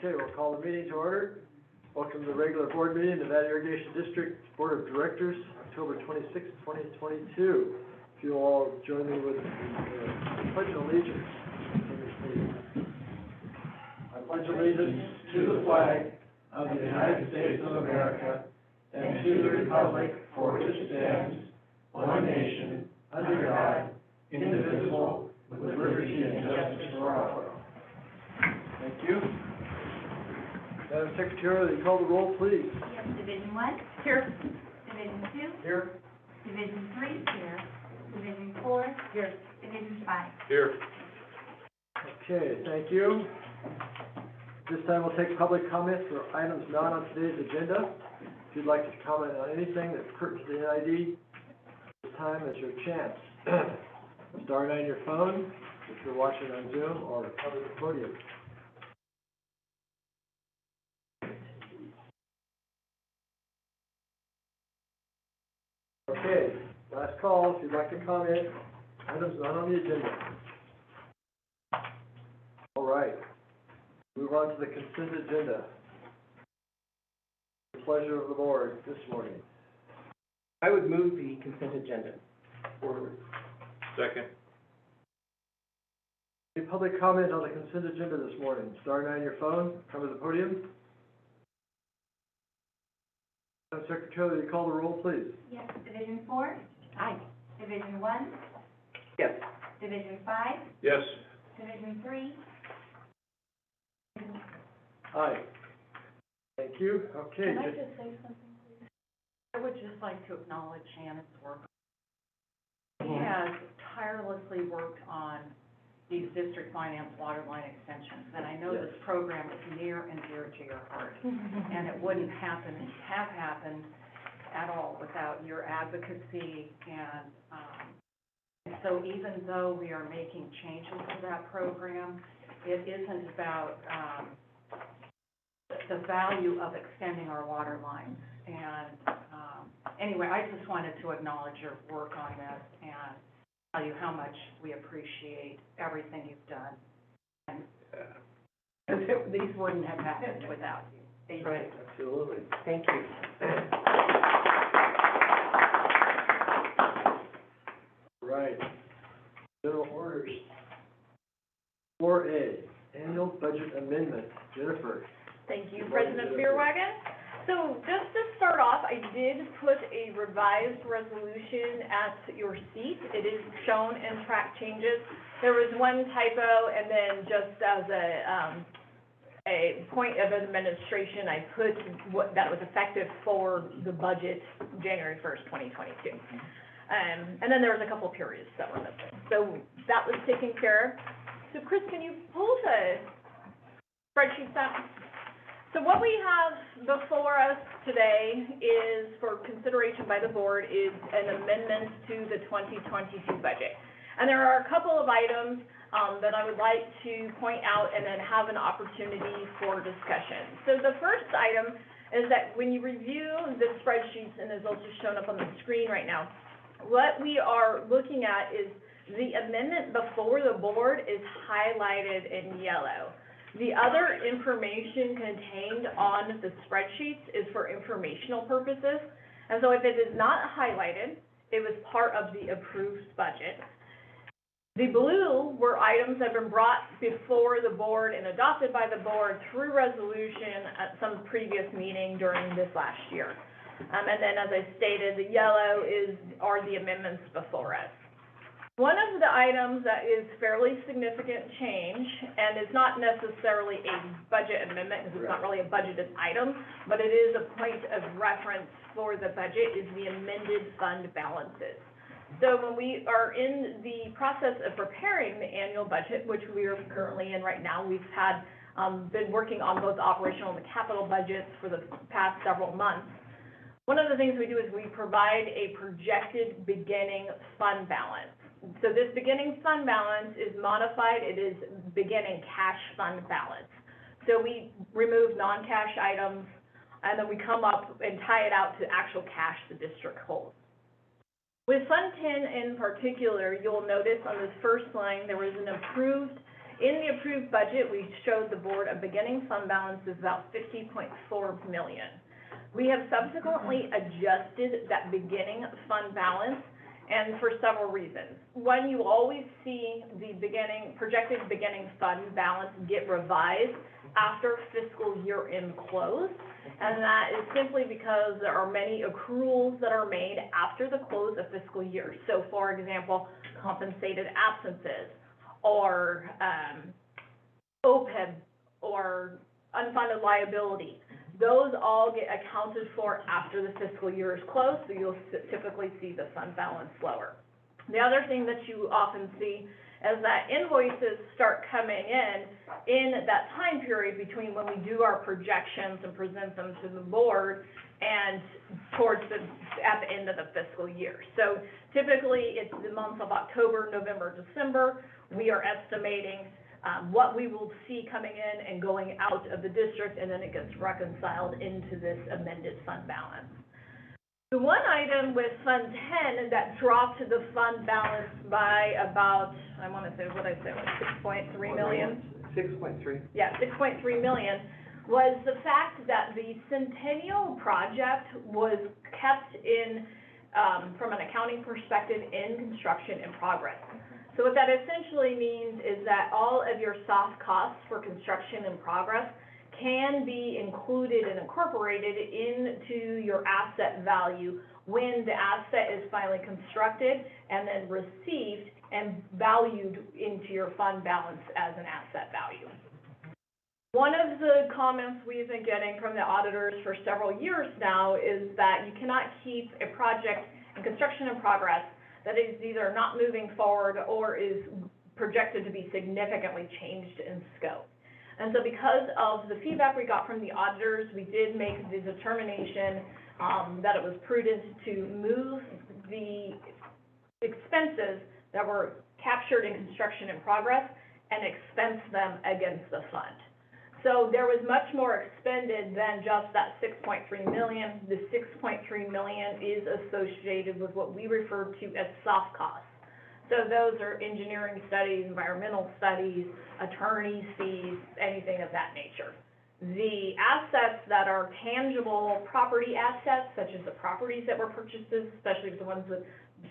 Okay, we'll call the meeting to order. Welcome to the regular board meeting, Nevada Irrigation District Board of Directors, October 26, 2022. If you all join me with the Pledge of Allegiance. I pledge allegiance to the flag of the United States of America and to the republic for which it stands, one nation, under God, indivisible, with liberty and justice for all. Thank you. Madam Secretary, will you call the roll, please? Yes, Division 1. Here. Division 2. Here. Division 3. Here. Division 4. Here. Division 5. Here. Okay, thank you. This time we'll take public comments for items not on today's agenda. If you'd like to comment on anything that's pertinent to the NID, this time is your chance. Star 9 your phone if you're watching on Zoom or cover the podium. Okay, last call if you'd like to comment. Items not on the agenda. All right. Move on to the consent agenda. The pleasure of the board this morning. I would move the consent agenda. Forward. Second. Any public comment on the consent agenda this morning? Star 9 your phone, come to the podium. Madam Secretary, will you call the roll, please? Yes, Division 4. Aye. Division 1. Yes. Division 5. Yes. Division 3. Aye. Thank you. Okay. Can I just say something, please? I would just like to acknowledge Shannon's work. He has tirelessly worked on these district finance water line extensions, and I know Yes. this program is near and dear to your heart, and it wouldn't have happened at all without your advocacy, and so even though we are making changes to that program, it isn't about the value of extending our water lines. And anyway, I just wanted to acknowledge your work on this and tell you how much we appreciate everything you've done. And these wouldn't have happened without you. Thank Right, absolutely. Thank you. Right. General orders. 4A, annual budget amendment. Jennifer. Thank you, Good morning, President Jennifer. Beerwagen. So just to start off, I did put a revised resolution at your seat. It is shown in track changes. There was one typo, and then just as a point of administration, I put that was effective for the budget January 1st, 2022. And then there was a couple periods that were missing. So that was taken care of. So Chris, can you pull the spreadsheets up? So what we have before us today is, for consideration by the board, is an amendment to the 2022 budget. And there are a couple of items that I would like to point out and then have an opportunity for discussion. So the first item is that when you review the spreadsheets, and is also shown up on the screen right now, what we are looking at is the amendment before the board is highlighted in yellow. The other information contained on the spreadsheets is for informational purposes. And so if it is not highlighted, it was part of the approved budget. The blue were items that have been brought before the board and adopted by the board through resolution at some previous meeting during this last year. And then, as I stated, the yellow are the amendments before us. One of the items that is fairly significant change, and is not necessarily a budget amendment because it's not really a budgeted item, but it is a point of reference for the budget, is the amended fund balances. So when we are in the process of preparing the annual budget, which we are currently in right now, we've had been working on both operational and the capital budgets for the past several months. One of the things we do is we provide a projected beginning fund balance. So this beginning fund balance is modified. It is beginning cash fund balance. So we remove non-cash items, and then we come up and tie it out to actual cash the district holds. With Fund 10 in particular, you'll notice on this first line there was an approved in the approved budget, we showed the board a beginning fund balance of about 50.4 million. We have subsequently adjusted that beginning fund balance, and for several reasons. One, you always see the projected beginning fund balance get revised after fiscal year end close, and that is simply because there are many accruals that are made after the close of fiscal year. So, for example, compensated absences, or OPEB, or unfunded liability. Those all get accounted for after the fiscal year is closed, so you'll typically see the fund balance lower. The other thing that you often see is that invoices start coming in that time period between when we do our projections and present them to the board and at the end of the fiscal year. So typically, it's the months of October, November, December. We are estimating what we will see coming in and going out of the district, and then it gets reconciled into this amended fund balance. The one item with Fund 10 that dropped the fund balance by about, I want to say, what I said, like 6.3 million? 6.3. Yeah, 6.3 million, was the fact that the Centennial project was kept in, from an accounting perspective, in construction in progress. So what that essentially means is that all of your soft costs for construction in progress can be included and incorporated into your asset value when the asset is finally constructed and then received and valued into your fund balance as an asset value. One of the comments we've been getting from the auditors for several years now is that you cannot keep a project in construction in progress that is either not moving forward or is projected to be significantly changed in scope. And so because of the feedback we got from the auditors, we did make the determination that it was prudent to move the expenses that were captured in construction in progress and expense them against the fund. So there was much more expended than just that 6.3 million. The 6.3 million is associated with what we refer to as soft costs. So those are engineering studies, environmental studies, attorney fees, anything of that nature. The assets that are tangible property assets, such as the properties that were purchased, especially the ones with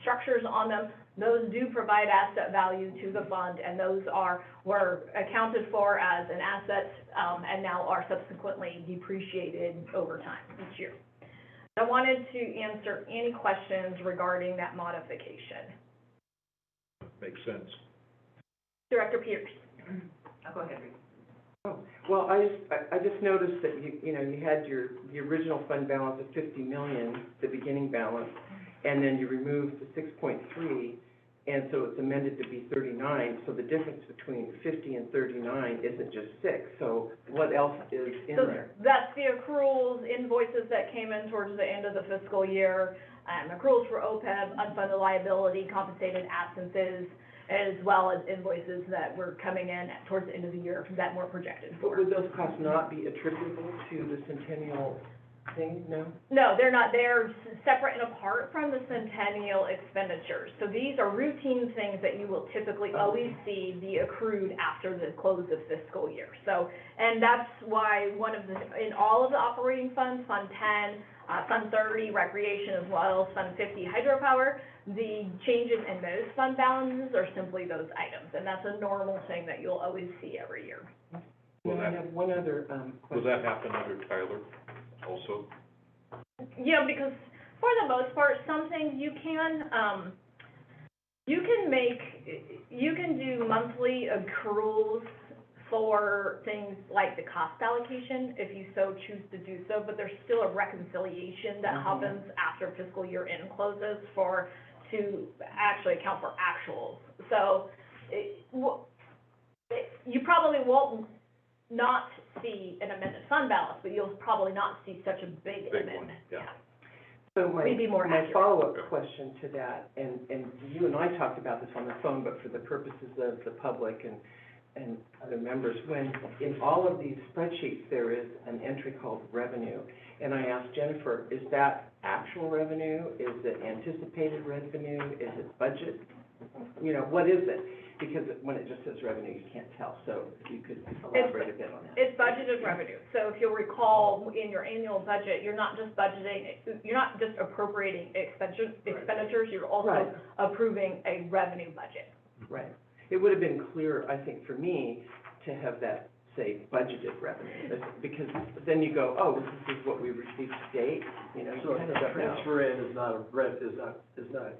structures on them, those do provide asset value to the fund, and those were accounted for as an asset and now are subsequently depreciated over time each year. I wanted to answer any questions regarding that modification. Makes sense. Director Peters. I'll go ahead, Reed. Oh, well, I just noticed that you had the original fund balance of 50 million, the beginning balance, and then you removed the 6.3, and so it's amended to be 39. So the difference between 50 and 39 isn't just 6. So what else is in there? That's the accruals, invoices that came in towards the end of the fiscal year, accruals for OPEB, unfunded liability, compensated absences, as well as invoices that were coming in towards the end of the year that weren't projected for. But would those costs not be attributable to the Centennial thing? No? No, they're not. They're separate and apart from the Centennial expenditures. So these are routine things that you will typically always see be accrued after the close of fiscal year. So, and that's why in all of the operating funds, Fund 10, Fund 30, Recreation, as well as Fund 50, Hydropower, the changes in those fund balances are simply those items. And that's a normal thing that you'll always see every year. Will I have one other question. Will that happen under Tyler also? Yeah, because for the most part, some things you can do monthly accruals for things like the cost allocation, if you so choose to do so, but there's still a reconciliation that happens after fiscal year end closes to actually account for actuals. So you probably won't not see an amended fund balance, but you'll probably not see such a big amendment. Yeah. So Maybe more my accurate. follow-up question to that, and you and I talked about this on the phone, but for the purposes of the public and other members, when in all of these spreadsheets, there is an entry called revenue. And I asked Jennifer, is that actual revenue? Is it anticipated revenue? Is it budget? What is it? because when it just says revenue, you can't tell, so if you could elaborate a bit on that. It's budgeted revenue. So if you'll recall, in your annual budget, you're not just budgeting, you're not just appropriating expenditures, you're also Right. approving a revenue budget. Right. It would have been clear, I think, for me, to have that say budgeted revenue, because then you go, oh, this is what we received to date, you know, you So kind of don't know. transfer in is not is not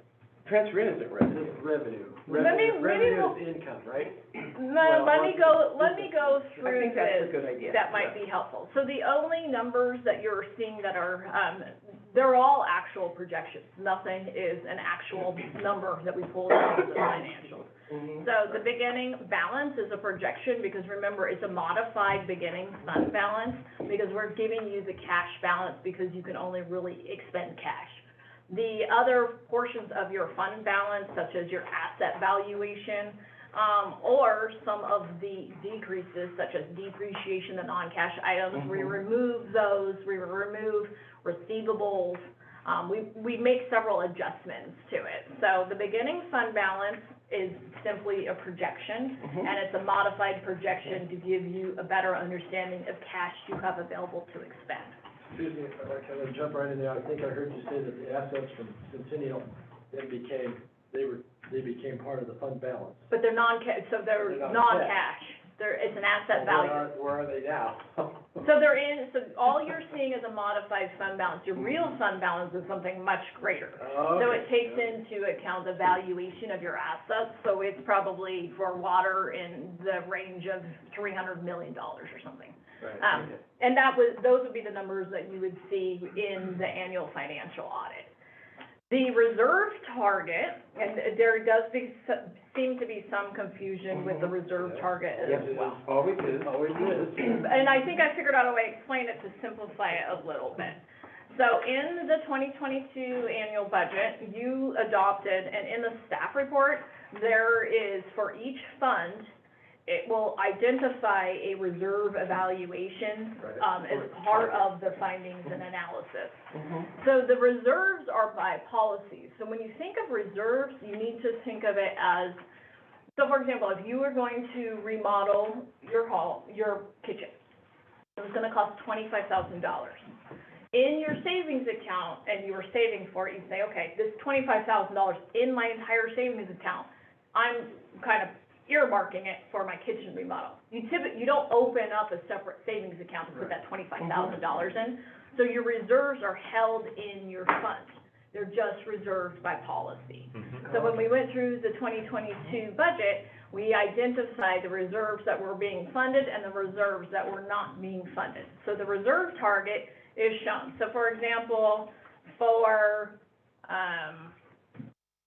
Transfer in isn't revenue. revenue. Let me Revenue go- is income, right? Let me go I through think that's a this. good idea. That might be helpful. So the only numbers that you're seeing that are, they're all actual projections. Nothing is an actual number that we pulled out of the financials. Mhm. So the beginning balance is a projection, because remember, it's a modified beginning fund balance, because we're giving you the cash balance because you can only really expend cash. The other portions of your fund balance, such as your asset valuation, or some of the decreases, such as depreciation and non-cash items, we Mhm. remove those, we remove receivables, we make several adjustments to it. So the beginning fund balance is simply a projection, Mhm. and it's a modified projection to give you a better understanding of cash you have available to expend. Excuse me, if I can jump right in there. I think I heard you say that the assets from Centennial then they became part of the fund balance. But they're non-cash, so they're They're not non-cash. It's an asset value. Where are they now? So so all you're seeing is a modified fund balance. Your real fund balance is something much greater. So it takes into account the valuation of your assets, so it's probably for water in the range of $300 million or something. Right, okay. And those would be the numbers that you would see in the annual financial audit. The reserve target, and there does seem to be some confusion with the reserve target Yes, as it well. always is. Always is. And I think I figured out a way to explain it to simplify it a little bit. So in the 2022 annual budget, you adopted, and in the staff report, there is, for each fund, it will identify a reserve evaluation, Right. as part of the findings and analysis. Mhm. So the reserves are by policy. So when you think of reserves, you need to think of it as, so for example, if you were going to remodel your kitchen, it was gonna cost $25,000. In your savings account, and you were saving for it, you say, okay, this $25,000 in my entire savings account, I'm kind of earmarking it for my kitchen remodel. You don't open up a separate savings account to put that $25,000 in. So your reserves are held in your fund. They're just reserved by policy. So when we went through the 2022 budget, we identified the reserves that were being funded and the reserves that were not being funded. So the reserve target is shown. So for example, for,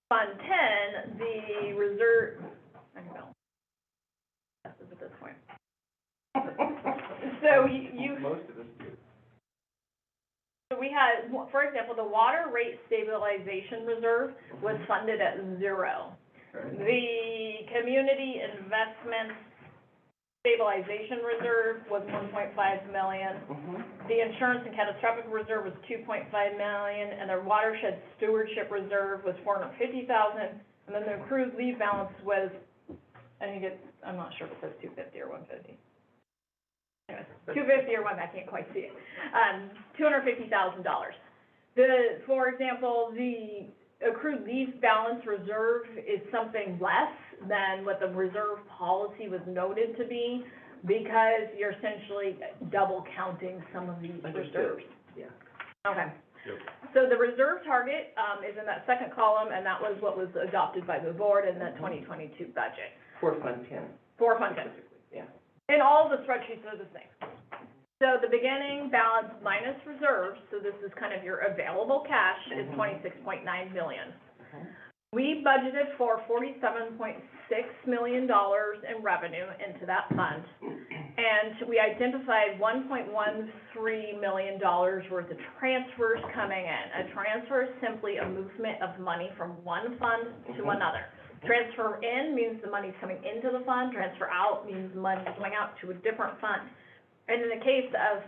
Fund 10, the reserve, I don't know. That's at this point. So you Most of us do. So we had, for example, the water rate stabilization reserve was funded at 0. The community investment stabilization reserve was $1.5 million. Mhm. The insurance and catastrophic reserve was $2.5 million, and the watershed stewardship reserve was $450,000. And then the accrued leave balance was, I think I'm not sure if it says $250 or $150. Anyways, $250 or $150, I can't quite see it. $250,000. For example, the accrued leave balance reserve is something less than what the reserve policy was noted to be, because you're essentially double counting some of these reserves. Yeah. Okay. Yep. So the reserve target, is in that second column, and that was what was adopted by the board in the 2022 budget For Fund 10. for Fund 10. Specifically, yeah. And all the spreadsheets are the same. So the beginning balance minus reserves, so this is kind of your available cash, is $26.9 million. We budgeted for $47.6 million in revenue into that fund, and we identified $1.13 million worth of transfers coming in. A transfer is simply a movement of money from one fund to another. Transfer in means the money's coming into the fund, transfer out means money's going out to a different fund. And in the case of,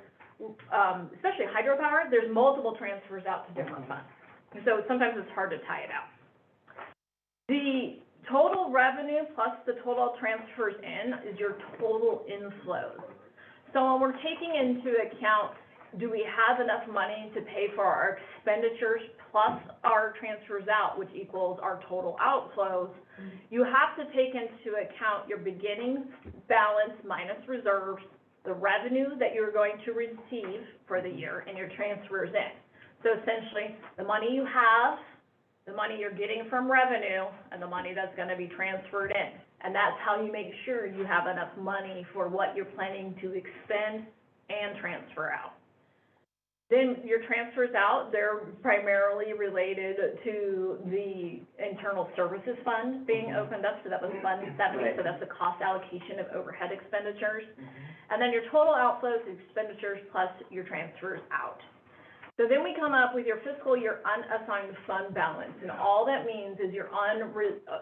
especially hydropower, there's multiple transfers out to different funds. And so sometimes it's hard to tie it out. The total revenue plus the total transfers in is your total inflows. So when we're taking into account, do we have enough money to pay for our expenditures plus our transfers out, which equals our total outflows, you have to take into account your beginning balance minus reserves, the revenue that you're going to receive for the year, and your transfers in. So essentially, the money you have, the money you're getting from revenue, and the money that's gonna be transferred in. And that's how you make sure you have enough money for what you're planning to expend and transfer out. Then your transfers out, they're primarily related to the internal services fund being opened up, so that was Fund 70, so that's the cost allocation of overhead expenditures. And then your total outflows, expenditures, plus your transfers out. So then we come up with your fiscal year unassigned fund balance, and all that means is your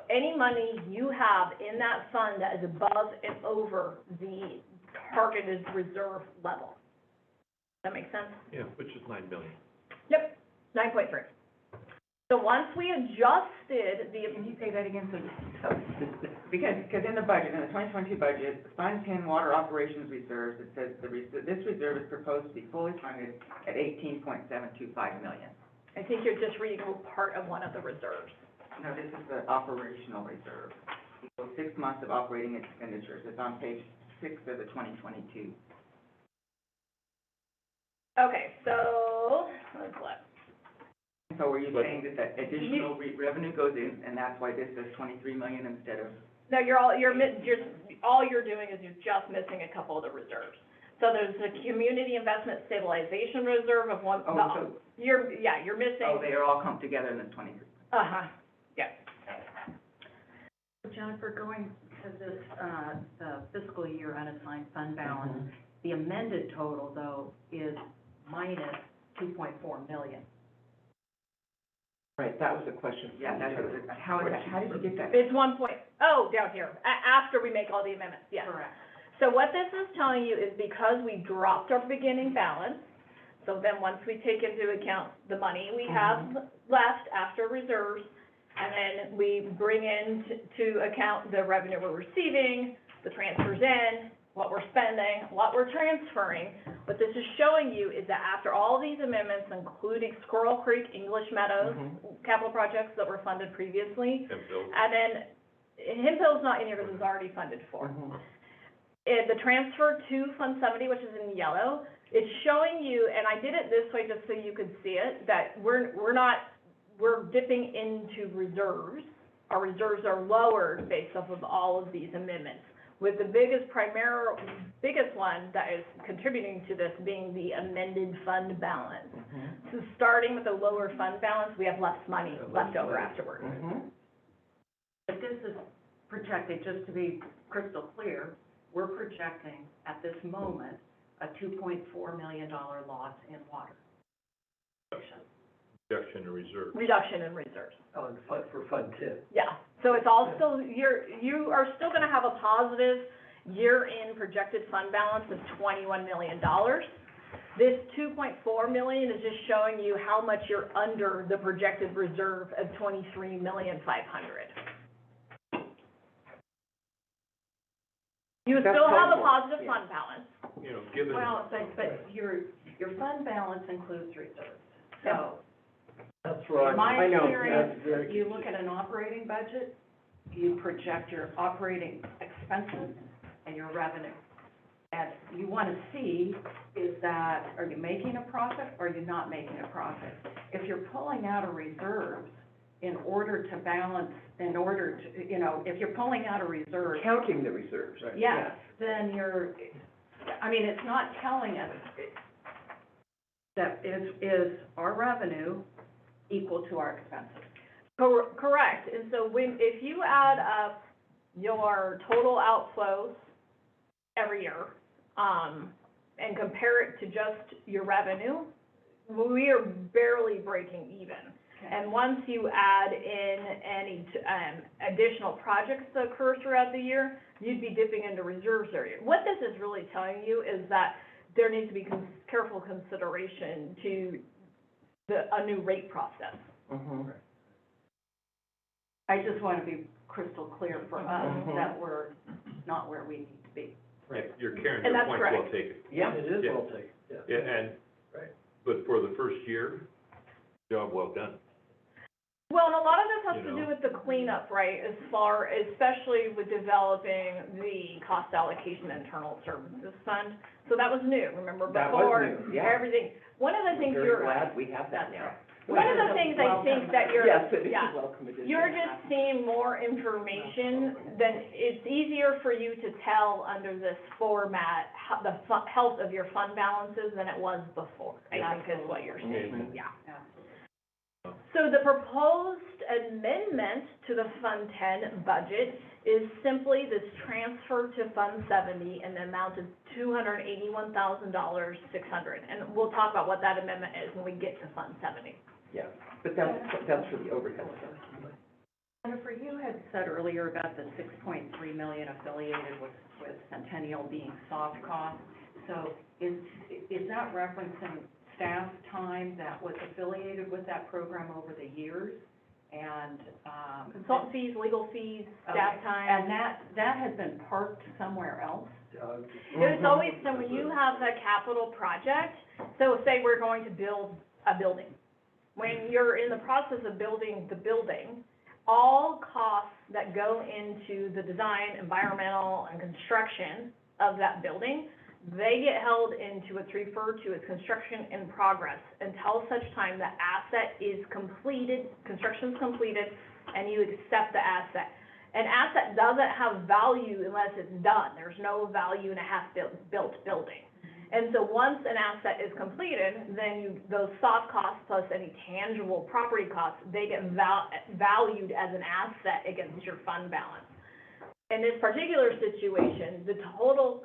any money you have in that fund that is above and over the targeted reserve level. That make sense? Yeah, which is 9 million. Yep, 9.3. So once we adjusted Can you say that again, so, Because in the budget, in the 2022 budget, Fund 10 Water Operations Reserves, it says this reserve is proposed to be fully funded at $18.725 million. I think you're just reading part of one of the reserves. No, this is the operational reserve. Equals 6 months of operating expenditures. It's on page 6 of the 2022. Okay, so, let's look. So were you But- saying that additional revenue goes in, and that's why this is 23 million instead of? No, all you're doing is you're just missing a couple of the reserves. So there's the Community Investment Stabilization Reserve of one, you're missing. Oh, they are all come together in this 23. Uh-huh, yeah. Jennifer, going to this, the fiscal year unassigned fund balance, the amended total, though, is minus 2.4 million. Right, that was the question. Yeah, that's, how did you get that? It's down here, after we make all the amendments, yes. Correct. So what this is telling you is because we dropped our beginning balance, so then once we take into account the money we have left after reserves, and then we bring to account the revenue we're receiving, the transfers in, what we're spending, what we're transferring, what this is showing you is that after all these amendments, including Squirrel Creek, English Meadows, capital projects that were funded previously, And Bill, and then Hemp Hill's not in here because it's already funded for. The transfer to Fund 70, which is in yellow, it's showing you, and I did it this way just so you could see it, that we're dipping into reserves. Our reserves are lowered based off of all of these amendments, with the biggest one that is contributing to this being the amended fund balance. So starting with a lower fund balance, we have less money left over afterwards. But this is projected, just to be crystal clear, we're projecting at this moment a $2.4 million loss in water. reduction in reserve. Reduction in reserves. Oh, and for Fund 10. Yeah, so it's all still, you are still gonna have a positive year-end projected fund balance of $21 million. This 2.4 million is just showing you how much you're under the projected reserve of 23,500,000. You That's still have a helpful, positive yeah. fund balance. You know, given, Well, but your fund balance includes reserves. So That's right. my I know, experience, that's very you look at an operating budget, you project your operating expenses and your revenue. And you want to see, is that, are you making a profit or are you not making a profit? If you're pulling out of reserves in order to balance, if you're pulling out of reserves, Counting the reserves, right? yes, then it's not telling us that is our revenue equal to our expenses. Correct, and so if you add up your total outflows every year, and compare it to just your revenue, we are barely breaking even. And once you add in any, additional projects that occur throughout the year, you'd be dipping into reserves area. What this is really telling you is that there needs to be careful consideration to a new rate process. I just want to be crystal clear for us Mhm. that we're not where we need to be. Yeah, you're carrying And your that's point well correct. taken. Yeah. It is Yeah. well taken, yeah. Yeah, and, Right. but for the first year, job well done. Well, and a lot of this has You to know? do with the cleanup, right, as far, especially with developing the cost allocation internal services fund. So that was new, remember, That was before, new, yeah. everything, one of the things Very you're, glad we have that now. one of the things I think that you're, Yes, it is yeah, a welcome addition. you're just seeing more information, then it's easier for you to tell under this format, how the health of your fund balances than it was before, I think is what you're seeing, Mhm. yeah. Absolutely. So the proposed amendment to the Fund 10 budget is simply this transfer to Fund 70 in the amount of $281,600. And we'll talk about what that amendment is when we get to Fund 70. Yeah, but that's for the overhead stuff. Jennifer, you had said earlier about the 6.3 million affiliated with Centennial being soft costs. So is that referencing staff time that was affiliated with that program over the years? And, Consultant fees, legal fees, staff okay. time. And that has been parked somewhere else? There's always, so when you have a capital project, so say we're going to build a building. When you're in the process of building the building, all costs that go into the design, environmental, and construction of that building, they get held into what's referred to as construction in progress until such time the asset is completed, construction's completed, and you accept the asset. An asset doesn't have value unless it's done. There's no value in a half-built building. And so once an asset is completed, then those soft costs plus any tangible property costs, they get valued as an asset against your fund balance. In this particular situation, the total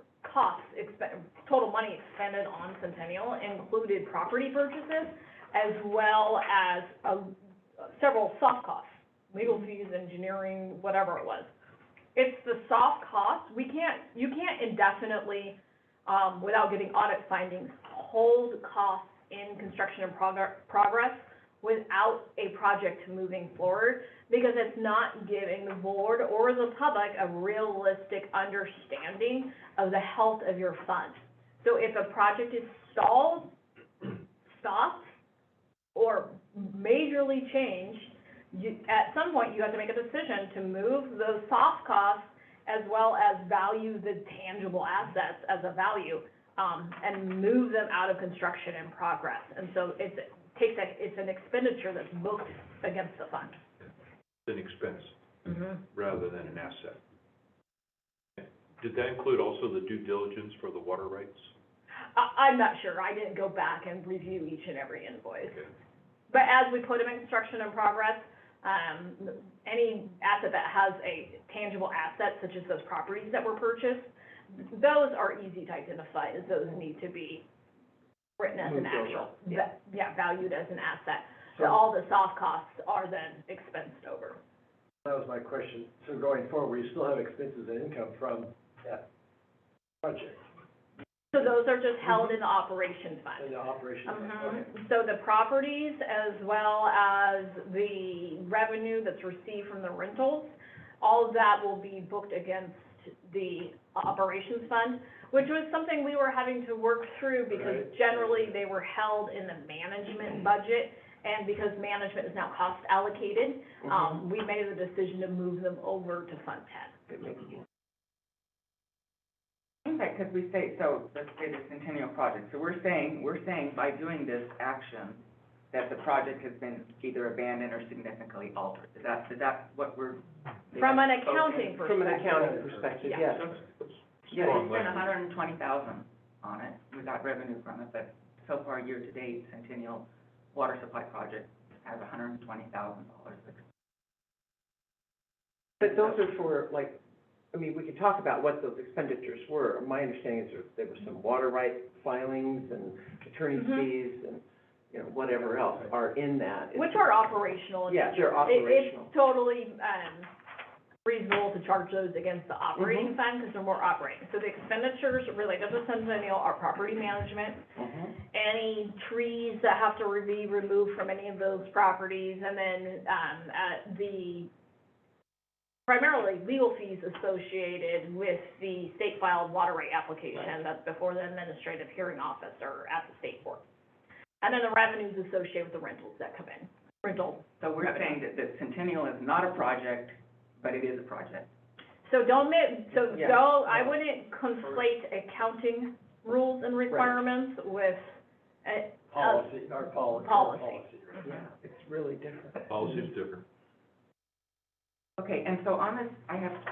total money expended on Centennial included property purchases as well as several soft costs, legal fees, engineering, whatever it was. It's the soft costs. You can't indefinitely, without getting audit findings, hold costs in construction and progress without a project moving forward, because it's not giving the board or the public a realistic understanding of the health of your fund. So if a project is stalled, stopped, or majorly changed, at some point you have to make a decision to move those soft costs as well as value the tangible assets as a value, and move them out of construction in progress. And so it's an expenditure that's booked against the fund. It's an expense Mm-hmm. rather than an asset. Did that include also the due diligence for the water rights? I'm not sure. I didn't go back and review each and every invoice. Okay. But as we put them in construction in progress, any asset that has a tangible asset, such as those properties that were purchased, those are easy to identify, as those need to be written as an Moved over. actual, Yeah. valued as an asset. So- So all the soft costs are then expensed over. That was my question. So going forward, we still have expenses and income from that project So those are just held in the operations fund. and the operation. Okay. So the properties as well as the revenue that's received from the rentals, all of that will be booked against the operations fund, which was something we were having to work through because Right. generally they were held in the management budget. And because management is now cost allocated, we made the decision to move them over to Fund 10. It makes sense. Because we say, so let's say the Centennial project, so we're saying by doing this action, that the project has been either abandoned or significantly altered. Is that what we're? From an accounting perspective. From an accounting perspective, Yeah. yes. Yeah, Strong we spent language. $120,000 on it, we got revenue from it, but so far, year-to-date, Centennial Water Supply Project has $120,000. But those are for, like, I mean, we could talk about what those expenditures were. My understanding is there were some water right filings and attorney Mhm. fees and, you know, whatever else are in that. Which are operational. in Yeah, nature. they're operational. It's totally, reasonable to charge those against the operating fund because they're more operating. So the expenditures related to Centennial are property management, Mhm. any trees that have to be removed from any of those properties, and then, the primarily legal fees associated with the state filed water rate application that's before the administrative hearing officer at the state court. And then the revenues associated with the rentals that come in, rental. So we're saying that Centennial is not a project, but it is a project. So Yeah. I wouldn't conflate accounting rules and requirements with, Policy, our policy. Policy. Right. Yeah, it's really different. Policy is different. Okay, and so on this, I have a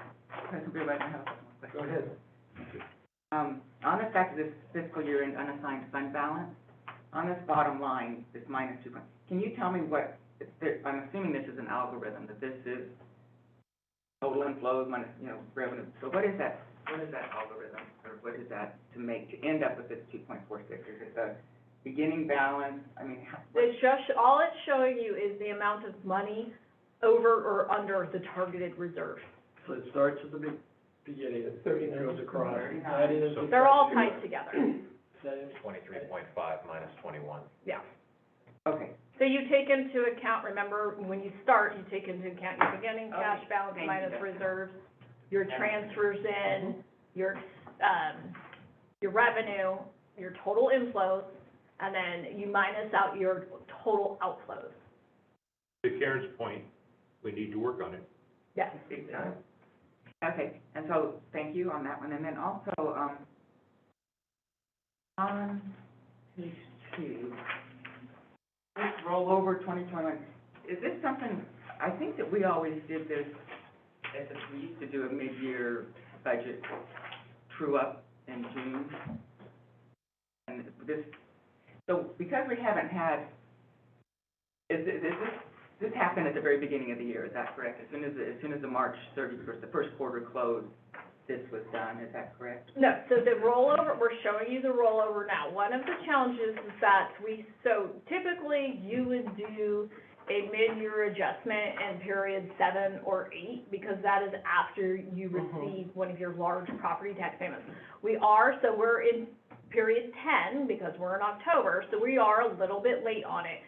couple of questions. Go ahead. On the fact of this fiscal year and unassigned fund balance, on this bottom line, this minus 2 point, can you tell me what, I'm assuming this is an algorithm, that this is total inflows minus, revenue. So what is that algorithm, or what is that to end up with this 2.46? Is it the beginning balance? I mean, all it's showing you is the amount of money over or under the targeted reserve. So it starts at the beginning, it 39. goes across. 39. That is. They're all tied together. That is. 23.5 minus 21. Yeah. Okay, So you take into account, remember, when you start, you take into account your beginning cash Okay, balance thank minus you. reserves, your transfers in, your revenue, your total inflows, and then you minus out your total outflows. To Karen's point, we need to work on it. Yes. Big time. okay, and so, thank you on that one, and then also, on page 2, this rollover 2021, is this something, I think that we always did this, we used to do a mid-year budget true-up in June. And so because we haven't had, this happened at the very beginning of the year, is that correct? As soon as the March 31st, the first quarter closed, this was done, is that correct? No, so the rollover, we're showing you the rollover now. One of the challenges is that so typically you would do a mid-year adjustment in period 7 or 8, because that is after you receive one of your large property tax payments. So we're in period 10, because we're in October, so we are a little bit late on it.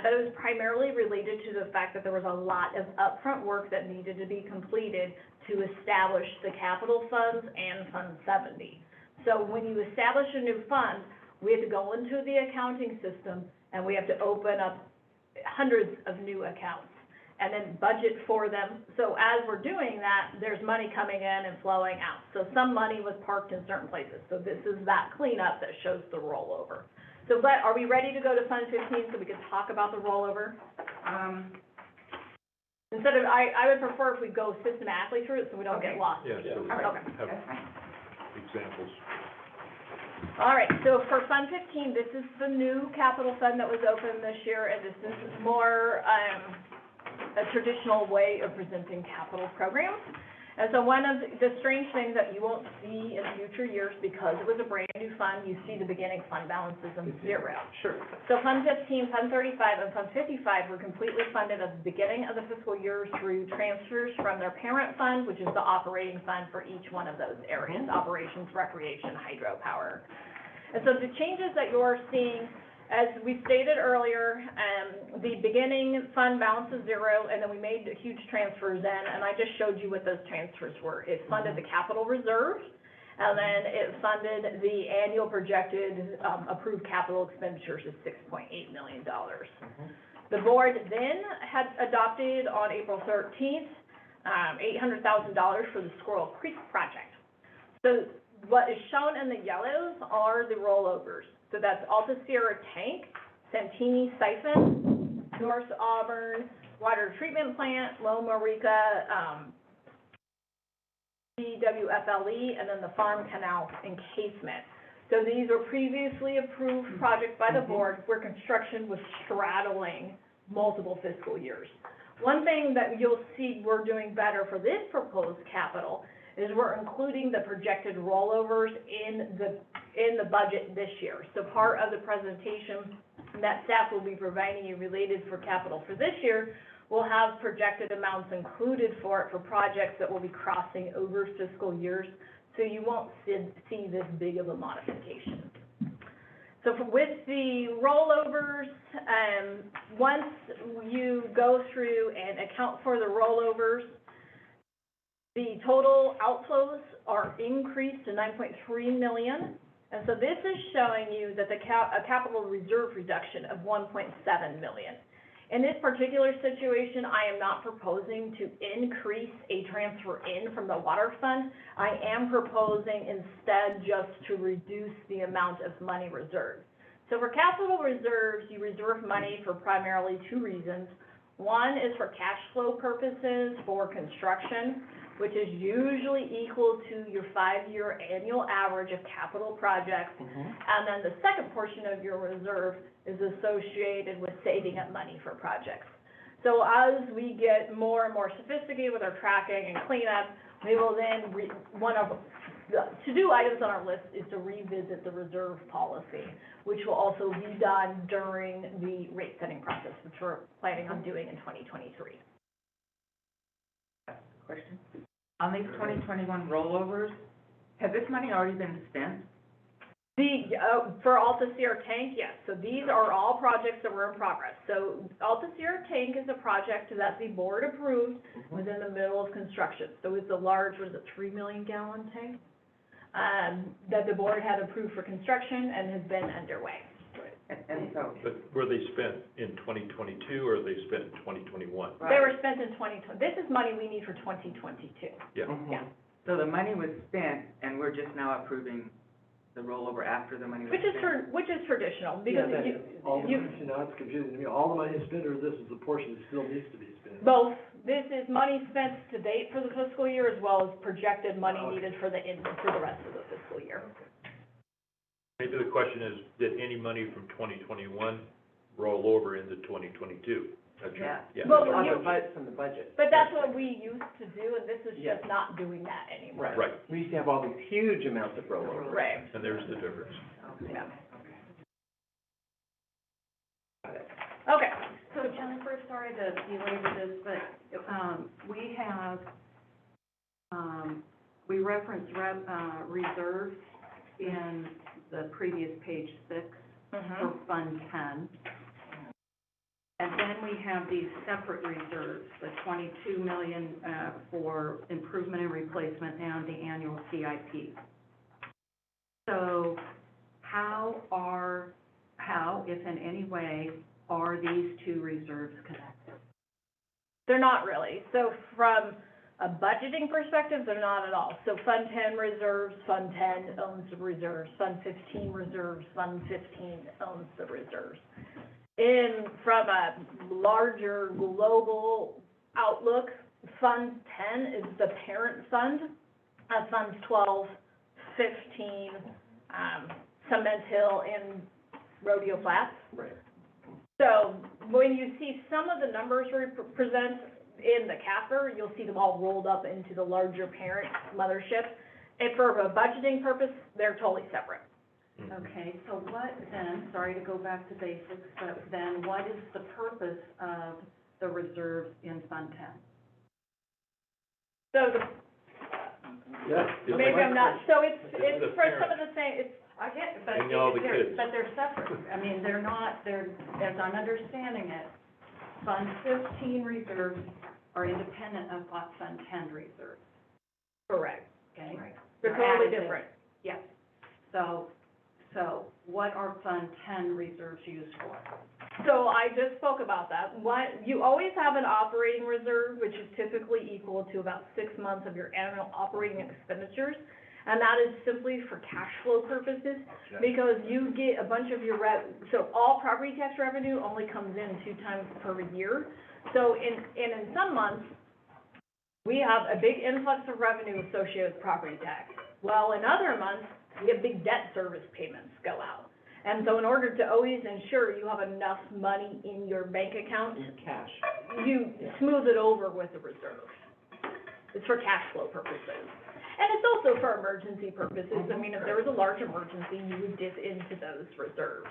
But it was primarily related to the fact that there was a lot of upfront work that needed to be completed to establish the capital funds and Fund 70. So when you establish a new fund, we have to go into the accounting system, and we have to open up hundreds of new accounts, and then budget for them. So as we're doing that, there's money coming in and flowing out. So some money was parked in certain places. So this is that cleanup that shows the rollover. So, are we ready to go to Fund 15 so we can talk about the rollover? Instead of, I would prefer if we go systematically through it so we don't get lost. Yeah, so we All right, have that's fine. examples. All right, so for Fund 15, this is the new capital fund that was opened this year, and this is more a traditional way of presenting capital programs. And so one of the strange things that you won't see in future years, because it was a brand new fund, you see the beginning fund balances of 0. Sure. So Fund 15, Fund 35, and Fund 55 were completely funded at the beginning of the fiscal year through transfers from their parent fund, which is the operating fund for each one of those areas, operations, recreation, hydropower. And so the changes that you're seeing, as we stated earlier, the beginning fund balance is 0, and then we made huge transfers in, and I just showed you what those transfers were. It funded the capital reserve, and then it funded the annual projected approved capital expenditures of $6.8 million. The board then had adopted on April 13th, $800,000 for the Squirrel Creek project. So what is shown in the yellows are the rollovers. So that's Alta Sierra Tank, Santini Siphon, North Auburn Water Treatment Plant, Loma Rica, CWFLE, and then the Farm Canal Encasement. So these were previously approved projects by the board where construction was straddling multiple fiscal years. One thing that you'll see we're doing better for this proposed capital is we're including the projected rollovers in the budget this year. So part of the presentation that staff will be providing you related for capital for this year will have projected amounts included for it for projects that will be crossing over fiscal years, so you won't see this big of a modification. So with the rollovers, once you go through and account for the rollovers, The total outflows are increased to 9.3 million. And so this is showing you that a capital reserve reduction of 1.7 million. In this particular situation, I am not proposing to increase a transfer in from the water fund. I am proposing instead just to reduce the amount of money reserved. So for capital reserves, you reserve money for primarily two reasons. One is for cash flow purposes for construction, which is usually equal to your 5-year annual average of capital projects. And then the second portion of your reserve is associated with saving up money for projects. So as we get more and more sophisticated with our tracking and cleanup, we will then, one of the to-do items on our list is to revisit the reserve policy, which will also be done during the rate setting process, which we're planning on doing in 2023. Question? On these 2021 rollovers, has this money already been spent? For Alta Sierra Tank, yes. So these are all projects that were in progress. So Alta Sierra Tank is a project that the board approved was in the middle of construction. So it's a large, what is it, 3 million gallon tank? That the board had approved for construction and has been underway. And so, But were they spent in 2022 or are they spent in 2021? They were spent in 2020. This is money we need for 2022. Yeah. Yeah. so the money was spent, and we're just now approving the rollover after the money was spent? Which is traditional, because Now it's confusing to me, all the money is spent, or this is the portion that still needs to be spent? both. This is money spent to date for the fiscal year, as well as projected money needed for the rest of the fiscal year. Maybe the question is, did any money from 2021 roll over into 2022? That's Yeah. Yeah. Well, On you- the from the budget. But that's what we used to do, and this is Yeah. just not doing that anymore. Right, We used to have all these huge amounts of rollover. Right, and there's the difference. yeah. Got it. Okay, So Jennifer, sorry to belabor this, but, we have, we reference reserves in the previous page 6 for Fund 10. And then we have these separate reserves, the 22 million, for improvement and replacement and the annual CIP. So how, if in any way, are these two reserves connected? they're not really. So from a budgeting perspective, they're not at all. So Fund 10 reserves, Fund 10 owns the reserves, Fund 15 reserves, Fund 15 owns the reserves. From a larger global outlook, Fund 10 is the parent fund of Funds 12, 15, Cement Hill, and Rodeo Flats. Right. So when you see some of the numbers we present in the CAFR, you'll see them all rolled up into the larger parent mothership. And for a budgeting purpose, they're totally separate. Okay, so what then, sorry to go back to basics, but then what is the purpose of the reserves in Fund 10? So Yeah. maybe I'm not, so it's the for some of parent. the same, it's, I get it, but And all the kids. but they're separate. I mean, they're not, as I'm understanding it, Fund 15 reserves are independent of Fund 10 reserves, correct. okay? They're totally additive. different. Yes. So what are Fund 10 reserves used for? So I just spoke about that. You always have an operating reserve, which is typically equal to about 6 months of your annual operating expenditures. And that is simply for cash flow purposes, because you get a bunch of your so all property tax revenue only comes in 2 times per year. So in some months, we have a big influx of revenue associated with property tax. Well, in other months, we have big debt service payments go out. And so in order to always ensure you have enough money in your bank account, Cash. you smooth it over with a reserve. It's for cash flow purposes. And it's also for emergency purposes. I mean, if there was a large emergency, you would dip into those reserves.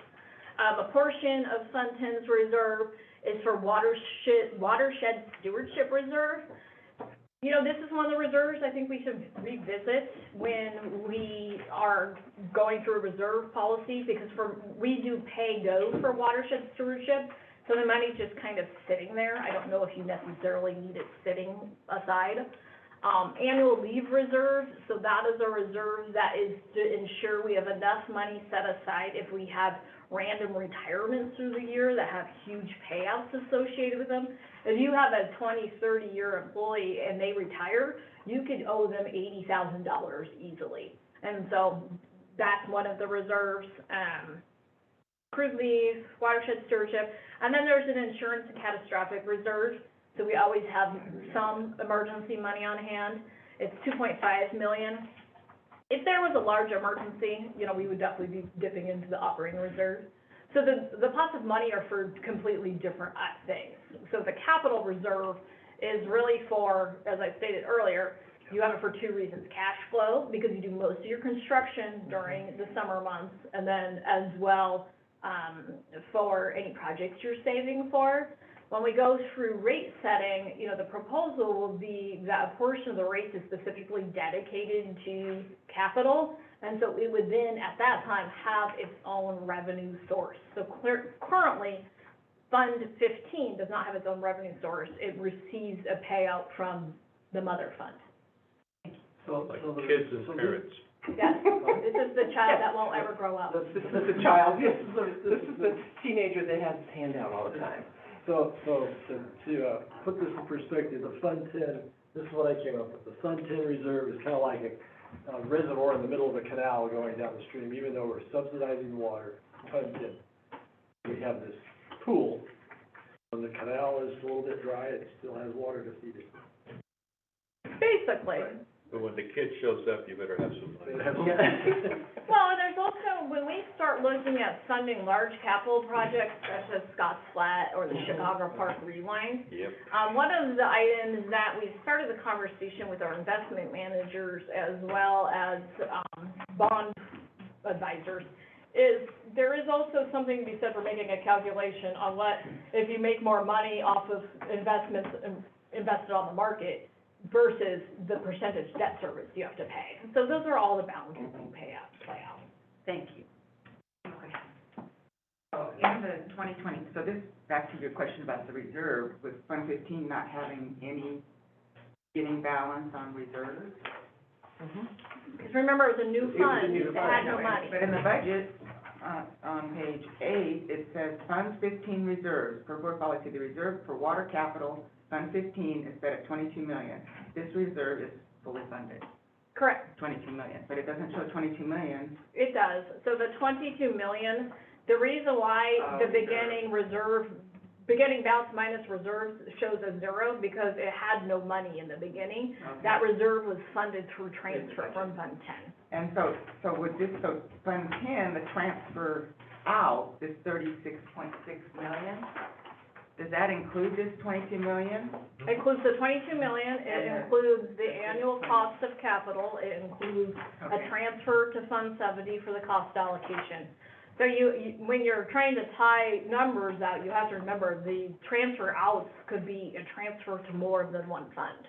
A portion of Fund 10's reserve is for watershed stewardship reserve. You know, this is one of the reserves I think we should revisit when we are going through a reserve policy, because we do pay-go for watershed stewardship, so the money's just kind of sitting there. I don't know if you necessarily need it sitting aside. annual leave reserve. So that is a reserve that is to ensure we have enough money set aside if we have random retirements through the year that have huge payouts associated with them. If you have a 20, 30-year employee and they retire, you could owe them $80,000 easily. And so that's one of the reserves. Accrued leave, watershed stewardship, and then there's an insurance and catastrophic reserve. So we always have some emergency money on hand. It's $2.5 million. If there was a large emergency, you know, we would definitely be dipping into the operating reserve. So the pots of money are for completely different things. So the capital reserve is really for, as I stated earlier, you have it for two reasons: cash flow, because you do most of your construction during the summer months, and then as well for any projects you're saving for. When we go through rate setting, you know, the proposal will be that a portion of the rate is specifically dedicated to capital, and so it would then, at that time, have its own revenue source. So currently, Fund 15 does not have its own revenue source. It receives a payout from the mother fund. Like kids and parents. Yes, this is the child that won't ever grow up. This is the child, this is the teenager that has his hand out all the time. So to put this in perspective, the Fund 10, this is what I came up with. The Fund 10 reserve is kind of like a reservoir in the middle of a canal going down the stream. Even though we're subsidizing the water, Fund 10, we have this pool. When the canal is a little bit dry, it still has water to feed it. Basically. But when the kid shows up, you better have some money. Well, and there's also, when we start looking at funding large capital projects such as Scotts Flat or the Chicago Park Rewind, Yep. one of the items that we started the conversation with our investment managers as well as bond advisors is there is also something to be said for making a calculation on what, if you make more money off of investments invested on the market versus the percentage debt service you have to pay. So those are all the balances you play out. Thank you. So in the 2020, so this, back to your question about the reserve, with Fund 15 not having any beginning balance on reserves? Because remember, it was a new fund, it had no money. But in the budget, on page 8, it says Fund 15 reserves, per board policy, the reserve for water capital, Fund 15 is set at 22 million. This reserve is fully funded, Correct, 22 million, but it doesn't show 22 million. it does. So the 22 million, the reason why the beginning balance minus reserves shows a zero, because it had no money in the beginning. Okay. That reserve was funded through transfer from Fund 10. And so with this, so Fund 10, the transfer out is 36.6 million. Does that include this 22 million? It includes the 22 million, it includes the annual cost of capital, it includes a transfer to Fund 70 for the cost allocation. So you, when you're trying to tie numbers out, you have to remember the transfer outs could be a transfer to more than one fund.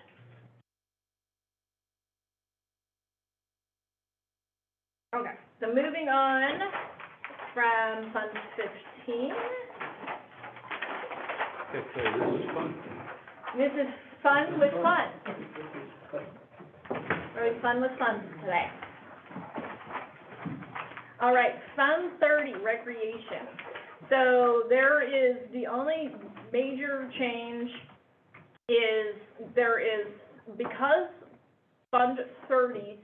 Okay, so moving on from Fund 15. Okay, this is fun. This is fun with fun. Very fun with fun today. All right, Fund 30, recreation. So there is, the only major change is because Fund 30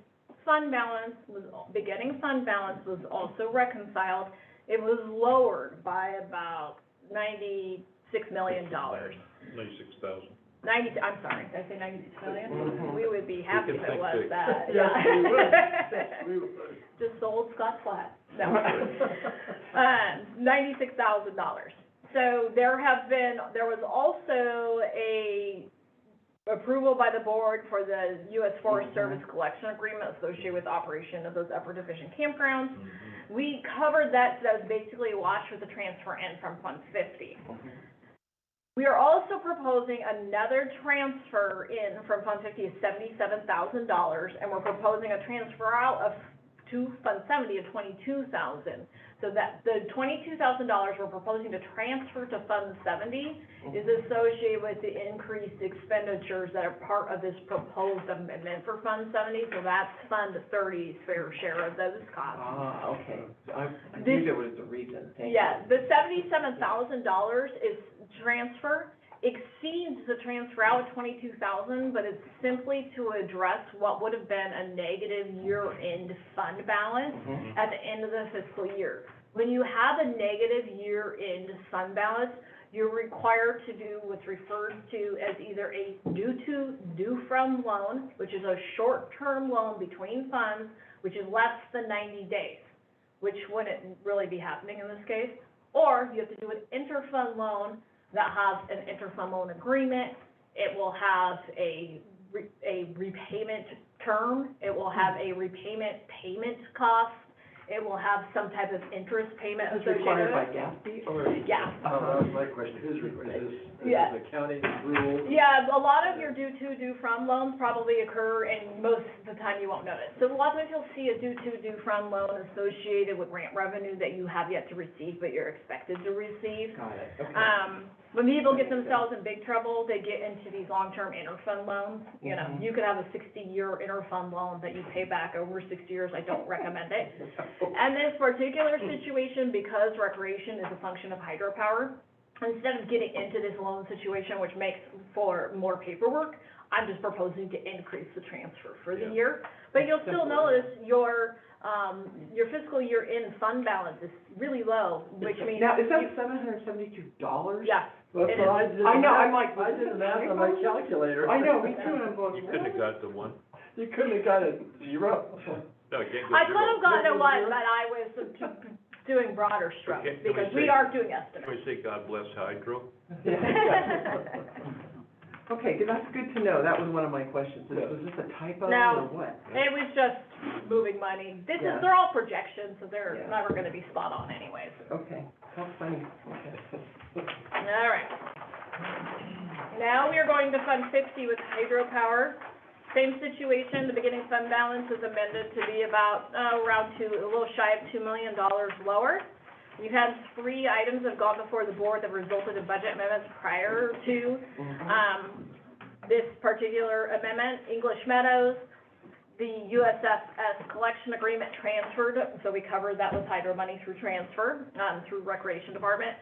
beginning fund balance was also reconciled, it was lowered by about $96 million. 96,000. I'm sorry, did I say 96 million? We would be happy if it was think big. that, Yes, yeah. we would. Yes, we would. Just sold Scotts Flat. No. $96,000. So there was also a approval by the board for the U.S. Forest Service collection agreement associated with operation of those upper division campgrounds. We covered that, so that was basically a wash with the transfer in from Fund 50. We are also proposing another transfer in from Fund 50 of $77,000, and we're proposing a transfer out of to Fund 70 of $22,000. So that, the $22,000 we're proposing to transfer to Fund 70 is associated with the increased expenditures that are part of this proposed amendment for Fund 70, so that's Fund 30's fair share of those costs. Ah, okay. So I This- knew there was a reason, thank you. Yeah, the $77,000 is transfer, exceeds the transfer out of $22,000, but it's simply to address what would have been a negative year-end fund balance Mhm. at the end of the fiscal year. When you have a negative year-end fund balance, you're required to do what's referred to as either a due to, due from loan, which is a short-term loan between funds, which is less than 90 days, which wouldn't really be happening in this case, or you have to do an interfund loan that has an interfund loan agreement. It will have a repayment term, it will have a repayment payment cost, it will have some type of interest payment Is associated required by with it. GASB or? Yeah. That was my question, who's, is Yeah. this accounting rule? Yeah, a lot of your due to, due from loans probably occur, and most of the time you won't notice. So a lot of times you'll see a due to, due from loan associated with grant revenue that you have yet to receive, but you're expected to receive. Got it, okay. When people get themselves in big trouble, they get into these long-term interfund loans. You know, Mhm. you could have a 60-year interfund loan that you pay back over 60 years. I don't recommend it. And this particular situation, because recreation is a function of hydropower, instead of getting into this loan situation, which makes for more paperwork, I'm just proposing to increase the transfer for the Yeah. year. But you'll still Simple. notice your fiscal year end fund balance is really low, which means. Now, is that you- $772? Yeah. That's It what I is. did. I know, I'm like, I did the math on my calculator. I know, me too, and I'm going, You couldn't have really? got the one? You couldn't have got it zero. No, you can't go I zero. could have gotten a Zero. one, but I was doing broader strokes, Okay, can we because we say- are doing Can estimates. we say God bless Hydro? Okay, good, that's good to know, that was one of my questions, Yeah. was this a typo No. or what? It was just moving money. Yeah. They're all projections, so they're Yeah. never gonna be spot on anyways. Okay, how funny, okay. All right. Now we are going to Fund 50 with hydropower. Same situation, the beginning fund balance is amended to be about, a little shy of $2 million lower. You've had 3 items that have gone before the board that resulted in budget amendments prior to, this particular amendment. English Meadows, the USFS collection agreement transferred, so we covered that with hydro money through transfer, through Recreation Department.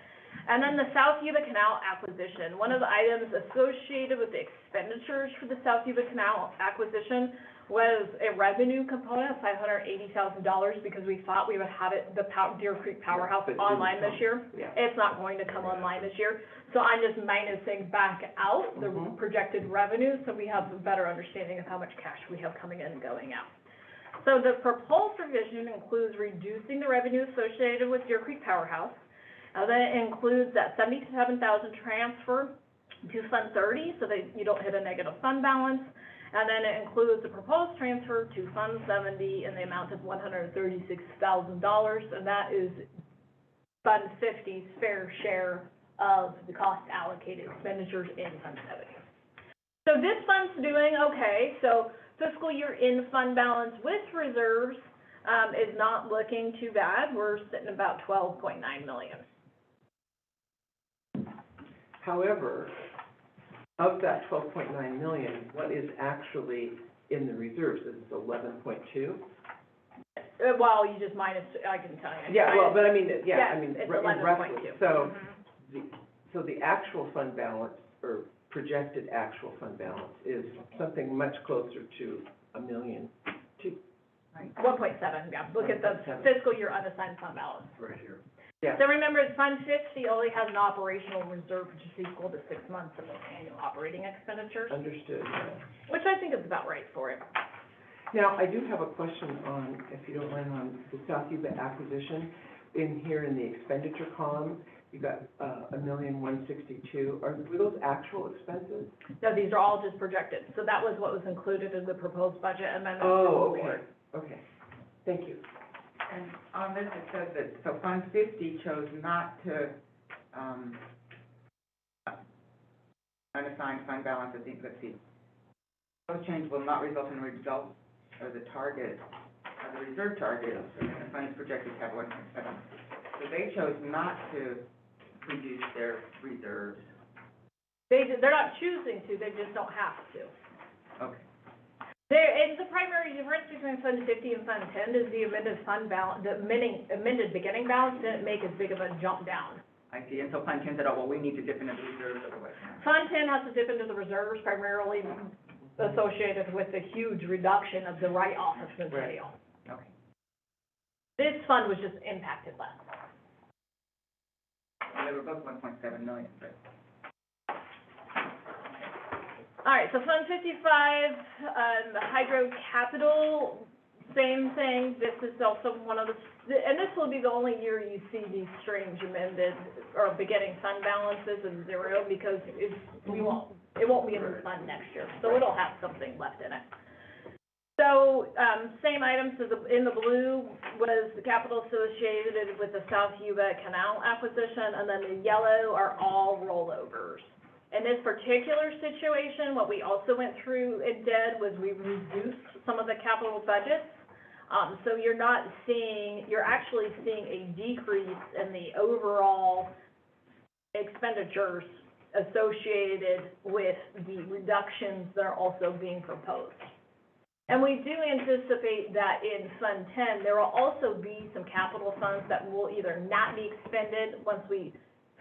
And then the South Yuba Canal acquisition, one of the items associated with the expenditures for the South Yuba Canal acquisition was a revenue component of $580,000, because we thought we would have it, Deer Creek Powerhouse But it didn't online this come. year. Yeah. It's not going to come online this year, so I'm just minusing back out the Mhm. projected revenue, so we have a better understanding of how much cash we have coming in and going out. So the proposed revision includes reducing the revenue associated with Deer Creek Powerhouse. Then it includes that $77,000 transfer to Fund 30, so that you don't hit a negative fund balance. And then it includes the proposed transfer to Fund 70 in the amount of $136,000, and that is Fund 50's fair share of the cost allocated expenditures in Fund 70. So this fund's doing okay, so fiscal year in fund balance with reserves, is not looking too bad. We're sitting about 12.9 million. However, of that 12.9 million, what is actually in the reserves, is it 11.2? Well, you just minus, I can tell you. Yeah, well, but I mean, yeah, I Yes, mean, it's roughly, 11.2. so, Mhm. the actual fund balance, or projected actual fund balance, is something much closer to $1 million. 1.7, yeah, look at the 1.7. fiscal year unassigned fund balance. Right here. Yeah. So remember, Fund 50 only has an operational reserve, which is equal to 6 months of annual operating expenditures, Understood, yeah. which I think is about right for it. Now, I do have a question on, if you don't mind, on the South Yuba acquisition. In here in the expenditure column, you got, $1,162,000. Were those actual expenses? No, these are all just projected, so that was what was included in the proposed budget amendment. Oh, okay, thank you. And on this, it says that, so Fund 50 chose not to, unassigned fund balance, I think, let's see. Those changes will not result in a result, or the target the reserve target, and the fund is projected to have 1.7. So they chose not to reduce their reserves. They're not choosing to, they just don't have to. Okay. And the primary difference between Fund 50 and Fund 10 is the amended fund balance, the amended beginning balance didn't make as big of a jump down. I see, and so Fund 10 said, oh, well, we need to dip into the reserves otherwise. Fund 10 has to dip into the reserves primarily associated with the huge reduction of the write-off of Centennial. Okay. This fund was just impacted less. Well, they were both 1.7 million, but. All right, so Fund 55, Hydro Capital, same thing. This is also one of the, and this will be the only year you see these strange amended or beginning fund balances of zero because it won't be in the fund next year, so it'll have something left in it. So, same items as in the blue was the capital associated with the South Yuba Canal acquisition, and then the yellow are all rollovers. In this particular situation, what we also went through and did was we reduced some of the capital budgets. So you're actually seeing a decrease in the overall expenditures associated with the reductions that are also being proposed. And we do anticipate that in Fund 10, there will also be some capital funds that will either not be expended once we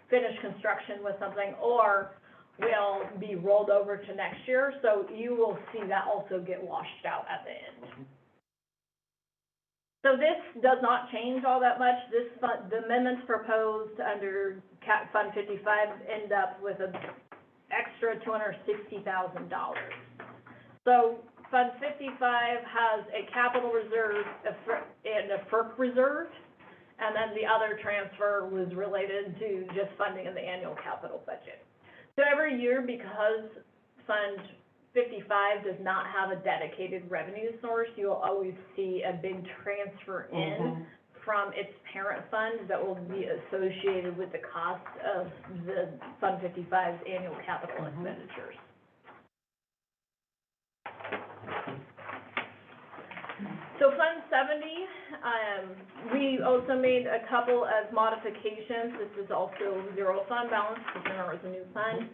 finish construction with something, or will be rolled over to next year, so you will see that also get washed out at the end. So this does not change all that much. This fund, the amendments proposed under Fund 55 end up with an extra $260,000. So Fund 55 has a capital reserve and a FERC reserve, and then the other transfer was related to just funding of the annual capital budget. So every year, because Fund 55 does not have a dedicated revenue source, you'll always see a big transfer in from its parent fund that will be associated with the cost of the Fund 55's annual capital expenditures. So Fund 70, we also made a couple of modifications. This is also zero fund balance, because there was a new fund.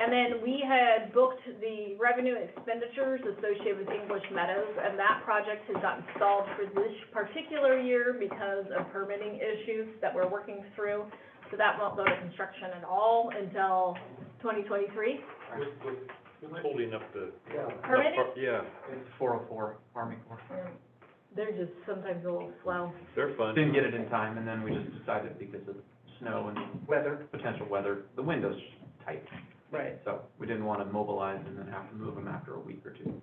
And then we had booked the revenue expenditures associated with English Meadows, and that project has gotten stalled for this particular year because of permitting issues that we're working through. So that won't go to construction at all until 2023. Who's holding up the? Permitting? Yeah, It's 404 Army Corps. They're just sometimes a little slow. they're fun. Didn't get it in time, and then we just decided because of snow and Weather, potential weather, the window's tight. right. So we didn't want to mobilize and then have to move them after a week or two.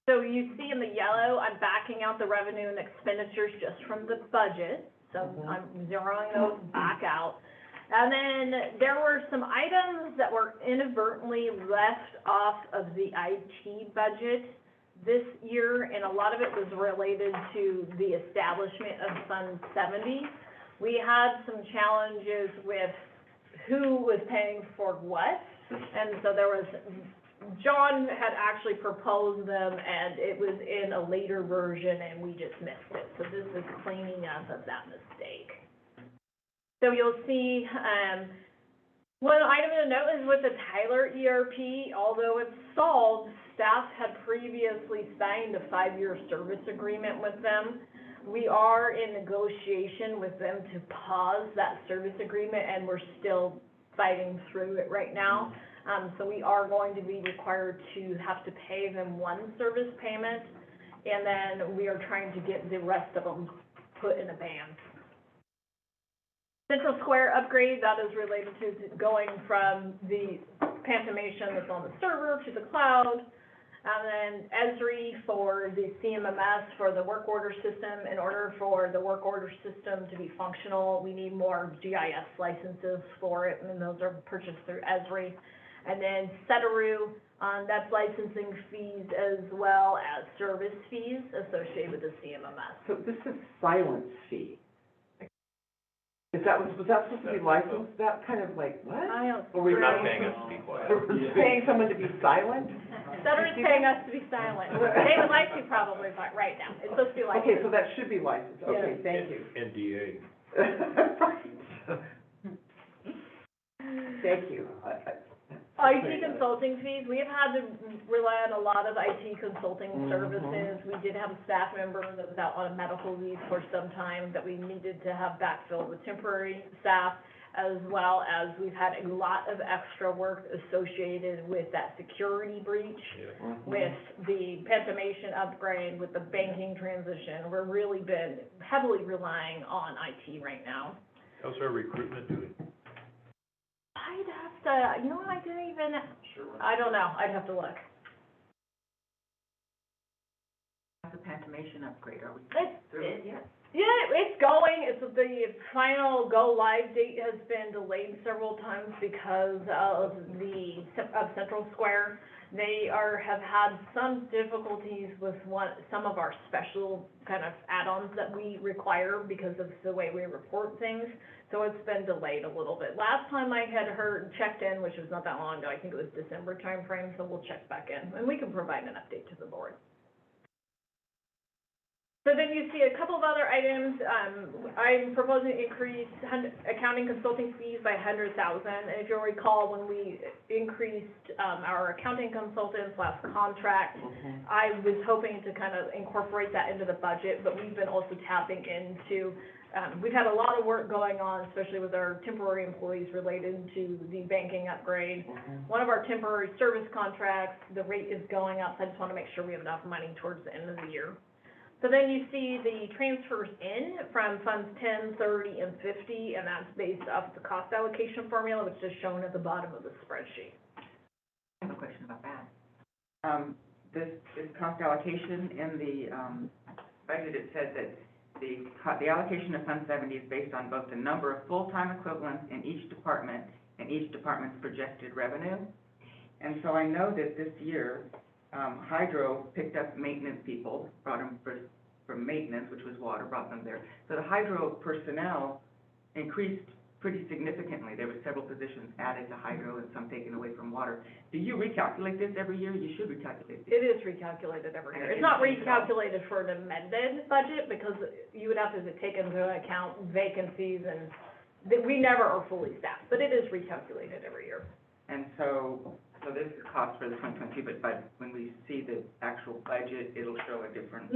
So you see in the yellow, I'm backing out the revenue and expenditures just from the budget, so I'm zeroing those back out. And then there were some items that were inadvertently left off of the IT budget this year, and a lot of it was related to the establishment of Fund 70. We had some challenges with who was paying for what, and so there was, John had actually proposed them, and it was in a later version, and we just missed it. So this is cleaning up of that mistake. So you'll see, one item to note is with the Tyler ERP, although it's stalled, staff had previously signed a 5-year service agreement with them. We are in negotiation with them to pause that service agreement, and we're still fighting through it right now. So we are going to be required to have to pay them one service payment, and then we are trying to get the rest of them put in a ban. Central Square upgrade, that is related to going from the Pantomation that's on the server to the cloud. And then Esri for the CMMS for the work order system. In order for the work order system to be functional, we need more GIS licenses for it, and those are purchased through Esri. And then Setaru, that's licensing fees as well as service fees associated with the CMMS. So this is silence fee. Was that supposed to be licensed? That kind of like, what? I don't. Or we They're not paying us to be quiet. We're paying someone to be silent? Stutter is paying us to be silent. They would like to probably, but right now, it's supposed to be like. Okay, so that should be licensed, okay, thank you. NDA. Thank you. IT consulting fees, we have had to rely on a lot of IT consulting services. We did have a staff member that was out on a medical leave for some time that we needed to have backfilled with temporary staff, as well as we've had a lot of extra work associated with that security breach, with the Pentimation upgrade, with the banking transition. We're really been heavily relying on IT right now. How's our recruitment doing? I'd have to, you know what, I didn't even, I don't know, I'd have to look. The Pentimation upgrade, are we It's, through it yet? yeah, it's going, it's, the final go-live date has been delayed several times because of Central Square. They have had some difficulties with some of our special kind of add-ons that we require because of the way we report things. So it's been delayed a little bit. Last time I had checked in, which was not that long ago, I think it was December timeframe, so we'll check back in, and we can provide an update to the board. So then you see a couple of other items. I'm proposing to increase accounting consulting fees by $100,000. And if you'll recall, when we increased our accounting consultants last contract, I was hoping to kind of incorporate that into the budget, but we've been also tapping into, we've had a lot of work going on, especially with our temporary employees related to the banking upgrade. One of our temporary service contracts, the rate is going up, so I just want to make sure we have enough money towards the end of the year. So then you see the transfers in from funds 10, 30, and 50, and that's based off the cost allocation formula, which is shown at the bottom of the spreadsheet. I have a question about that. This cost allocation in the, budget, it says that the allocation of Fund 70 is based on both the number of full-time equivalents in each department and each department's projected revenue. And so I know that this year, Hydro picked up maintenance people, brought them from maintenance, which was water, brought them there. So the Hydro personnel increased pretty significantly. There were several positions added to Hydro and some taken away from water. Do you recalculate this every year? You should recalculate this. It is recalculated every year. It's not recalculated for an amended budget because you would have to take into account vacancies and we never are fully staffed, but it is recalculated every year. And so this is cost for the 2022, but when we see the actual budget, it'll show a different.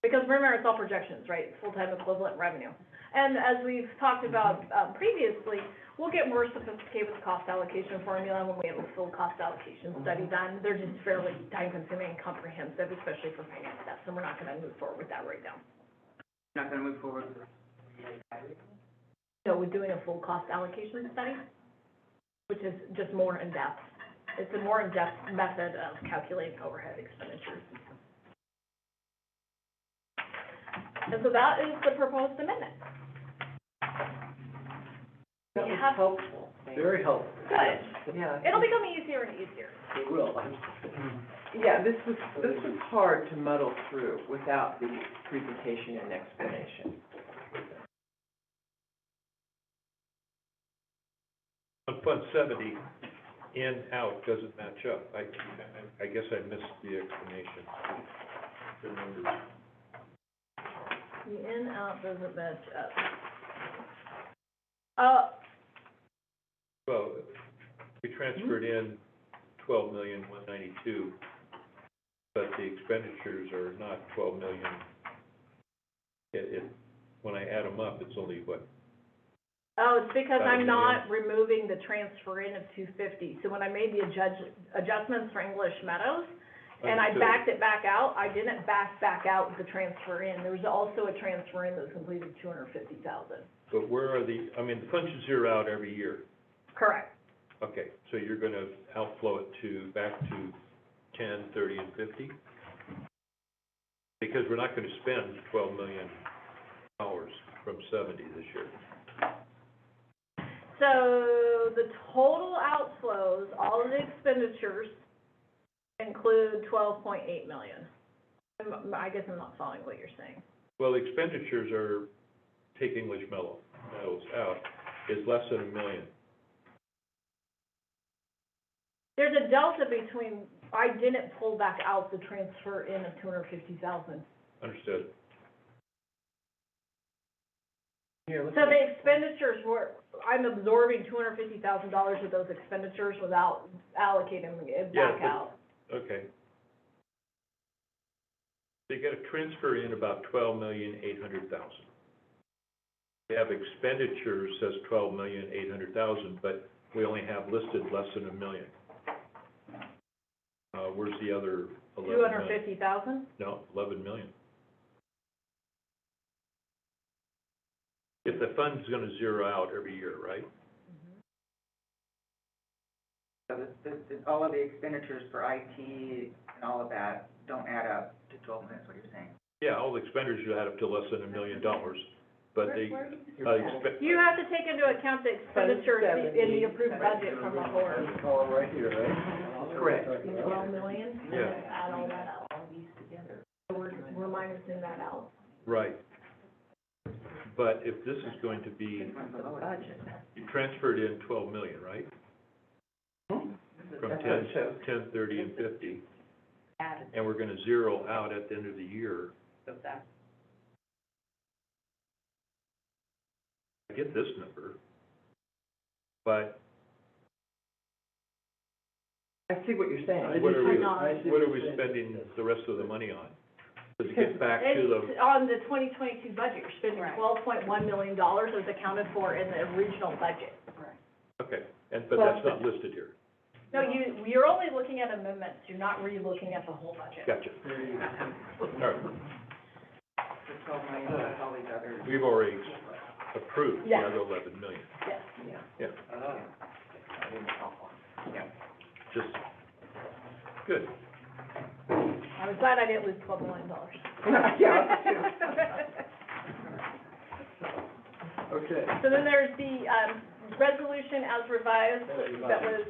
Because remember, it's all projections, right? Full-time equivalent revenue. And as we've talked about previously, we'll get more sophisticated with cost allocation formula when we have a full cost allocation study done. They're just fairly time-consuming and comprehensive, especially for finance staff, so we're not going to move forward with that right now. Not going to move forward. So we're doing a full cost allocation study, which is just more in-depth. It's a more in-depth method of calculating overhead expenditures. And so that is the proposed amendment. That We was have- helpful. Very helpful. Good. Yeah. It'll become easier and easier. It will. Yeah, this was hard to muddle through without the presentation and explanation. On Fund 70, in, out doesn't match up. I guess I missed the explanation. The numbers. The in-out doesn't match up. Well, we transferred in 12,192,000, but the expenditures are not 12 million. When I add them up, it's only what? Oh, it's because I'm About a not removing the transfer in of 250. So when I made the adjustments for English Meadows, and I Understood. backed it back out, I didn't back out the transfer in. There was also a transfer in that was completed 250,000. But where are the funds zero out every year. Correct. Okay, so you're gonna outflow it back to 10, 30, and 50? Because we're not gonna spend $12 million from 70 this year. So the total outflows, all of the expenditures include 12.8 million. I guess I'm not following what you're saying. Well, expenditures are, take English Meadows out, is less than $1 million. There's a delta between, I didn't pull back out the transfer in of 250,000. Understood. Here, let's So see. the expenditures were, I'm absorbing $250,000 of those expenditures without allocating it Yeah, back but- out. Okay. So you gotta transfer in about 12,800,000. We have expenditures says 12,800,000, but we only have listed less than $1 million. Where's the other 11 million? 250,000? No, 11 million. If the fund's gonna zero out every year, right? So all of the expenditures for IT and all of that don't add up to 12 million, is what you're saying? Yeah, all the expenditures add up to less than $1 million, but they, You have to take into account the expenditures in the approved budget from the board. This column right here, right? Correct. 12 million, and Yeah. then add all that up, all these together. So we're minusing that out. right. But if this is going to be, The budget. you transferred in 12 million, right? From That's what it shows. 10, 30, and 50, Added, and we're gonna zero out at the end of the year. so that's, I get this number, but I see what you're saying. what are we, I see what are what we you're saying. spending the rest of the money on? Does it get back to the, It's on the 2022 budget, you're spending Right. $12.1 million as accounted for in the original budget. okay, but that's not listed here. No, you're only looking at amendments, you're not re-looking at the whole budget. Gotcha. There you go. All right, The 12 million, plus all these others. we've already approved the Yeah. other 11 million. Yes. Yeah, Yeah. just, good. I was glad I didn't lose $12 million. Yeah. Okay. So then there's the, resolution as revised, that was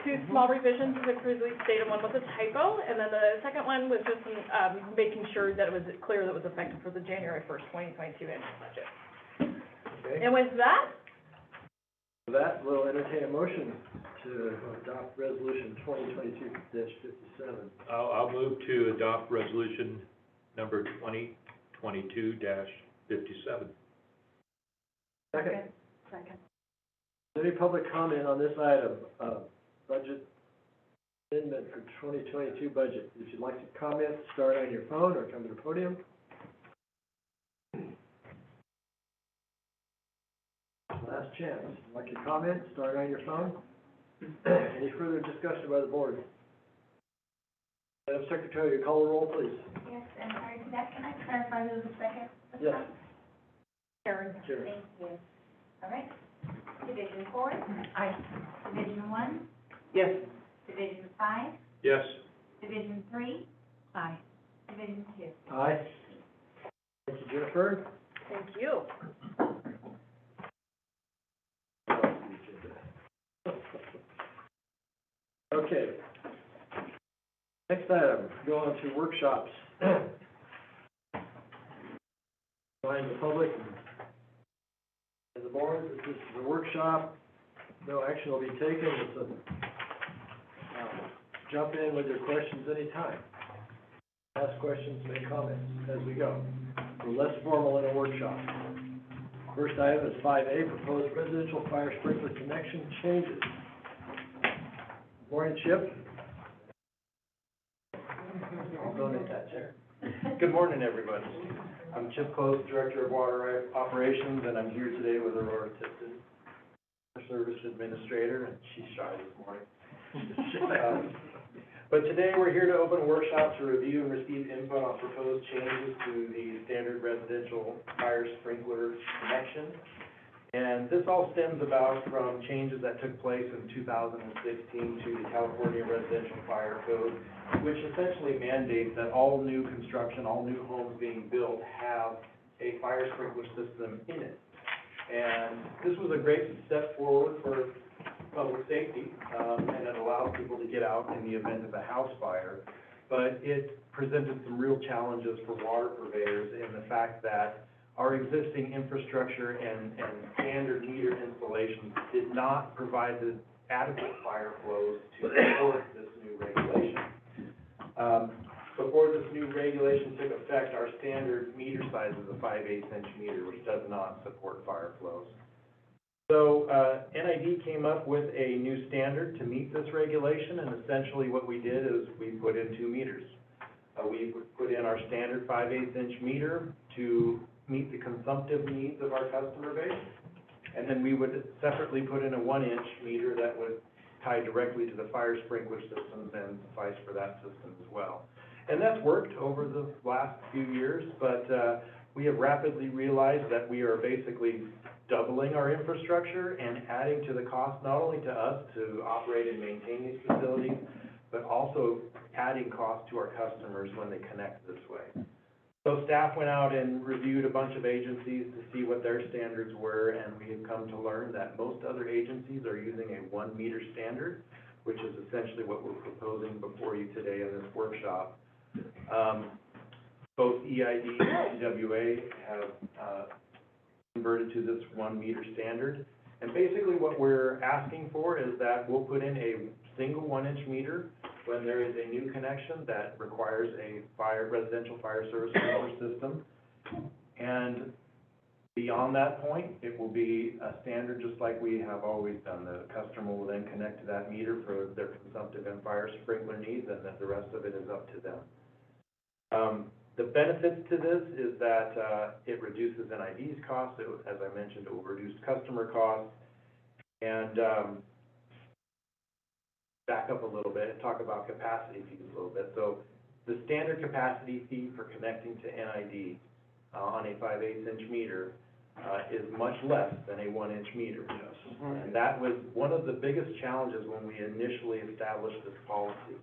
two small revisions as previously stated, one was a typo, and then the second one was just, making sure that it was clear that it was effective for the January 1st, 2022 annual budget. Okay. And with that, With that, we'll entertain a motion to adopt resolution 2022-57. I'll move to adopt resolution number 2022-57. Second. second. Is there any public comment on this item, budget amendment for 2022 budget? If you'd like to comment, start on your phone or come to the podium. Last chance. Like your comment, start on your phone. Any further discussion by the board? Madam Secretary, you call the roll, please. Yes, and prior to that, can I clarify who was second? Yes. Karen. Sure. Thank you. All right. Division 4? Aye. Division 1? Yes. Division 5? Yes, Division 3? Aye. Division 2? Aye. Thank you, Jennifer. Thank you. Okay. Next item, go on to workshops. Remind the public and the board that this is a workshop, no action will be taken, it's a, jump in with your questions anytime. Ask questions, make comments as we go. We're less formal in a workshop. First item is 5A, proposed residential fire sprinkler connection changes. Morning, Chip. I'll donate that chair. Good morning, everybody. I'm Chip Close, Director of Water Operations, and I'm here today with Aurora Tipton, our Service Administrator, and she's shy this morning. But today, we're here to open a workshop to review and receive input on proposed changes to the standard residential fire sprinkler connection. And this all stems about from changes that took place in 2016 to the California Residential Fire Code, which essentially mandates that all new construction, all new homes being built have a fire sprinkler system in it. And this was a great step forward for public safety, and it allows people to get out in the event of a house fire. But it presented some real challenges for water purveyors in the fact that our existing infrastructure and standard meter installations did not provide the adequate fire flows to support this new regulation. Before this new regulation took effect, our standard meter size is a 5/8" meter, which does not support fire flows. So, NID came up with a new standard to meet this regulation, and essentially what we did is we put in 2 meters. We put in our standard 5/8" meter to meet the consumptive needs of our customer base, and then we would separately put in a 1" meter that would tie directly to the fire sprinkler systems and suffice for that system as well. And that's worked over the last few years, but we have rapidly realized that we are basically doubling our infrastructure and adding to the cost, not only to us to operate and maintain these facilities, but also adding cost to our customers when they connect this way. So staff went out and reviewed a bunch of agencies to see what their standards were, and we have come to learn that most other agencies are using a 1 meter standard, which is essentially what we're proposing before you today in this workshop. Both EID and EWA have converted to this 1 meter standard. And basically what we're asking for is that we'll put in a single 1" meter when there is a new connection that requires a residential fire service sprinkler system. And beyond that point, it will be a standard just like we have always done. The customer will then connect to that meter for their consumptive and fire sprinkler needs, and then the rest of it is up to them. The benefits to this is that it reduces NID's costs. As I mentioned, it will reduce customer costs. And back up a little bit and talk about capacity fees a little bit. So the standard capacity fee for connecting to NID on a 5/8" meter is much less than a 1" meter. Yes. And that was one of the biggest challenges when we initially established this policy.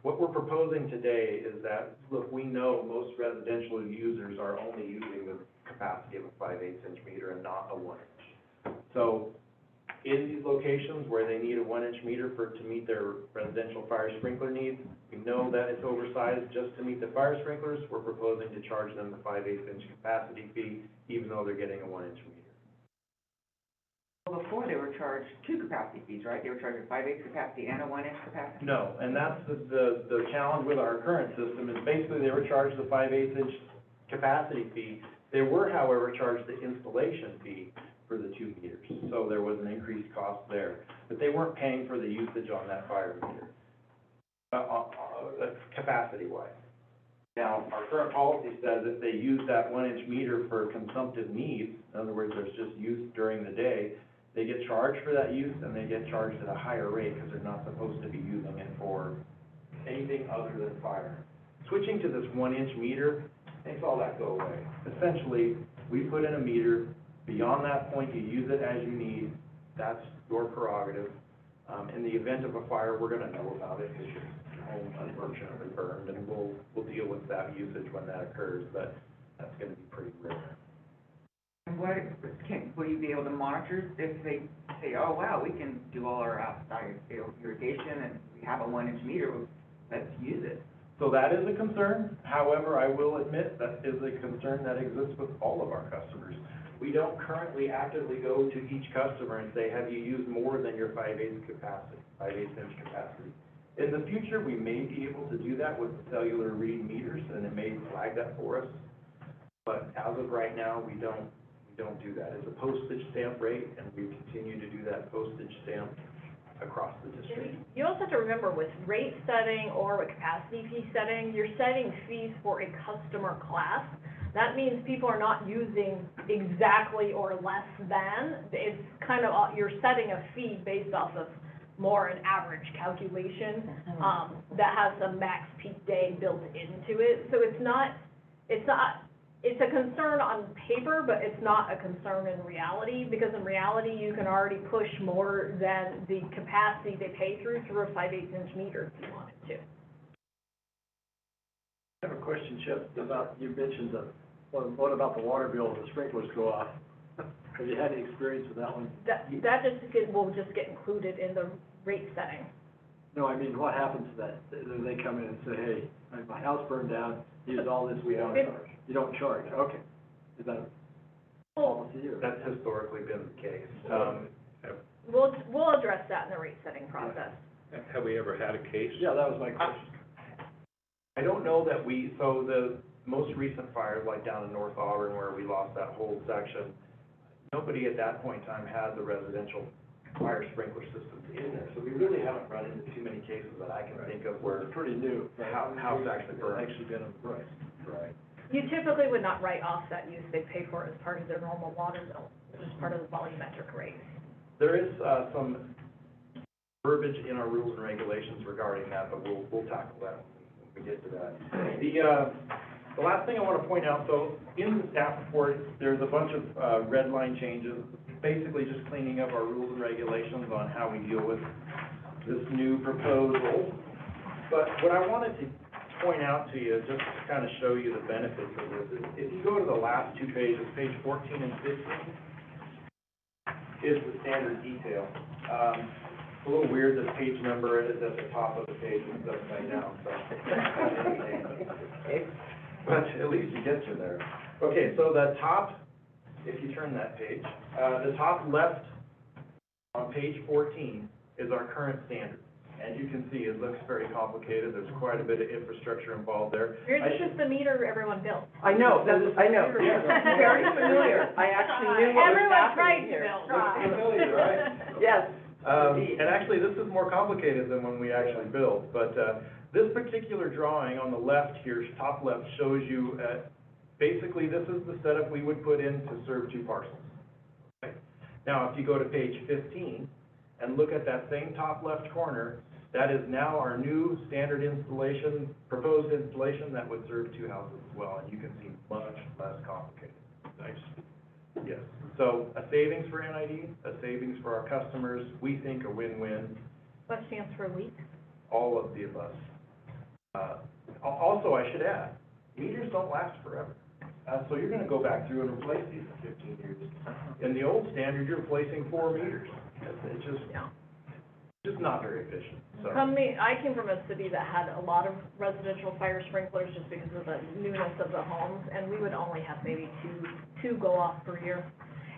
What we're proposing today is that, look, we know most residential users are only using the capacity of a 5/8" meter and not a 1". So in these locations where they need a 1" meter to meet their residential fire sprinkler needs, we know that it's oversized just to meet the fire sprinklers. We're proposing to charge them the 5/8" capacity fee, even though they're getting a 1" meter. Well, before they were charged 2 capacity fees, right? They were charged a 5/8" capacity and a 1" capacity? No, and that's the challenge with our current system, is basically they were charged the 5/8" capacity fee. They were, however, charged the installation fee for the 2 meters, so there was an increased cost there. But they weren't paying for the usage on that fire meter, capacity-wise. Now, our current policy says if they use that 1" meter for consumptive needs, in other words, there's just use during the day, they get charged for that use, and they get charged at a higher rate because they're not supposed to be using it for anything other than fire. Switching to this 1" meter makes all that go away. Essentially, we put in a meter. Beyond that point, you use it as you need. That's your prerogative. In the event of a fire, we're gonna know about it because your home unfortunately burned, and we'll deal with that usage when that occurs, but that's gonna be pretty rare. And will you be able to monitor if they say, oh, wow, we can do all our outside irrigation and we have a 1" meter, let's use it? So that is a concern. However, I will admit that is a concern that exists with all of our customers. We don't currently actively go to each customer and say, have you used more than your 5/8" capacity? In the future, we may be able to do that with cellular read meters, and it may flag that for us. But as of right now, we don't do that. It's a postage stamp rate, and we continue to do that postage stamp across the district. You also have to remember with rate setting or with capacity fee setting, you're setting fees for a customer class. That means people are not using exactly or less than. It's kind of, you're setting a fee based off of more an average calculation, that has a max peak day built into it. So it's a concern on paper, but it's not a concern in reality, because in reality, you can already push more than the capacity they pay through a 5/8" meter if you wanted to. I have a question, Chip, about, you mentioned what about the water bill if the sprinklers go off? Have you had any experience with that one? That will just get included in the rate setting. No, I mean, what happens to that? Then they come in and say, hey, my house burned down, use all this, we don't charge. You don't charge, okay. Is that a policy or? That's historically been the case. we'll address that in the rate setting process. Have we ever had a case? Yeah, that was my question. I don't know that so the most recent fires, like down in North Auburn where we lost that whole section, nobody at that point in time had the residential fire sprinkler systems in there. So we really haven't run into too many cases that I can think of where. It's pretty new. House actually burned. Actually been on the price. Right. You typically would not write off that use, they pay for it as part of their normal water bill, which is part of the volumetric rate. There is, some verbiage in our rules and regulations regarding that, but we'll tackle that when we get to that. The last thing I want to point out, so in the staff report, there's a bunch of red line changes, basically just cleaning up our rules and regulations on how we deal with this new proposal. But what I wanted to point out to you, just to kind of show you the benefits of this, is if you go to the last two pages, page 14 and 15, is the standard detail. It's a little weird that page number is at the top of the page and it's upside down, so. But at least it gets you there. Okay, so the top, if you turn that page, the top left on page 14 is our current standard. And you can see it looks very complicated. There's quite a bit of infrastructure involved there. Here's just the meter everyone built. I know, I know, very familiar. I actually knew what was Everyone tried happening to here. build. Familiar, right? Yes. And actually, this is more complicated than when we actually built, but, this particular drawing on the left here, top left, shows you, basically, this is the setup we would put in to serve two parcels. Okay? Now, if you go to page 15 and look at that same top left corner, that is now our new standard installation, proposed installation that would serve two houses as well, and you can see much less complicated. Nice. Yes. So a savings for NID, a savings for our customers, we think a win-win, What stands for leak? all of the above. Also, I should add, meters don't last forever. So you're gonna go back through and replace these in 15 years. In the old standard, you're replacing 4 meters. It's just not very efficient, so. I came from a city that had a lot of residential fire sprinklers just because of the newness of the homes, and we would only have maybe two go off per year.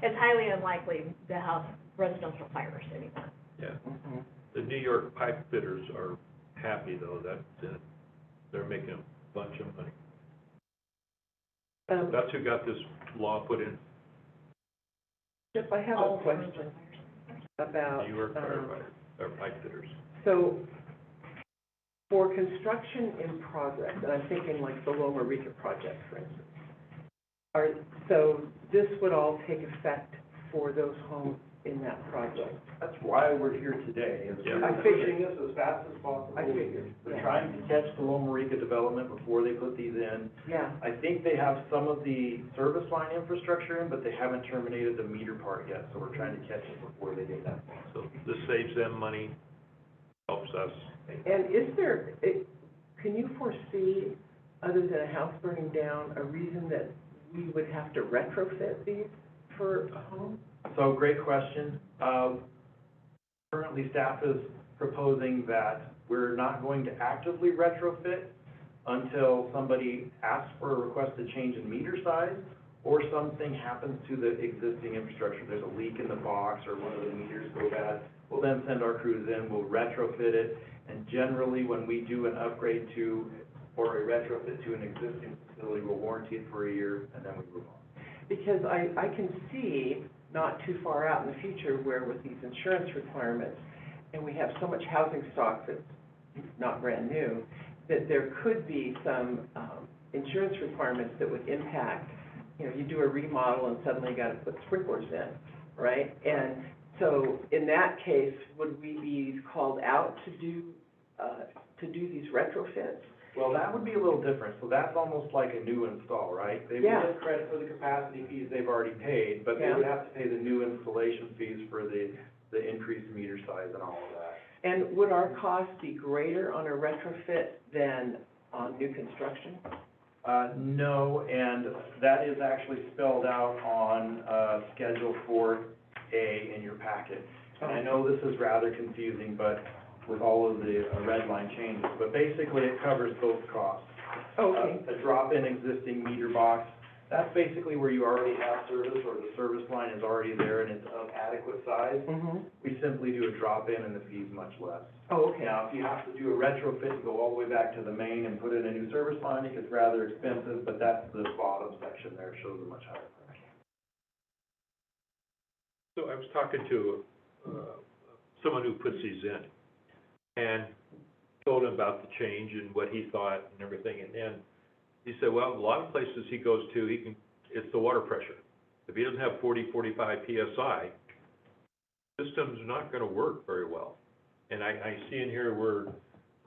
It's highly unlikely to have residential fires anymore. Yeah. The New York pipe fitters are happy, though, that they're making a bunch of money. That's who got this law put in. Chip, I have a question about, New York firefighters, or pipe fitters. so, for construction in progress, and I'm thinking like the Loma Rica project, for instance, so this would all take effect for those homes in that project? That's why we're here today, is Yeah. we're I figured. pushing this as fast as possible. I figured, We're yeah. trying to catch the Loma Rica development before they put these in. Yeah, I think they have some of the service line infrastructure in, but they haven't terminated the meter part yet, so we're trying to catch it before they get that. So this saves them money, helps us. and can you foresee, other than a house burning down, a reason that we would have to retrofit these for a home? So, great question. Currently, staff is proposing that we're not going to actively retrofit until somebody asks for a requested change in meter size, or something happens to the existing infrastructure. There's a leak in the box, or one of the meters go bad. We'll then send our crews in, we'll retrofit it, and generally, when we do an upgrade to, or a retrofit to an existing facility, we'll warranty it for a year, and then we move on. Because I can see, not too far out in the future, where with these insurance requirements, and we have so much housing stock that's not brand new, that there could be some, insurance requirements that would impact, you do a remodel and suddenly you gotta put sprinklers in, right? And so, in that case, would we be called out to do these retrofits? Well, that would be a little different, so that's almost like a new install, right? They would Yeah. get credit for the capacity fees they've already paid, but they Yeah. would have to pay the new installation fees for the increased meter size and all of that. And would our cost be greater on a retrofit than on new construction? No, and that is actually spelled out on, Schedule 4A in your packet. And I know this is rather confusing, but with all of the red line changes, but basically it covers both costs. Okay. A drop in existing meter box That's basically where you already have service, or the service line is already there and it's of adequate size. Mm-hmm. We simply do a drop-in and the fee's much less. Oh, okay. Now, if you have to do a retrofit and go all the way back to the main and put in a new service line, it gets rather expensive, but that's the bottom section there, shows a much higher price. So I was talking to, someone who puts these in, and told him about the change and what he thought and everything, and then he said, well, a lot of places he goes to, it's the water pressure. If he doesn't have 40, 45 PSI, system's not gonna work very well. And I see in here, we're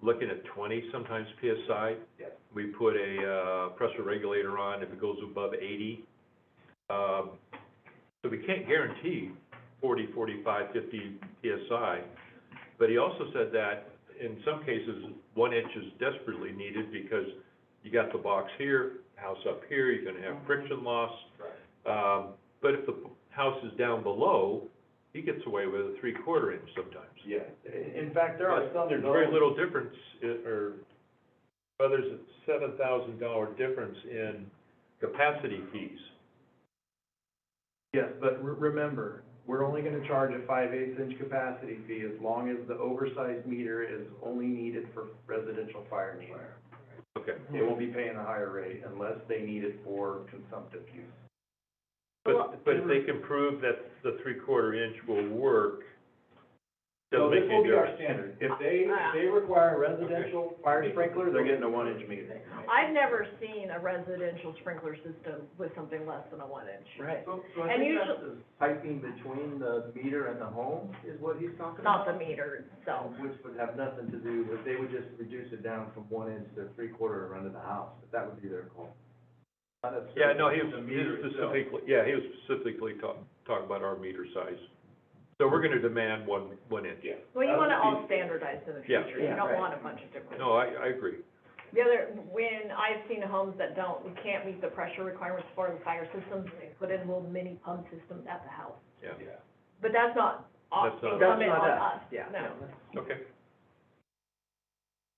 looking at 20 sometimes PSI. Yes. We put a, pressure regulator on if it goes above 80. So we can't guarantee 40, 45, 50 PSI. But he also said that in some cases, 1 inch is desperately needed because you got the box here, house up here, you're gonna have friction loss. But if the house is down below, he gets away with a 3/4 inch sometimes. Yeah, in fact, there are some. There's very little difference, or, well, there's a $7,000 difference in capacity fees. Yes, but remember, we're only gonna charge a 5/8 inch capacity fee as long as the oversized meter is only needed for residential fire needs. Okay. They won't be paying a higher rate unless they need it for consumptive use. But if they can prove that the 3/4 inch will work, So doesn't this make will any be our difference. standard. If they require a residential fire sprinkler, they're getting a 1 inch meter. I've never seen a residential sprinkler system with something less than a 1 inch. Right. So And I think usually- that's the piping between the meter and the home is what he's talking Not about? the meter itself. Which would have nothing to do with, they would just reduce it down from 1 inch to 3/4 and run to the house, but that would be their call. Not necessarily Yeah, no, he the was meter itself. specifically talking about our meter size. So we're gonna demand one inch. Yeah. Well, you want it That would all be- standardized in the Yeah. future, you Yeah, don't right. want a bunch of different. No, I agree. The other, when I've seen homes that can't meet the pressure requirements for the fire systems, they put in little mini pump systems at the house. Yeah, But that's not That's not- incumbent That's on not us, Yeah. no. okay.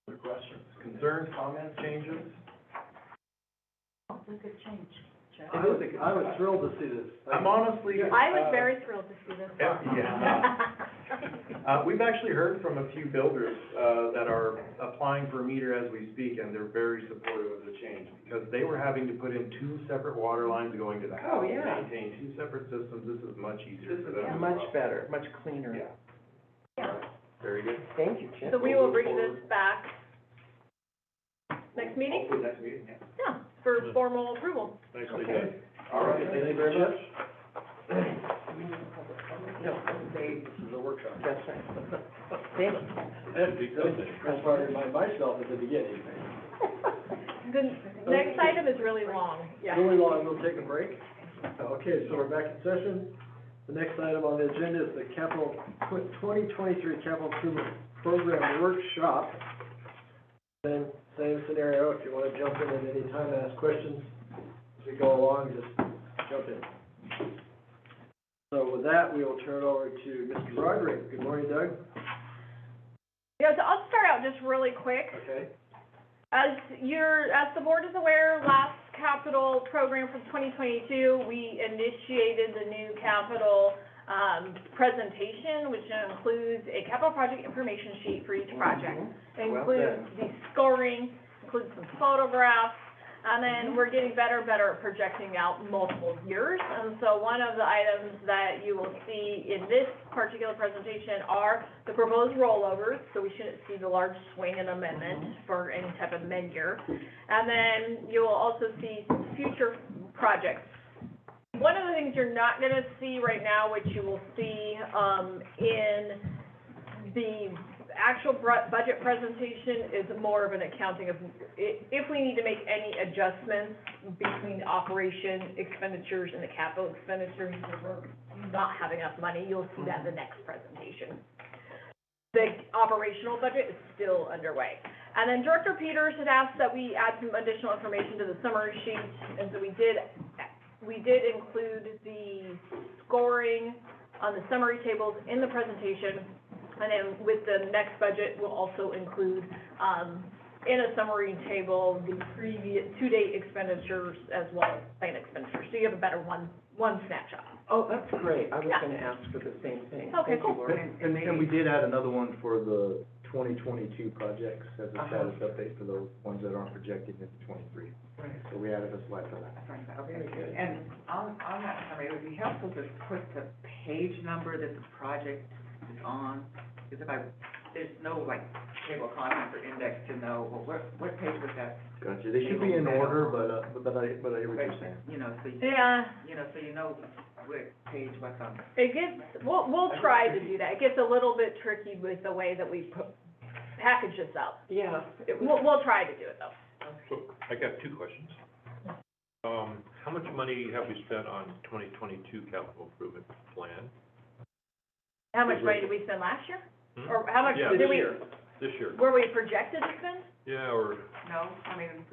Other questions, concerns, comments, changes? It's a good change, Jeff. I was thrilled to see this. I'm honestly. I was very thrilled to see this. We've actually heard from a few builders, that are applying for a meter as we speak, and they're very supportive of the change, because they were having to put in 2 separate water lines going to the house. Oh, yeah. Maintain 2 separate systems, this is much easier This for them. is as much well. better, much cleaner. Yeah. Yeah. Very good. Thank you, Chip. So we will bring this back next meeting, Hopefully next meeting, yeah. yeah, for formal approval. Nicely Okay. done. All right, thank you very much. No, they, This is a workshop. that's right. Thank you. That's why I remind myself at the beginning. The next item is really long, yeah. Really long, we'll take a break. Okay, so we're back in session. The next item on the agenda is the capital, 2023 capital improvement program workshop. Same scenario, if you want to jump in at any time and ask questions as we go along, just jump in. So with that, we will turn it over to Mr. Roderick. Good morning, Doug. Yeah, so I'll start out just really quick. Okay. As the board is aware, last capital program for 2022, we initiated the new capital, presentation, which includes a capital project information sheet for each project. It Well includes the scoring, includes some photographs, and then we're getting better and better at projecting out multiple years. And so one of the items that you will see in this particular presentation are the proposed rollovers, so we shouldn't see the large swing and amendment for any type of mid-year. And then you will also see some future projects. One of the things you're not gonna see right now, which you will see, in the actual budget presentation, is more of an accounting of if we need to make any adjustments between the operation expenditures and the capital expenditures, because we're not having enough money, you'll see that in the next presentation. The operational budget is still underway. And then Director Peters had asked that we add some additional information to the summary sheet, and so we did include the scoring on the summary tables in the presentation. And then with the next budget, we'll also include, in a summary table, the previous, to-date expenditures as well as planned expenditures, so you have a better one snapshot. Oh, that's great, I was Yeah. gonna ask for the same thing. Okay, Thank you, cool. Laura. And we did add another one for the 2022 projects as a status update for those ones that aren't projected into 23. Right. So we added a slide for that. Okay, Very good. and on that summary, it would be helpful to put the page number that the project is on, because there's no like table of contents or index to know, well, what page was that? Gotcha, they should be in order, but I hear what you're saying. You know, so Yeah, so you know what page, what's on. it gets, we'll try to do that. It gets a little bit tricky with the way that we package this up. Yeah, it was, We'll try to do it, though. So, I got two questions. How much money have we spent on 2022 capital improvement plan? How much money did we spend last year? Hmm? Or how much Yeah. did this we, year. This year? were we projected to spend? Yeah, or No, I mean,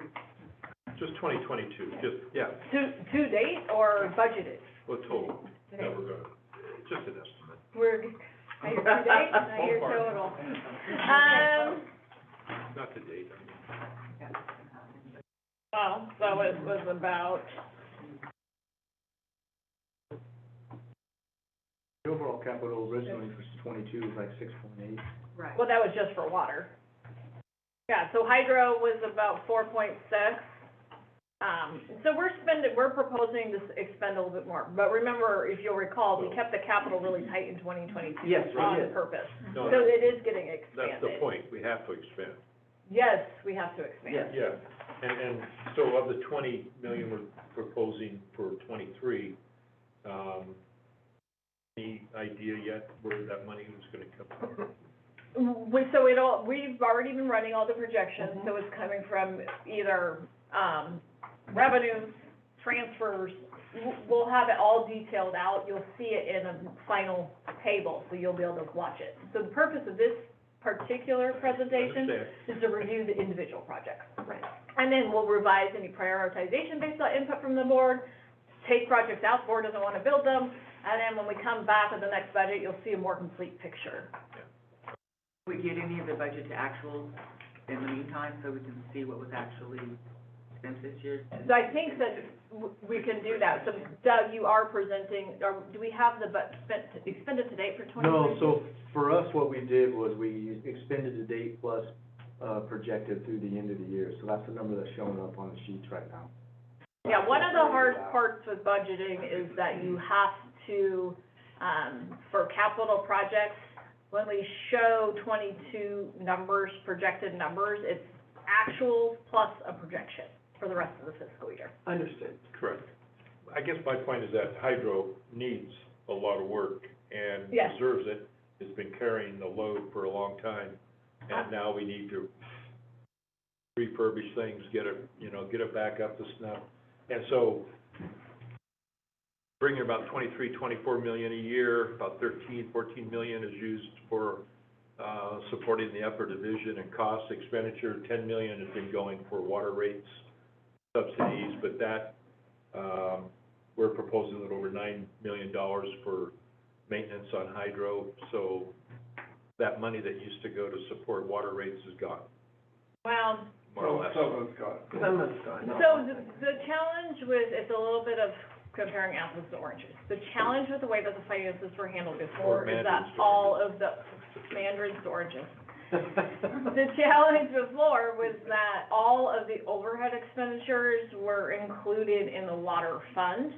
just 2022, just, yeah, To date or budgeted? what total that we're gonna, just an estimate. We're, I hear to date, I hear Ballpark. total. Not to date, I mean. Well, so it was about, The overall capital originally for 22 was like 6.8. Right. well, that was just for water. Yeah, so hydro was about 4.6. So we're proposing to expend a little bit more. But remember, if you'll recall, we kept the capital really tight in 2022. Yes, we On did. purpose. No, So it is getting expanded. That's the point, we have to expand. Yes, we have to expand. Yes. Yeah, and so of the 20 million we're proposing for 23, any idea yet where that money was gonna come from? We've already been running all the projections, so it's coming from either, revenues, transfers. We'll have it all detailed out, you'll see it in a final table, so you'll be able to watch it. So the purpose of this particular presentation Understand. is to review the individual projects. Right. And then we'll revise any prioritization based on input from the board, take projects out, the board doesn't wanna build them, and then when we come back with the next budget, you'll see a more complete picture. we get any of the budget to actuals in the meantime, so we can see what was actually spent this year? So I think that we can do that. So Doug, you are presenting, or do we have the expended to date for 2022? No, so for us, what we did was we expended the date plus, projected through the end of the year. So that's the number that's showing up on the sheets right now. Yeah, one of the hard parts with budgeting is that you have to, for capital projects, when we show 22 numbers, projected numbers, it's actual plus a projection for the rest of the fiscal year. Understood. Correct. I guess my point is that hydro needs a lot of work and Yes. deserves it. It's been carrying the load for a long time, and now we need to refurbish things, get it back up to snuff. And so, bringing about 23, 24 million a year, about 13, 14 million is used for, supporting the upper division and cost expenditure. 10 million has been going for water rates subsidies, but that, we're proposing a little over $9 million for maintenance on hydro. So that money that used to go to support water rates is gone, Well, more or less. So it's got. Some of it's gone. so the challenge with, it's a little bit of comparing apples to oranges. The challenge with the way that the finances were handled before is that mandarins to all of the mandarins to oranges. The challenge before was that all of the overhead expenditures were included in the water fund.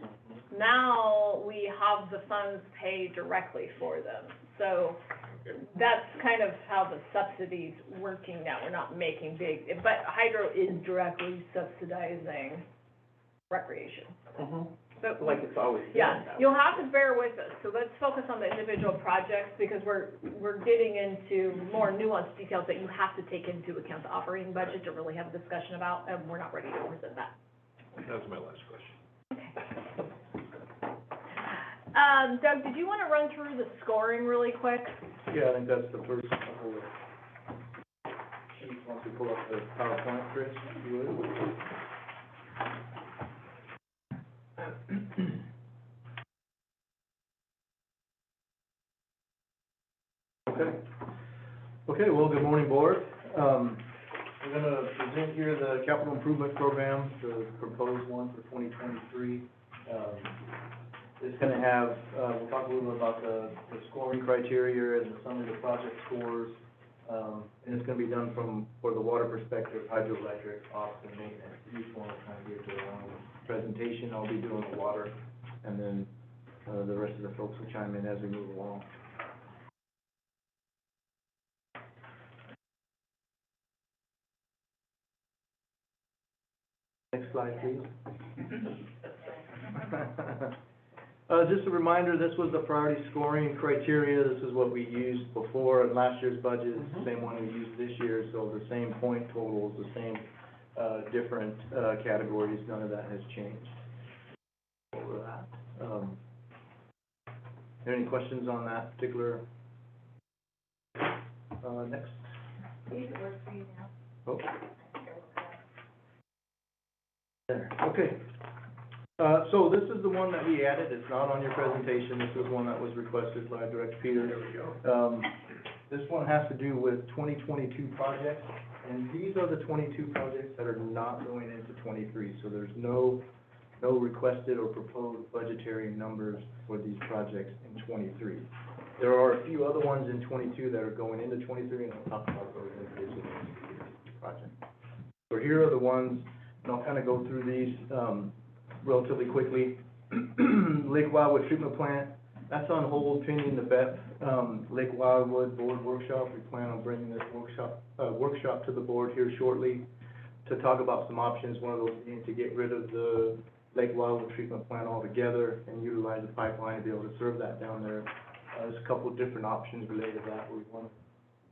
Now, we have the funds paid directly for them. So Okay. that's kind of how the subsidy's working now. We're not making big, but hydro is directly subsidizing recreation. Mhm. So, Like it's always been. yeah, that way. you'll have to bear with us. So let's focus on the individual projects because we're getting into more nuanced details that you have to take into account the operating budget to really have a discussion about, and we're not ready to present that. That was my last question. Doug, did you want to run through the scoring really quick? Yeah, I think that's the first couple of sheets, once we pull up the PowerPoint, Chris, if you would. Okay. Okay, well, good morning, board. We're gonna present here the capital improvement program, the proposed one for 2023. It's gonna have, we'll talk a little bit about the scoring criteria and some of the project scores. And it's gonna be done for the water perspective, hydroelectric, ops, and maintenance. Each one will kind of give their own presentation. I'll be doing the water, and then, the rest of the folks will chime in as we move along. Next slide, please. Just a reminder, this was the priority scoring criteria. This is what we used before in last year's budget. It's the same one we used this year, so the same point totals, the same, different, categories. None of that has changed over that. Any questions on that particular? Next. Oh. There, okay. So this is the one that we added, it's not on your presentation, this was one that was requested by Director Peters. There we go. This one has to do with 2022 projects, and these are the 22 projects that are not going into 23, so there's no requested or proposed budgetary numbers for these projects in 23. There are a few other ones in 22 that are going into 23, and I'll talk about those individual projects. So here are the ones, and I'll kind of go through these, relatively quickly. Lake Wildwood Treatment Plant, that's on hold pending the BEP, Lake Wildwood Board Workshop. We plan on bringing this workshop to the board here shortly to talk about some options, one of those being to get rid of the Lake Wildwood Treatment Plant altogether and utilize the pipeline to be able to serve that down there. There's a couple of different options related to that. We want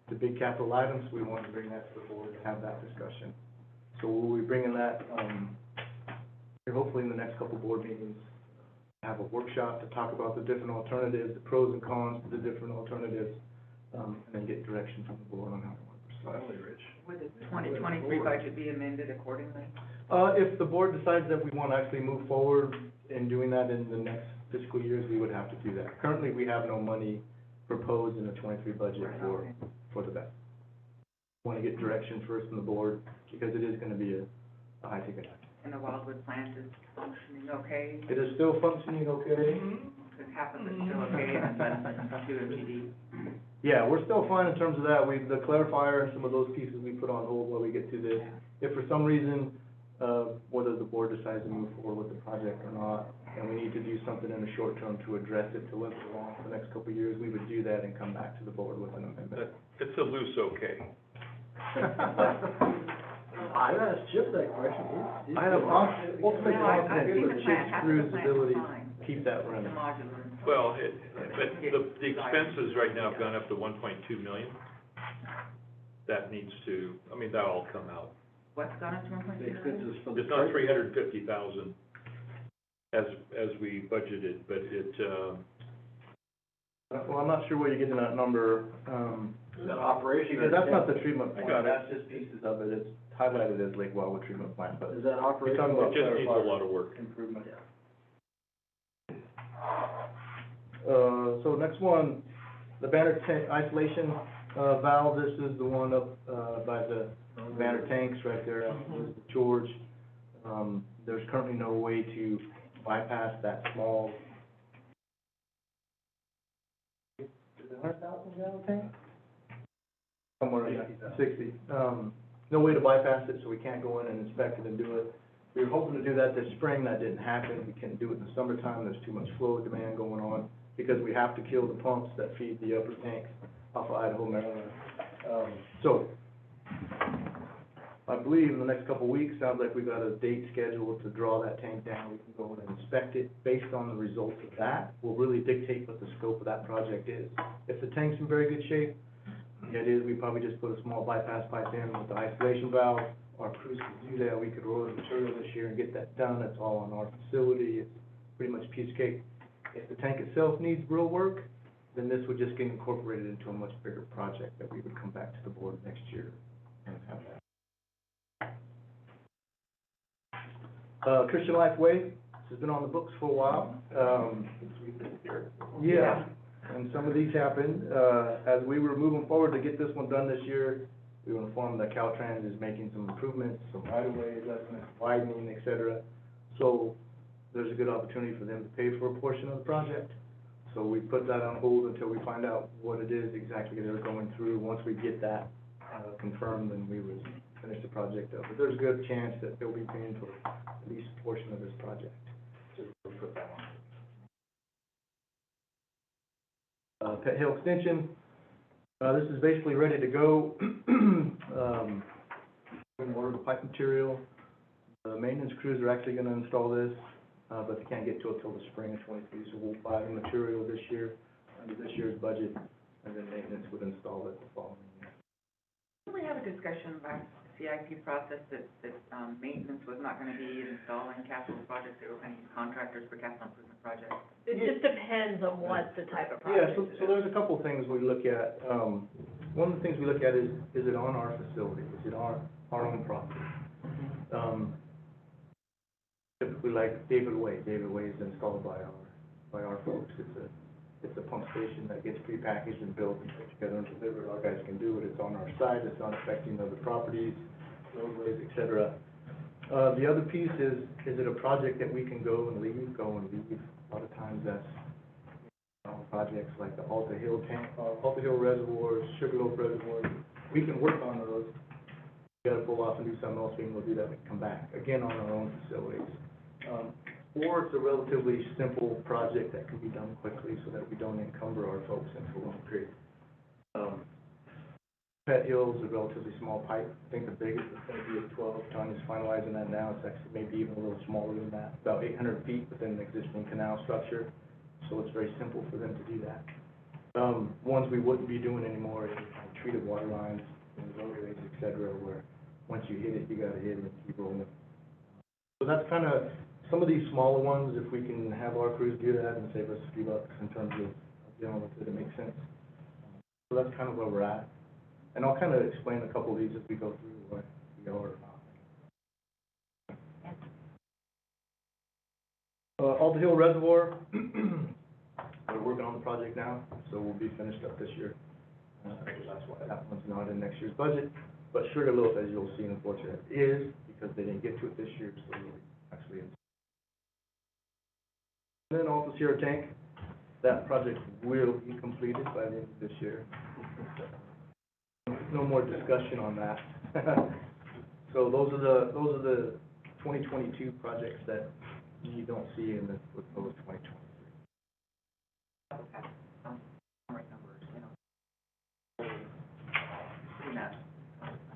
the big capital items, we want to bring that to the board and have that discussion. So we'll be bringing that, here hopefully in the next couple board meetings, have a workshop to talk about the different alternatives, the pros and cons to the different alternatives, and then get direction from the board on how to work. Finally, Rich. Would the 2023 budget be amended accordingly? If the board decides that we want to actually move forward in doing that in the next fiscal years, we would have to do that. Currently, we have no money proposed in the 23 budget for the BEP. Want to get direction first from the board, because it is going to be a high ticket item. And the Wildwood plant is functioning okay? It is still functioning okay. Because half of it's still okay, and then two MTD. Yeah, we're still fine in terms of that. The clarifier and some of those pieces we put on hold while we get through this. If for some reason, whether the board decides to move forward with the project or not, and we need to do something in the short term to address it, to live it along for the next couple of years, we would do that and come back to the board with an amendment. It's a loose okay. I asked Chip that question. I have ultimate confidence in Chip's crew's ability to keep that The running. modular. Well, but the expenses right now have gone up to 1.2 million. That needs to, I mean, that'll all come out. What's gone up to 1.2 million? It's not 350,000 as we budgeted, but it, Well, I'm not sure where you're getting that number, Is that operation? because that's not the treatment I plant, got it. that's just pieces of it. It's highlighted as Lake Wildwood Treatment Plant, but Is that operation? You're talking about it just needs a lot of work. improvement. So next one, the Banner tank isolation, valve, this is the one up, by the Banner tanks right there, George. There's currently no way to bypass that small, is it 100,000 gallon tank? Somewhere in that, 60. No way to bypass it, so we can't go in and inspect it and do it. We were hoping to do that this spring, that didn't happen. We couldn't do it in the summertime, there's too much flow demand going on, because we have to kill the pumps that feed the upper tank off of Idaho, Maryland. So, I believe in the next couple of weeks, sounds like we've got a date scheduled to draw that tank down. We can go in and inspect it. Based on the results of that, will really dictate what the scope of that project is. If the tank's in very good shape, the idea is we probably just put a small bypass pipe in with the isolation valve. Our crews could do that. We could roll the material this year and get that done. It's all on our facility. It's pretty much piece of cake. If the tank itself needs real work, then this would just get incorporated into a much bigger project that we would come back to the board next year and have that. Christian Life Way, this has been on the books for a while. Since we've been here. Yeah, and some of these happened, as we were moving forward to get this one done this year, We were informed that Caltrans is making some improvements, some right-of-way adjustments, widening, et cetera. So there's a good opportunity for them to pay for a portion of the project. So we put that on hold until we find out what it is exactly they're going through. Once we get that confirmed, then we would finish the project up. But there's a good chance that they'll be paying for at least a portion of this project. So we'll put that on. Pet Hill Extension, this is basically ready to go. We're gonna order the pipe material. The maintenance crews are actually gonna install this, but they can't get to it till the spring of '23, so we'll buy the material this year, under this year's budget, and then maintenance would install it the following year. Did we have a discussion about CIP process that maintenance was not gonna be installing capital projects, they were gonna use contractors for capital improvement projects? It just depends on what the type of Yeah, project so there's a couple of things we look at. One of the things we look at is it on our facility? Is it our own property? Typically like David Way is installed by our folks. It's a pump station that gets prepackaged and built and put together and delivered. Our guys can do it. It's on our site. It's not affecting other properties, roadways, et cetera. The other piece is it a project that we can go and leave? A lot of times that's projects like the Alta Hill tank, Alta Hill reservoirs, Sugarloaf reservoirs. We can work on those. We gotta pull off and do something else, we can go do that and come back, again, on our own facilities. Or it's a relatively simple project that can be done quickly so that we don't encumber our folks in for a long period. Pet Hill is a relatively small pipe. I think the biggest is gonna be a 12-ton. He's finalizing that now. It's actually maybe even a little smaller than that, about 800 feet within the existing canal structure. So it's very simple for them to do that. Ones we wouldn't be doing anymore is treated water lines and roadways, et cetera, where once you hit it, you gotta hit it and keep rolling. So that's kind of, some of these smaller ones, if we can have our crews do that and save us a few bucks in terms of dealing with it, it makes sense. So that's kind of where we're at. And I'll kind of explain a couple of these as we go through what we are or not. Alta Hill Reservoir, we're working on the project now, so we'll be finished up this year. That's why that one's not in next year's budget. But Sugarloaf, as you'll see, unfortunately, is, because they didn't get to it this year, so we'll actually. And then Alta Sierra Tank, that project will be completed by the end of this year. No more discussion on that. So those are the 2022 projects that you don't see in the proposed 2023.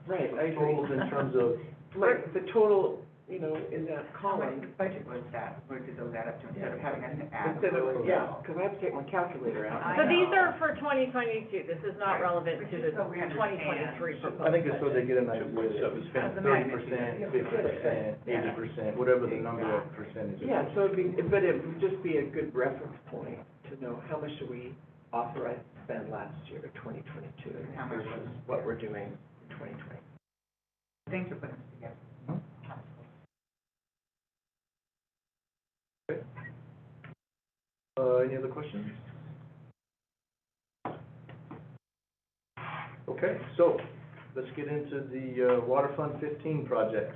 Right, I agree. Totals in terms of, Like, the total, you know, in that How much column. budget was that, where did those add up to, instead of having an add? Instead of, yeah, because I have to take my calculator out. I So these know. are for 2022, this is not relevant to the So we understand. 2023 proposal. I think it's so they get an idea, that we spend As a 30%, 50%, 80%, whatever the number of percentages. Yeah, so it'd be, but it would just be a good reference point to know how much do we authorize to spend last year, 2022, How much versus what we're doing in 2020. Thanks for putting this together. Okay. Any other questions? Okay, so let's get into the Waterfront 15 project.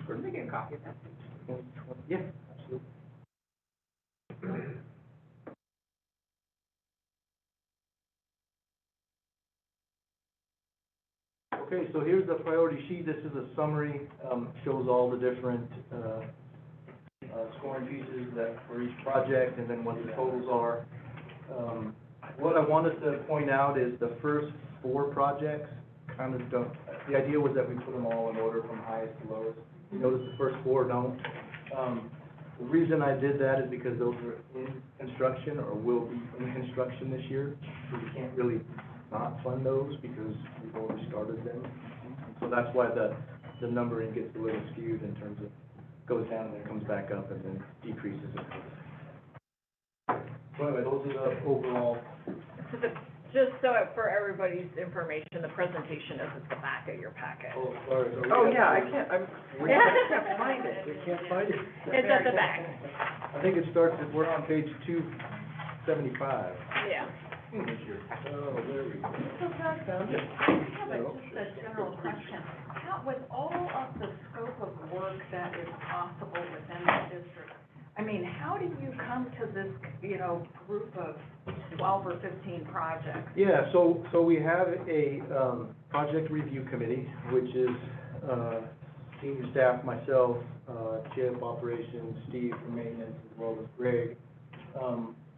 Can we get a copy of that? Yeah, absolutely. Okay, so here's the priority sheet. This is a summary, shows all the different scoring pieces that for each project and then what the totals are. What I wanted to point out is the first 4 projects kind of don't, the idea was that we put them all in order from highest to lowest. You notice the first 4 don't. The reason I did that is because those are in construction or will be in construction this year, so we can't really not fund those because we've already started them. So that's why the numbering gets a little skewed in terms of goes down and then comes back up and then decreases. So anyway, those are the overall. So just so for everybody's information, the presentation is at the back of your packet. Oh, sorry. So we Oh, got- yeah, I can't find it. We can't find it. It's at the back, I think it starts, we're on page 275. yeah. Oh, there we go. So Doug, I have just a general question. How, with all of the scope of work that is possible within the district, I mean, how do you come to this, group of 12 or 15 projects? Yeah, so we have a, project review committee, which is, senior staff, myself, Chip, operations, Steve from maintenance, as well as Greg.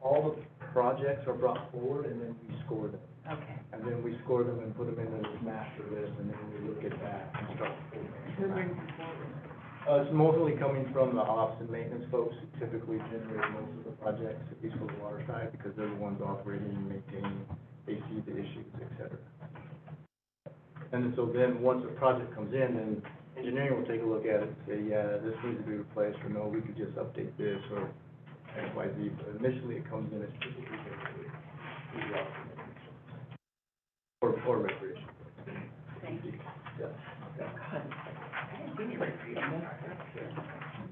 All the projects are brought forward and then we score them. Okay. And then we score them and put them in the master list, and then we look at that and start. Who brings them forward? It's mostly coming from the ops and maintenance folks who typically generate most of the projects, at least for the water side, because they're the ones operating and maintaining, they see the issues, et cetera. And so then, once a project comes in, then engineering will take a look at it and say, yeah, this needs to be replaced, or no, we could just update this, or X, Y, Z. But initially, it comes in as typically or recreation. Thank you. Yeah.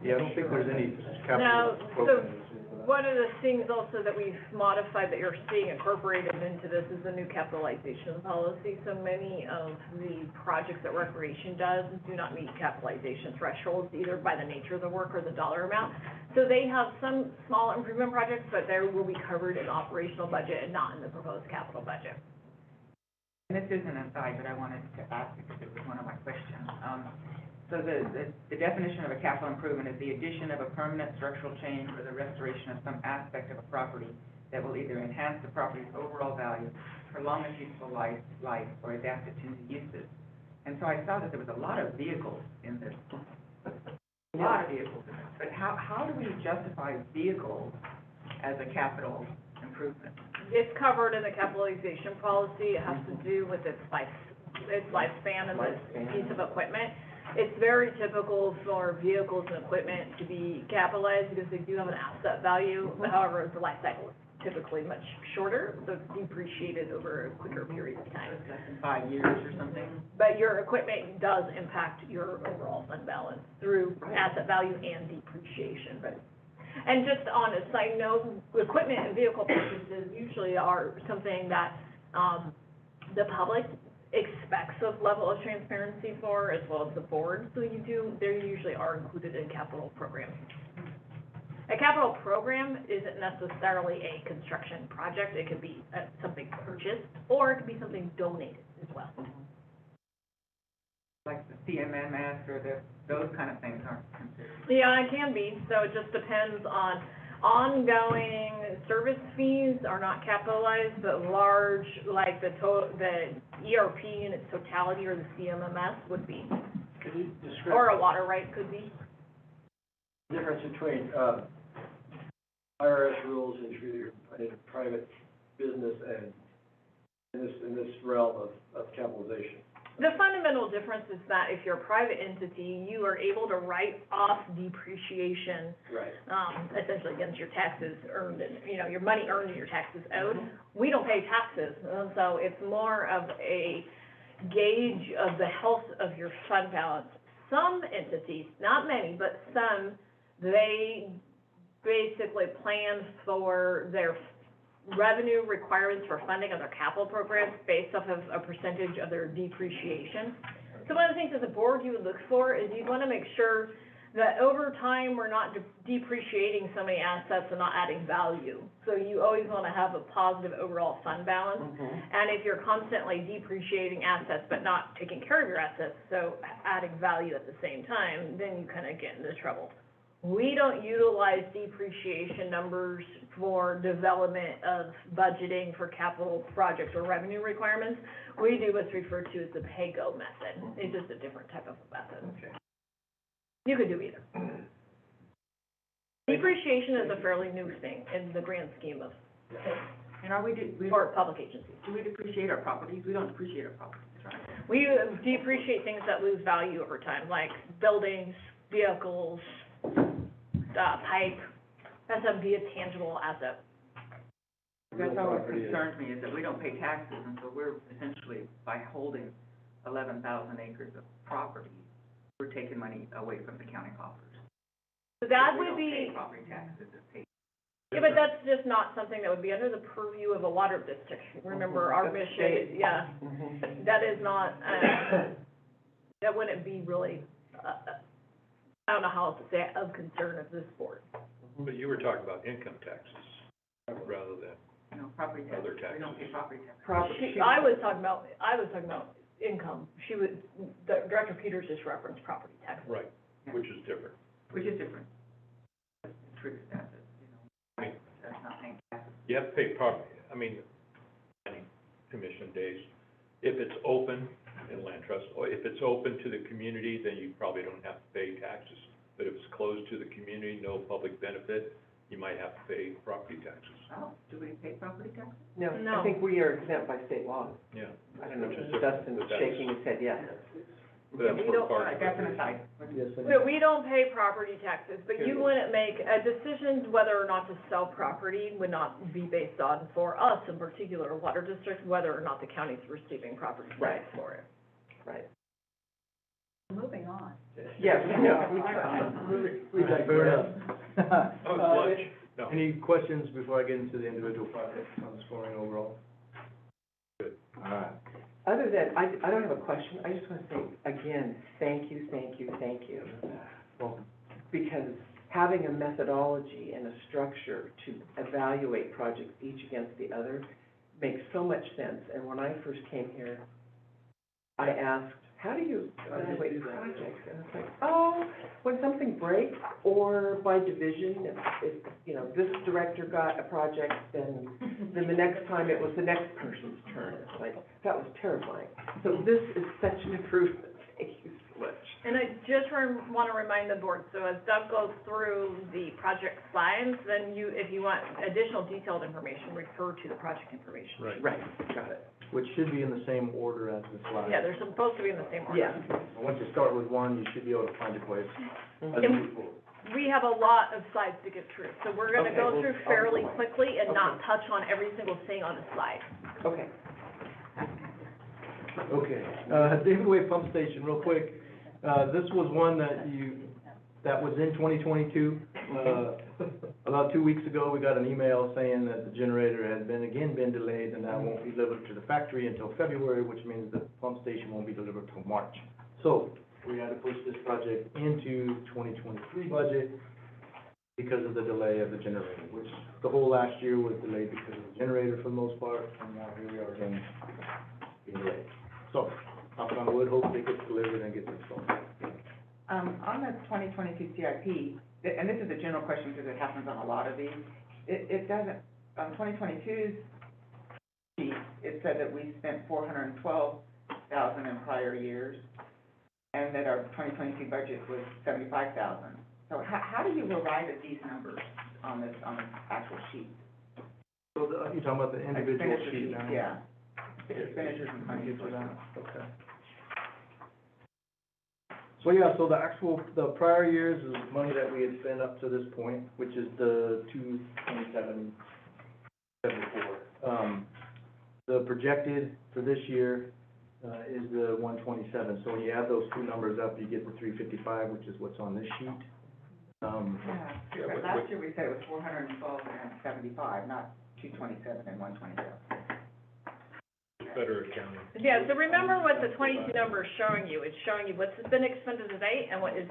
Yeah, I don't think there's any capital. Now, so programs for that. one of the things also that we've modified that you're seeing incorporated into this is the new capitalization policy. So many of the projects that Recreation does do not meet capitalization thresholds, either by the nature of the work or the dollar amount. So they have some small improvement projects, but they will be covered in operational budget and not in the proposed capital budget. And this isn't an aside, but I wanted to ask because it was one of my questions. So the definition of a capital improvement is the addition of a permanent structural change or the restoration of some aspect of a property that will either enhance the property's overall value, prolong its useful life, or adapt it to new uses. And so I saw that there was a lot of vehicles in this. A lot of vehicles in this. But how do we justify vehicles as a capital improvement? It's covered in the capitalization policy. It has to do with its lifespan and this piece of equipment. It's very typical for vehicles and equipment to be capitalized because they do have an asset value. However, the life cycle is typically much shorter, so it's depreciated over a quicker period of time. Less than 5 years or something? But your equipment does impact your overall fund balance through asset value and depreciation. Right. And just on a side note, equipment and vehicle purchases usually are something that, the public expects a level of transparency for, as well as the board. So they usually are included in capital programs. A capital program isn't necessarily a construction project. It could be something purchased, or it could be something donated as well. Like the CMMS or those kind of things aren't considered. Yeah, it can be. So it just depends on ongoing service fees are not capitalized, but large, like the ERP in its totality or the CMMS would be, Could you describe? or a water right could be. The difference between, IRS rules in private business and in this realm of capitalization? The fundamental difference is that if you're a private entity, you are able to write off depreciation, Right. essentially against your taxes earned and, your money earned and your taxes owed. We don't pay taxes, and so it's more of a gauge of the health of your fund balance. Some entities, not many, but some, they basically plan for their revenue requirements for funding of their capital programs based off of a percentage of their depreciation. So one of the things as a board you would look for is you'd want to make sure that over time we're not depreciating so many assets and not adding value. So you always want to have a positive overall fund balance. And if you're constantly depreciating assets but not taking care of your assets, so adding value at the same time, then you kind of get into trouble. We don't utilize depreciation numbers for development of budgeting for capital projects or revenue requirements. We do what's referred to as the pay-go method. It's just a different type of method. Okay. You could do either. Depreciation is a fairly new thing in the grand scheme of things, And for public agencies. do we depreciate our properties? We don't depreciate our properties, right? We depreciate things that lose value over time, like buildings, vehicles, pipe. That's a tangible asset. That's Real always property is- concerns me, is that we don't pay taxes, and so we're essentially, by holding 11,000 acres of property, we're taking money away from the county coffers. So that would We don't be, pay property taxes, it's paid. Yeah, but that's just not something that would be under the purview of a water district. Remember, our That's mission, state. yeah, Mhm. that is not, that wouldn't be really, I don't know how else to say it, of concern of this board. But you were talking about income taxes rather than, No, property tax, Other we don't pay taxes. property tax. Property. I was talking about income. Director Peters just referenced property tax. right, which is different. Which is different. It's true status, you know, Right. that's not paying taxes. You have to pay planning commission days. If it's open in land trust, or if it's open to the community, then you probably don't have to pay taxes. But if it's closed to the community, no public benefit, you might have to pay property taxes. Oh, do we pay property taxes? No, No. I think we are exempt by state law. Yeah. I don't know, Which is different, Dustin's but that's- shaking his head, yes. But that's We for don't- parks. That's an aside. Yes, and But we don't pay property taxes, but you wouldn't make, a decision whether or not to sell property would not be based on, for us in particular, water district, whether or not the county's receiving property Right. tax for it. Right. Moving on. Yes, no. we digress. Oh, it's lunch. No. Any questions before I get into the individual projects on the scoring overall? Good. All right. Other than, I don't have a question, I just want to say, again, thank you, thank you, thank you. Welcome. Because having a methodology and a structure to evaluate projects each against the other makes so much sense. And when I first came here, I asked, how do you evaluate projects? And it's like, oh, when something breaks, or by division, if, you know, this director got a project, then the next time it was the next person's turn. It's like, that was terrifying. So this is such an improvement. Thank you so much. And I just want to remind the board, so as Doug goes through the project slides, then if you want additional detailed information, refer to the project information. Right. Right, got it. Which should be in the same order as the slide. Yeah, they're supposed to be in the same order. Yeah. Once you start with one, you should be able to find your place. As And we move forward. we have a lot of slides to get through, so we're gonna Okay, go well, through I'll- fairly quickly and not Okay. touch on every single thing on the slide. Okay. Okay, David Way Pump Station, real quick. This was one that was in 2022. About 2 weeks ago, we got an email saying that the generator had been delayed, and that won't be delivered to the factory until February, which means the pump station won't be delivered till March. So, we had to push this project into 2023 budget because of the delay of the generator, which the whole last year was delayed because of the generator for the most part, and now here we are again, being delayed. So, knock on wood, hopefully it gets delivered and gets installed. On the 2022 CIP, and this is a general question because it happens on a lot of these, it doesn't, on 2022's sheet, it said that we spent $412,000 in prior years, and that our 2022 budget was $75,000. So how do you arrive at these numbers on this actual sheet? So you're talking about the individual Expenditure sheet now? Yeah. Expenditures and Can I get funding. to that? Okay. So, yeah, so the prior years is money that we had spent up to this point, which is the 227.74. The projected for this year, is the 127. So when you add those two numbers up, you get the 355, which is what's on this sheet. Yeah, but last year we said it was 412 and 75, not 227 and 127. Better accounting. Yeah, so remember what the 22 number is showing you. It's showing you what's been expended to date and what is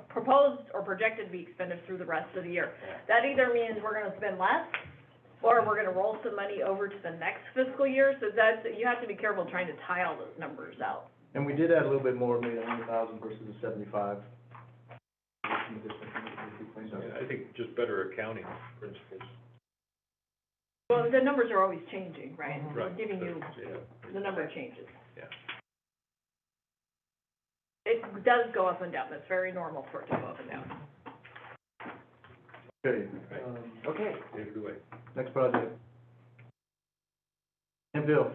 proposed or projected to be expended through the rest of the year. That either means we're gonna spend less, or we're gonna roll some money over to the next fiscal year, so you have to be careful trying to tie all those numbers out. And we did add a little bit more, maybe 100,000 versus the 75. Yeah, I think just better accounting principles. Well, the numbers are always changing, right? We're Right. giving you, Yeah. the number changes. Yeah. It does go up and down, that's very normal for it to go up and down. Okay, Okay. David Way. next project. Hempville.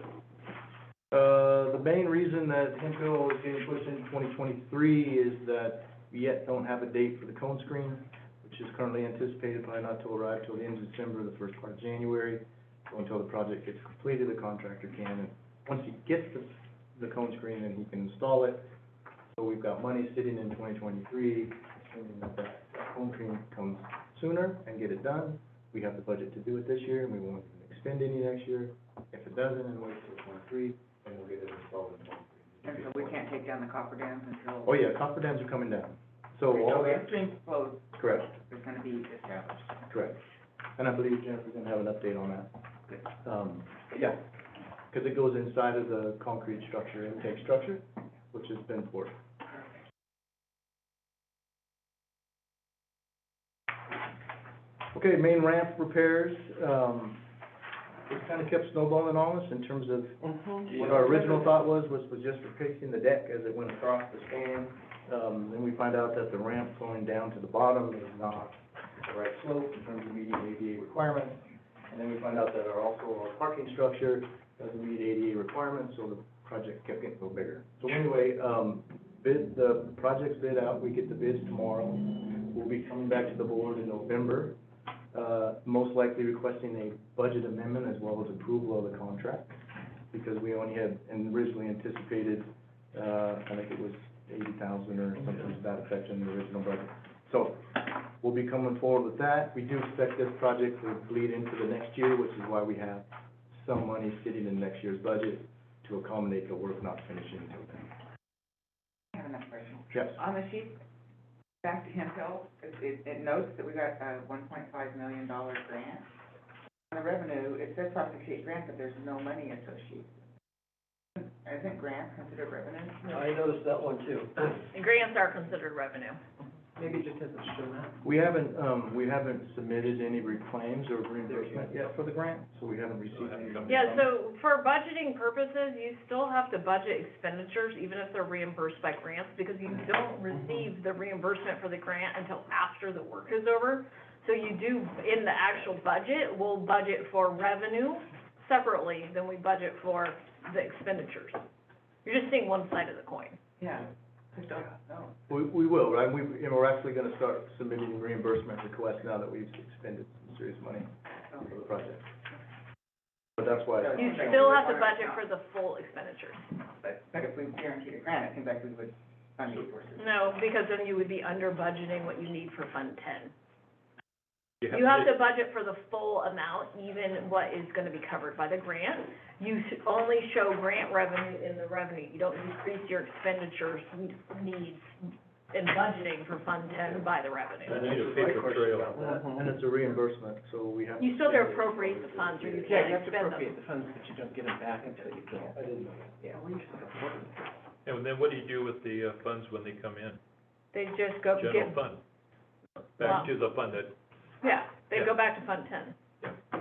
The main reason that Hempville is getting pushed into 2023 is that we yet don't have a date for the cone screen, which is currently anticipated by not to arrive till the end of December, the first part of January. So until the project gets completed, the contractor can, and once he gets the cone screen, then he can install it. So we've got money sitting in 2023, assuming that cone screen comes sooner and get it done, we have the budget to do it this year, and we won't even expend any next year. If it doesn't, then wait till 23, and we'll get it installed in 23. And so we can't take down the copper dams until. Oh, yeah, copper dams are coming down. So all that, Stream flows correct, is gonna be established. correct. And I believe Jennifer's gonna have an update on that. Yeah, because it goes inside of the concrete structure, intake structure, which has been poured. Okay, main ramp repairs, it kind of kept snowballing on us in terms of what our original thought was just replacing the deck as it went across the span. Then we find out that the ramp going down to the bottom is not the right slope in terms of meeting ADA requirements. And then we find out that our parking structure doesn't meet ADA requirements, so the project kept getting a little bigger. So anyway, the project's bid out, we get the bids tomorrow. We'll be coming back to the board in November, most likely requesting a budget amendment as well as approval of the contract, because we only had originally anticipated, I think it was 80,000 or something to that effect in the original budget. So, we'll be coming forward with that. We do expect this project to bleed into the next year, which is why we have some money sitting in next year's budget to accommodate the work not finishing until then. I have another question. Yes. On the sheet, back to Hemp Hill, it notes that we got a $1.5 million grant. On the revenue, it says Prospect grant, but there's no money associated. Isn't grants considered revenue? I noticed that one too. And grants are considered revenue. Maybe it just hasn't shown up. We haven't submitted any reclaims or reimbursement yet for the grant, so we haven't received any. Yeah, so for budgeting purposes, you still have to budget expenditures, even if they're reimbursed by grants, because you don't receive the reimbursement for the grant until after the work is over. So you do, in the actual budget, we'll budget for revenue separately than we budget for the expenditures. You're just seeing one side of the coin. Yeah. We will, right? We're actually gonna start submitting reimbursement requests now that we've expended some serious money for the project. But that's why. You still have to budget for the full expenditures. But if we guaranteed a grant, it seems like we would fund resources. No, because then you would be under budgeting what you need for Fund 10. Yeah, You have to budget for the full amount, even what is gonna be covered by the grant. You only show grant revenue in the revenue. You don't decrease your expenditures needs in budgeting for Fund 10 by the revenue. I need a paper trail. And it's a reimbursement, so we have. You still have to appropriate the funds, or you Yeah, can't you have to expend them. appropriate the funds, but you don't get them back until you go. I didn't know that. Yeah, we used to have. And then what do you do with the funds when they come in? They just go, General fund? Back to the fund that, yeah, they Yeah. go back to Fund 10. Yeah.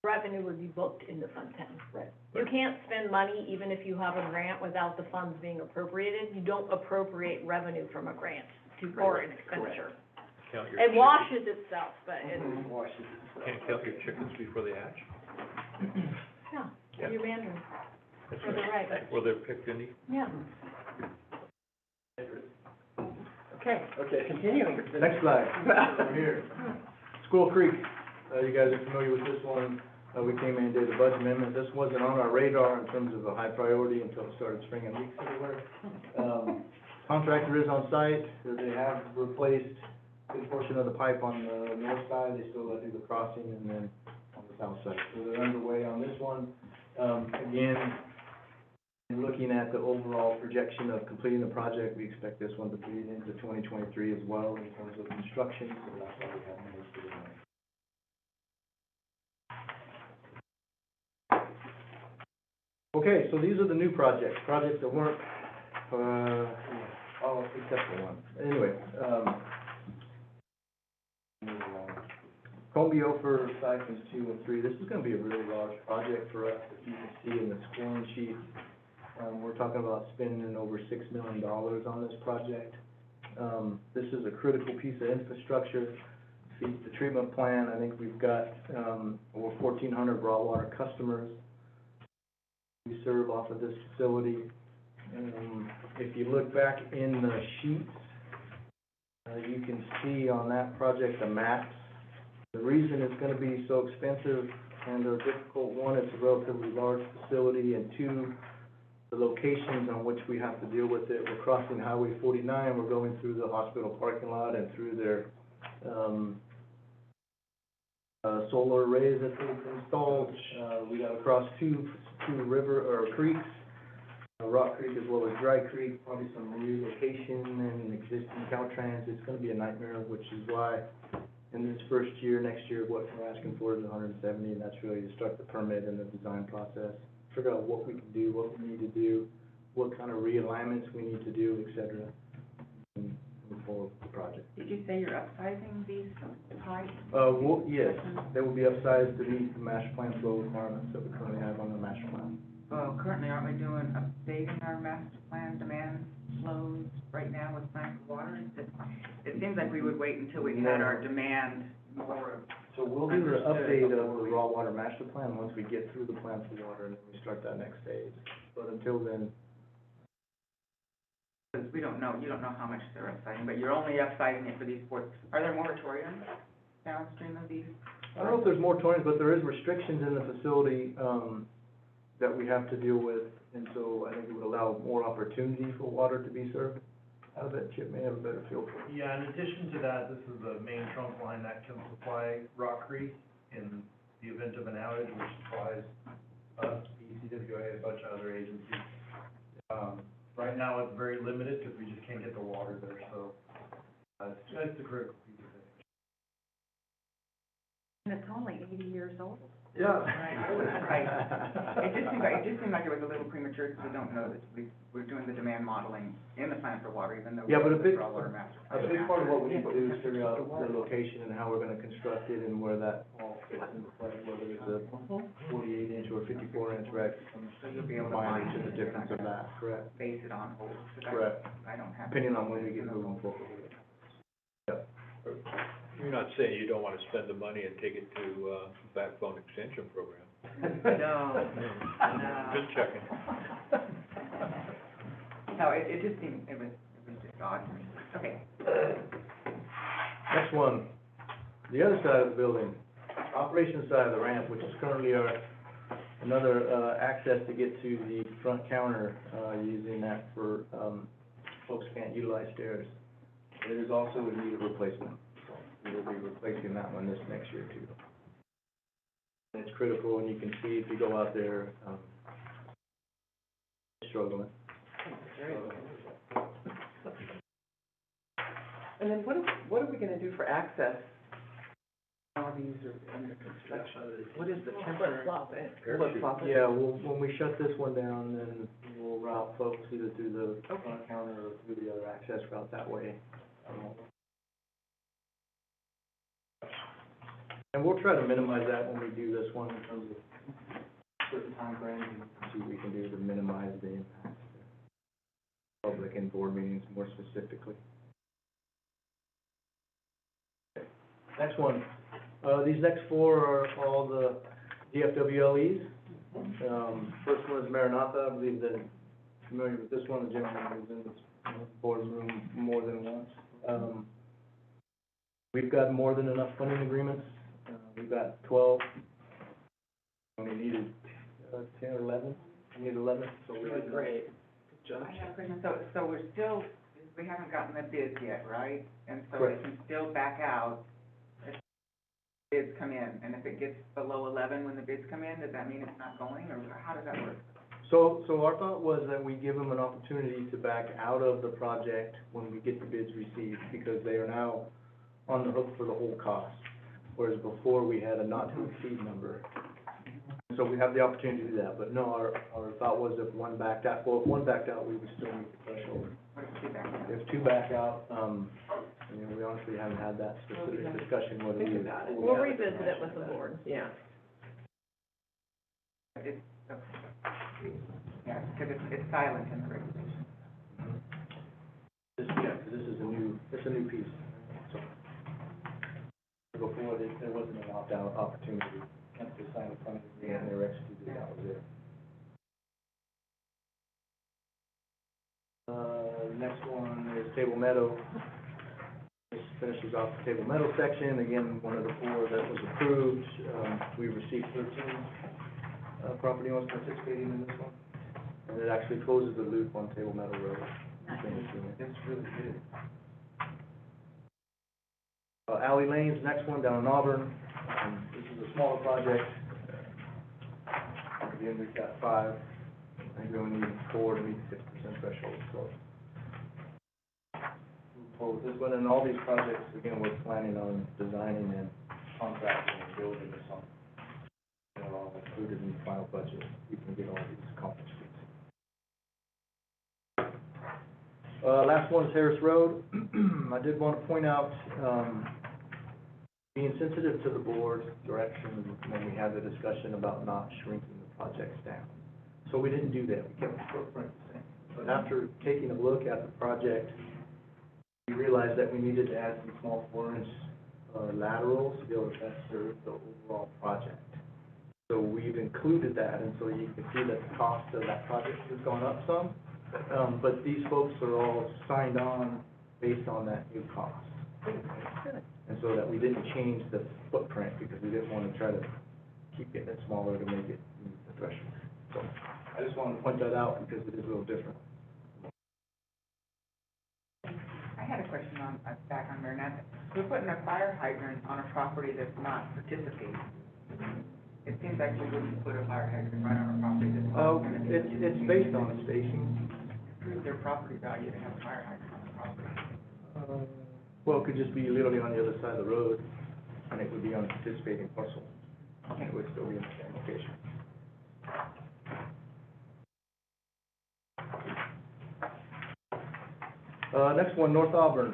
Revenue would be booked into Fund 10. Right. You can't spend money even if you have a grant without the funds being appropriated. You don't appropriate revenue from a grant for an expenditure. count your It chickens. washes itself, but it's, Washes. Can't count your chickens before they hatch? yeah, Yeah. you're Mandarin. That's For the right. Well, they're picked in the, Yeah. Okay, continuing. Next slide, over here. Squirrel Creek, you guys are familiar with this one. We came in and did a budget amendment. This wasn't on our radar in terms of a high priority until it started springing leaks everywhere. Contractor is on site. They have replaced a good portion of the pipe on the north side. They still got to do the crossing and then on the south side. So they're underway on this one. Again, looking at the overall projection of completing the project, we expect this one to bleed into 2023 as well in terms of construction, so that's why we have money for the money. Okay, so these are the new projects that weren't, except for one. Anyway, moving on. Combio for siphons 2 and 3, this is gonna be a really large project for us, if you can see in the scoring sheet. We're talking about spending over $6 million on this project. This is a critical piece of infrastructure, feeds the treatment plant. I think we've got, over 1,400 raw water customers we serve off of this facility. If you look back in the sheets, you can see on that project the maps. The reason it's gonna be so expensive and difficult, one, it's a relatively large facility, and two, the locations on which we have to deal with it. We're crossing Highway 49, we're going through the hospital parking lot and through their solar arrays that they've installed. We got across two creeks, Rock Creek as well as Dry Creek, probably some relocation and existing Caltrans. It's gonna be a nightmare, which is why in this first year, next year, what we're asking for is 170, and that's really to start the permit and the design process, figure out what we can do, what we need to do, what kind of realignments we need to do, et cetera, and move forward with the project. Did you say you're upsizing these pipes? Yes, they will be upsized to meet the master plan flow requirements that we currently have on the master plan. Well, currently, aren't we updating our master plan demand flows right now with plan for water? It seems like we would wait until we had our demand more. So we'll do the update of the raw water master plan once we get through the plan for water, and then we start that next stage. But until then, Because we don't know, you don't know how much they're upsizing, but you're only upsizing it for these four. Are there moratoriums downstream of these? I don't know if there's moratoriums, but there is restrictions in the facility, that we have to deal with, and so I think it would allow more opportunity for water to be served out of it. Chip may have a better feel for it. Yeah, in addition to that, this is the main trunk line that can supply Rock Creek in the event of an outage, which supplies us, ECWA, a bunch of other agencies. Right now, it's very limited because we just can't get the water there, so, it's a critical piece of it. And it's only 80 years old. Yeah. Right. It just seemed like it was a little premature because we don't know that we're doing the demand modeling in the plan for water, even though. Yeah, but a big Water master. A big part of what we need to do is figure out the location and how we're gonna construct it and where that all fits into play, whether it's a 48-inch or 54-inch rack. So you'll be able to Combine find into the difference of that, correct? base it on holes. 'Cause Correct. I don't have. Depending on when we get moving forward. Yep. You're not saying you don't wanna spend the money and take it to, backbone extension program? No. Just checking. No, it just seemed, it was just odd to me. Okay. Next one, the other side of the building, operations side of the ramp, which is currently another, access to get to the front counter, using that for, folks can't utilize stairs. It is also in need of replacement, so we will be replacing that one this next year too. And it's critical, and you can see if you go out there, struggling. And then what are we gonna do for access? All of these are under construction. What is the temporary? Flip-flop it. Yeah, when we shut this one down, then we'll route folks either through the front counter or through the other access route that way. And we'll try to minimize that when we do this one in terms of certain timeframes, and see what we can do to minimize the impact to public and board meetings more specifically. Okay. Next one, these next four are all the DFWLEs. First one is Maranatha. I believe that you're familiar with this one. The gentleman who's in this boardroom more than once. We've got more than enough funding agreements. We've got 12. We needed 10 or 11. We need 11, so we're doing great. Good job. I have a question. So we're still, we haven't gotten the bids yet, right? And so Correct. they can still back out if bids come in. And if it gets below 11 when the bids come in, does that mean it's not going, or how does that work? So our thought was that we give them an opportunity to back out of the project when we get the bids received, because they are now on the hook for the whole cost, whereas before we had a not-to-exceed number. So we have the opportunity to do that, but no, our thought was if one backed out, well, if one backed out, we would still meet the threshold. What if two back out? If two back out, we honestly haven't had that specific discussion whether we. Think about it. We'll revisit it with the board. Yeah. It's, okay. Yeah, because it's silent in the regulation. This, yeah, 'cause it's a new piece, so. Before, there wasn't an opt-out opportunity, and to sign a funding agreement, they were executed, that was it. Next one is Table Meadow. This finishes off the Table Meadow section, again, one of the four that was approved. We received 13, property owners participating in this one. And it actually closes the loop on Table Meadow Road. It's really good. Alley Lanes, next one down in Auburn. This is a smaller project. Again, we've got 5, I think we only need 4 to meet the 50% threshold, so. Move forward with this one, and all these projects, again, we're planning on designing and contracting and building this on. They're all included in the final budget. We can get all these accomplished. Last one is Harris Road. I did want to point out, being sensitive to the board's direction when we had the discussion about not shrinking the projects down. So we didn't do that. We kept the footprint the same. But after taking a look at the project, we realized that we needed to add some small 4-inch laterals to be able to best serve the overall project. So we've included that, and so you can see that the cost of that project has gone up some. But these folks are all signed on based on that new cost. And so that we didn't change the footprint because we didn't want to try to keep getting it smaller to make it meet the threshold. So I just wanted to point that out because it is a little different. I had a question on, back on Marinette. We're putting a fire hydrant on a property that's not participating. It seems like we wouldn't put a fire hydrant right on a property that's not. It's based on spacing. Improve their property value to have a fire hydrant on the property. Well, it could just be literally on the other side of the road, and it would be on a participating parcel. And it would still be in the same location. Next one, North Auburn.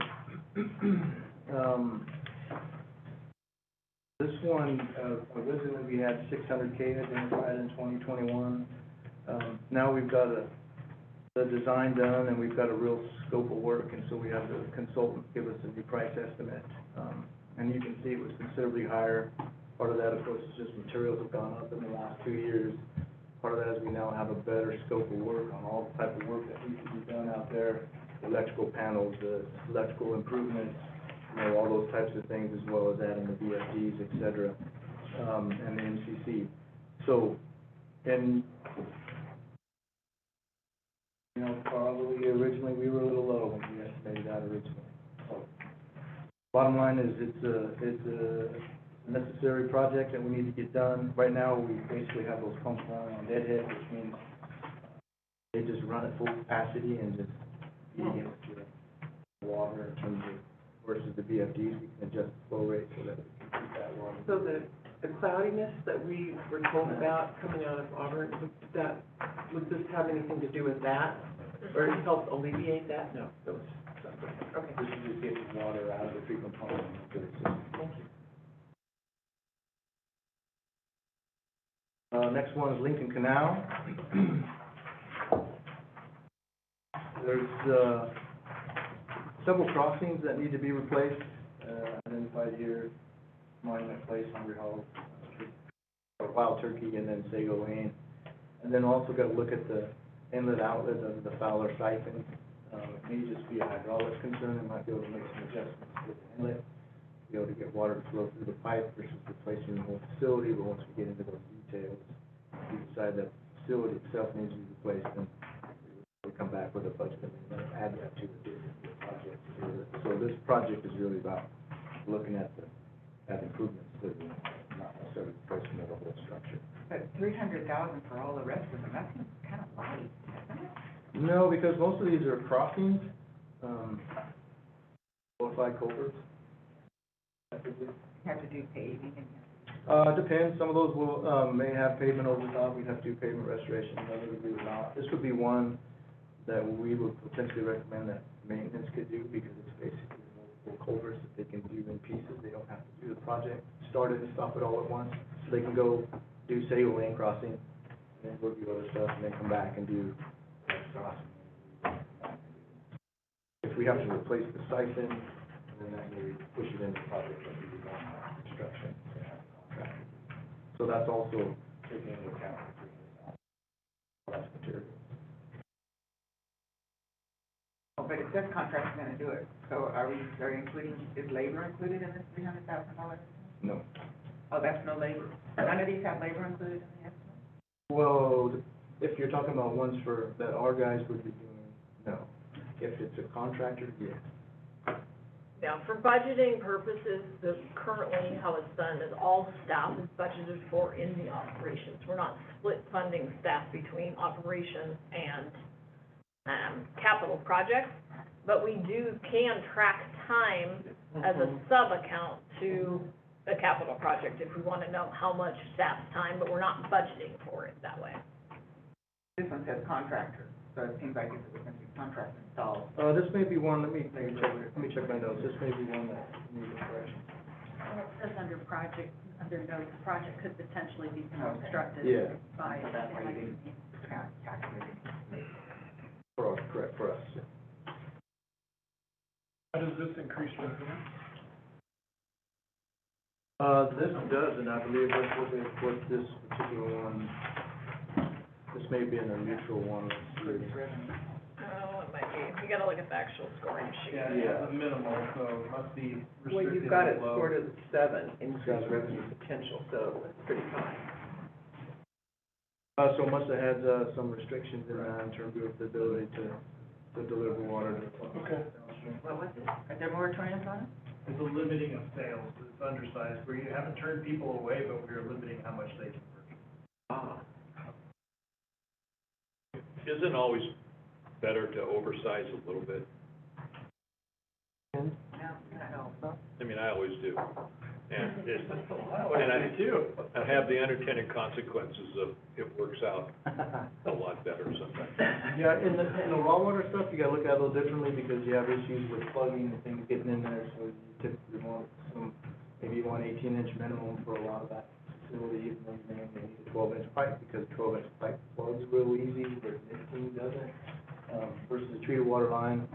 This one, originally we had 600K identified in 2021. Now we've got the design done, and we've got a real scope of work, and so we have the consultant give us a new price estimate. And you can see it was considerably higher. Part of that, of course, is just materials have gone up in the last 2 years. Part of that is we now have a better scope of work on all the type of work that needs to be done out there, electrical panels, the electrical improvements, you know, all those types of things, as well as adding the VFDs, et cetera, and the MCC. So, and you know, probably originally, we were a little low when we estimated that originally. So, bottom line is, it's a necessary project that we need to get done. Right now, we basically have those pumps running on deadhead, which means they just run at full capacity and just feeding into the water in terms of, versus the VFDs, we can adjust the flow rate so that we can keep that water. So the cloudiness that we were told about coming out of Auburn, would this have anything to do with that? Or it help alleviate that? No, that was something. Okay. This is just getting water out of the treatment plant into the system. Thank you. Next one is Lincoln Canal. There's several crossings that need to be replaced, identified here, Monument Place, Hungry Hollow, Wild Turkey, and then Sago Lane. And then also got to look at the inlet outlet of the Fowler siphon. It may just be a hydraulic concern. It might be able to make some adjustments to the inlet, be able to get water to flow through the pipe versus replacing the whole facility. But once we get into those details, if we decide that the facility itself needs to be replaced, then we'll come back with a budget and add that to the project. So this project is really about looking at improvements to the, not necessarily replacement of the whole structure. But 300,000 for all the rest of them, that seems kind of light, isn't it? No, because most of these are crossings, qualified culverts. You have to do paving and. Depends, some of those will, may have pavement over top, we'd have to do pavement restoration, others we would not. This would be one that we would potentially recommend that maintenance could do, because it's basically multiple culverts that they can do in pieces. They don't have to do the project, start it and stop it all at once. So they can go do Sago Lane crossing, and then go do other stuff, and then come back and do crossing. If we have to replace the siphon, then that may push it into the project that we do not construction. So that's also taking into account that's material. Oh, but it says contract's gonna do it, so are you including, is labor included in this $300,000? No. Oh, that's no labor? None of these have labor included in the estimate? Well, if you're talking about ones that our guys would be doing, no. If it's a contractor, yes. Now, for budgeting purposes, currently how it's done is all staff is budgeted for in the operations. We're not split funding staff between operations and, capital projects, but we can track time as a sub-account to the capital project if we want to know how much staff's time, but we're not budgeting for it that way. This one says contractor, so it seems like it's a different contract installed. This may be one, let me check my notes, this may be one that needs a correction. Well, it says under project, under notes, the project could potentially be constructed Yeah. by. So that's why you didn't calculate it. Correct, for us. How does this increase revenue? This does, and I believe what this particular one, this may be in a neutral one. Oh, it might be, you gotta look at the actual scoring sheet. Yeah, it's a minimal, so it must be restricted. Well, you've got it low. scored at 7, increased revenue potential, so it's pretty high. So it must have had, some restrictions in that in terms of the ability to deliver water to the plant. Okay. What was it? Are there moratoriums on it? It's a limiting of sales, it's undersized, where you haven't turned people away, but we're limiting how much they can purchase. Ah. Isn't always better to oversize a little bit? No, not at all. I mean, I always do. And it's, And I do too. I have the unintended consequences of, it works out a lot better sometimes. Yeah, in the raw water stuff, you gotta look at it a little differently because you have issues with plugging and things getting in there, so you typically want maybe you want 18-inch minimum for a lot of that facility, even though you may only need a 12-inch pipe, because 12-inch pipe plugs real easy, whereas 18 doesn't. Versus a treated water line,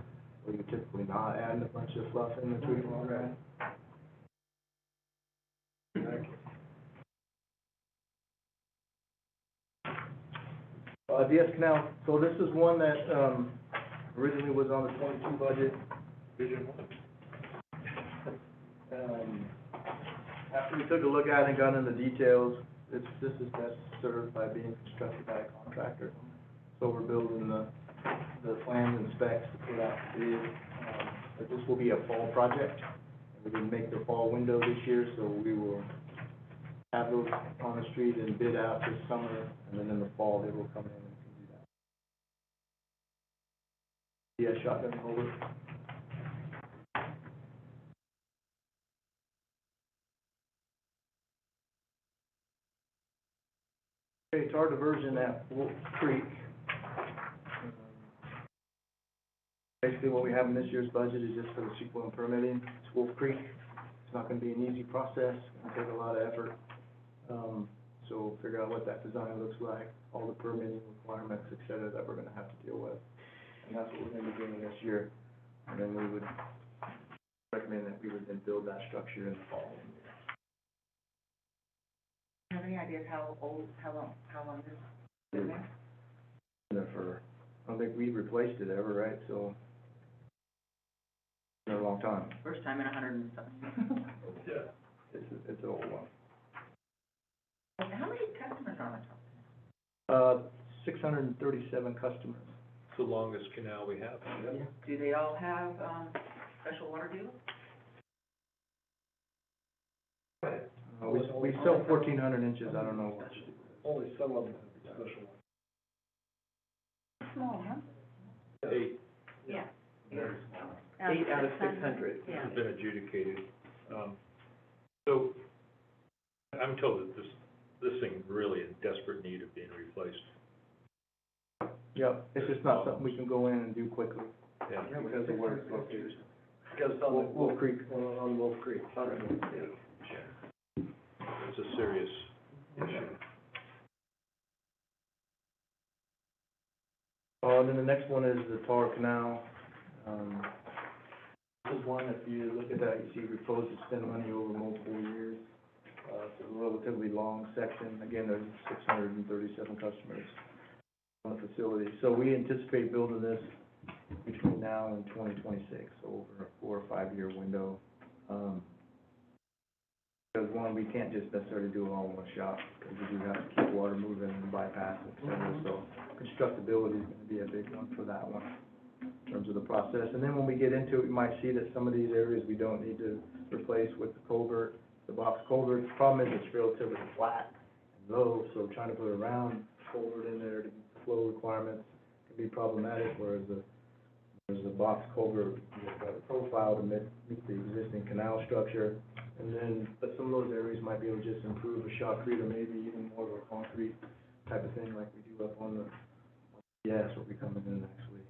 where you're typically not adding a bunch of fluff in the treated water line. DS Canal, so this is one that, originally was on the 22 budget. Vision one. After we took a look at it and got into the details, this is best served by being constructed by a contractor. So we're building the plans and specs to put out to bid. But this will be a fall project. We didn't make the fall window this year, so we will have those on the street and bid out this summer, and then in the fall, they will come in and do that. Yeah, shotgun over. Okay, tar diversion at Wolf Creek. Basically, what we have in this year's budget is just for the CEQA and permitting. It's Wolf Creek. It's not gonna be an easy process, it's gonna take a lot of effort. So figure out what that design looks like, all the permitting requirements, et cetera, that we're gonna have to deal with. And that's what we're gonna be doing this year. And then we would recommend that we would then build that structure in the fall. Do you have any ideas how long this has been there? There for, I don't think we've replaced it ever, right, so, in a long time. First time in 100 and something. Yeah. It's an old one. How many customers are on top? 637 customers. It's the longest canal we have. Do they all have, special water deals? We sell 1,400 inches, I don't know what. Only some of them have special. Small, huh? 8 Yeah. 8 out of 600. Yeah. has been adjudicated. So I'm told that this thing really in desperate need of being replaced. Yep, it's just not something we can go in and do quickly, Yeah. because of where it's located. Because it's on Wolf Creek. On Wolf Creek. It's a serious issue. And then the next one is the Tar Canal. This is one, if you look at that, you see we propose to spend money over multiple years. It's a relatively long section. Again, there's 637 customers on the facility. So we anticipate building this between now and 2026, so over a 4 or 5 year window. Because one, we can't just necessarily do it all in one shot, because we do have to keep water moving and bypass, et cetera. So constructability is gonna be a big one for that one. terms of the process. And then when we get into it, we might see that some of these areas we don't need to replace with the culvert, the box culvert. The problem is it's relatively flat and low, so trying to put a round culvert in there to meet the flow requirements can be problematic, whereas the box culvert, you've got a profile to meet the existing canal structure. And then, but some of those areas might be able to just improve a shotcrete or maybe even more of a concrete type of thing like we do up on the, yes, where we come in and actually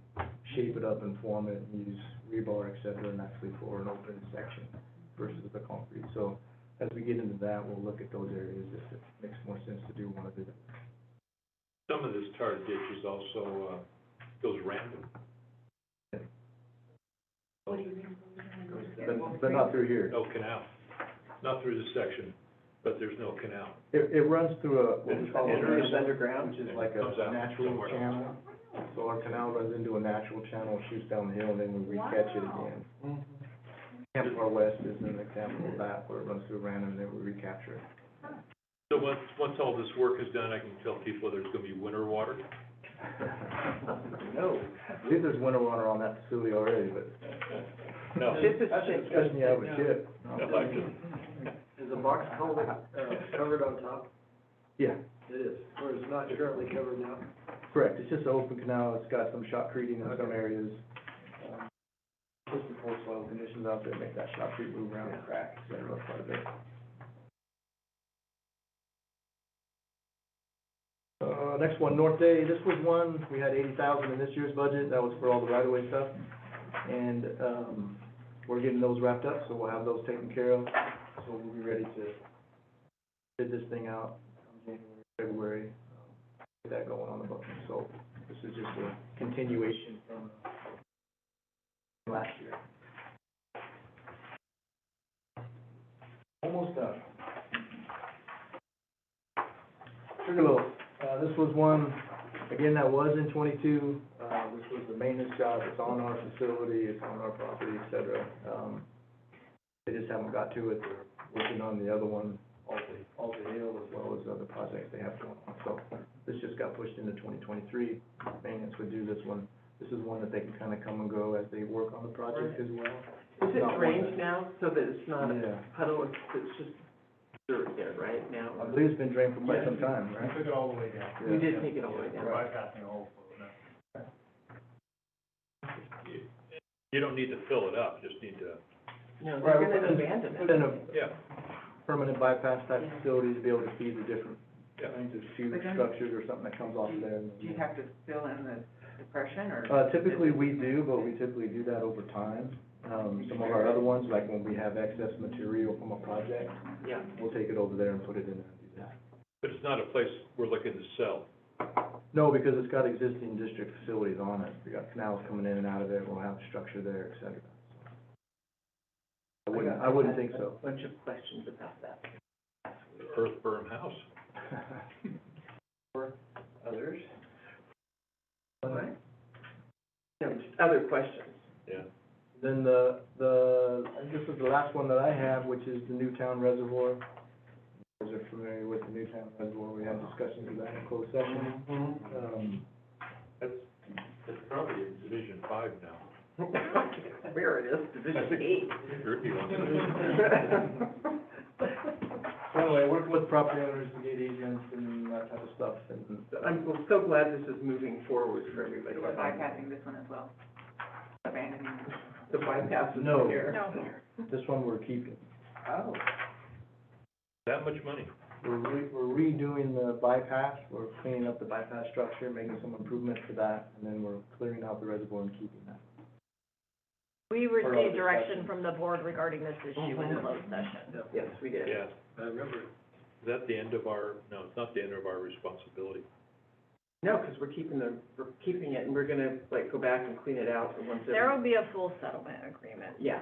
shape it up and form it and use rebar, et cetera, and actually for an open section versus the concrete. So as we get into that, we'll look at those areas if it makes more sense to do one of it. Some of this tar ditch is also, goes random. What do you mean? But not through here. No canal, not through this section, but there's no canal. It runs through a, what we call a It drainage underground, which is like a Comes out natural somewhere else. channel. So our canal runs into a natural channel, shoots down the hill, and then we recatch it again. Camp Far West is an example of that, where it runs through random, and then we recapture it. So once all this work is done, I can tell people there's gonna be winter water. No, I believe there's winter water on that facility already, but No. This is that's a discussion you have with Chip. No, I just- Is the box culvert, covered on top? Yeah, It is, or it's not currently covered now? correct, it's just an open canal, it's got some shotcreting in some areas. Just the poor soil conditions out there make that shotcrete move around and crack, et cetera, quite a bit. Next one, North Day, this was one, we had 80,000 in this year's budget, that was for all the right-of-way stuff. And, we're getting those wrapped up, so we'll have those taken care of, so we'll be ready to bid this thing out in January, February, get that going on the booking. So this is just a continuation from last year. Almost done. Sugarloaf, this was one, again, that was in 22. This was the maintenance job, it's on our facility, it's on our property, et cetera. They just haven't got to it, they're working on the other one, Alta Hill, as well as other projects they have going on. So this just got pushed into 2023, maintenance would do this one. This is one that they can kind of come and go as they work on the project as well. Is it Not one drained that- now, so that it's not a Yeah. puddle, it's just dirt there, right, now? I believe it's been drained for quite some time, right? Took it all the way down. You did take it all the way down. Right. Bypassing all of it. You don't need to fill it up, just need to, No, Right, they're we gonna put abandon Put it. in a yeah, permanent bypass type facility to be able to feed the different yeah. kinds of tube But then- structures or something that comes off of there. Do you have to fill in the depression, or? Typically, we do, but we typically do that over time. Some of our other ones, like when we have excess material from a project, Yeah. we'll take it over there and put it in there and do that. But it's not a place we're looking to sell. No, because it's got existing district facilities on it. We got canals coming in and out of it, we'll have structure there, et cetera. I wouldn't think so. Bunch of questions about that. Earth berm house. Others? All right. No, just other questions. Yeah. Then this is the last one that I have, which is the Newtown Reservoir. You guys are familiar with the Newtown Reservoir, we had discussions of that in closed session. It's probably in Division 5 now. Where it is, Division 8. Ricky wants So anyway, working with property owners to get easements and that type of stuff, and I'm so glad this is moving forward for everybody. So we're bypassing this one as well? Abandoning? The bypass is No. here. No. this one we're keeping. Oh. that much money. We're redoing the bypass, we're cleaning up the bypass structure, making some improvements to that, and then we're clearing out the reservoir and keeping that. We For all received discussion. direction from the board regarding this issue in closed session. Yes, we did. Yeah. I remember. Is that the end of our, no, it's not the end of our responsibility. No, because we're keeping it, and we're gonna, like, go back and clean it out once every... There will be a full settlement agreement. Yeah.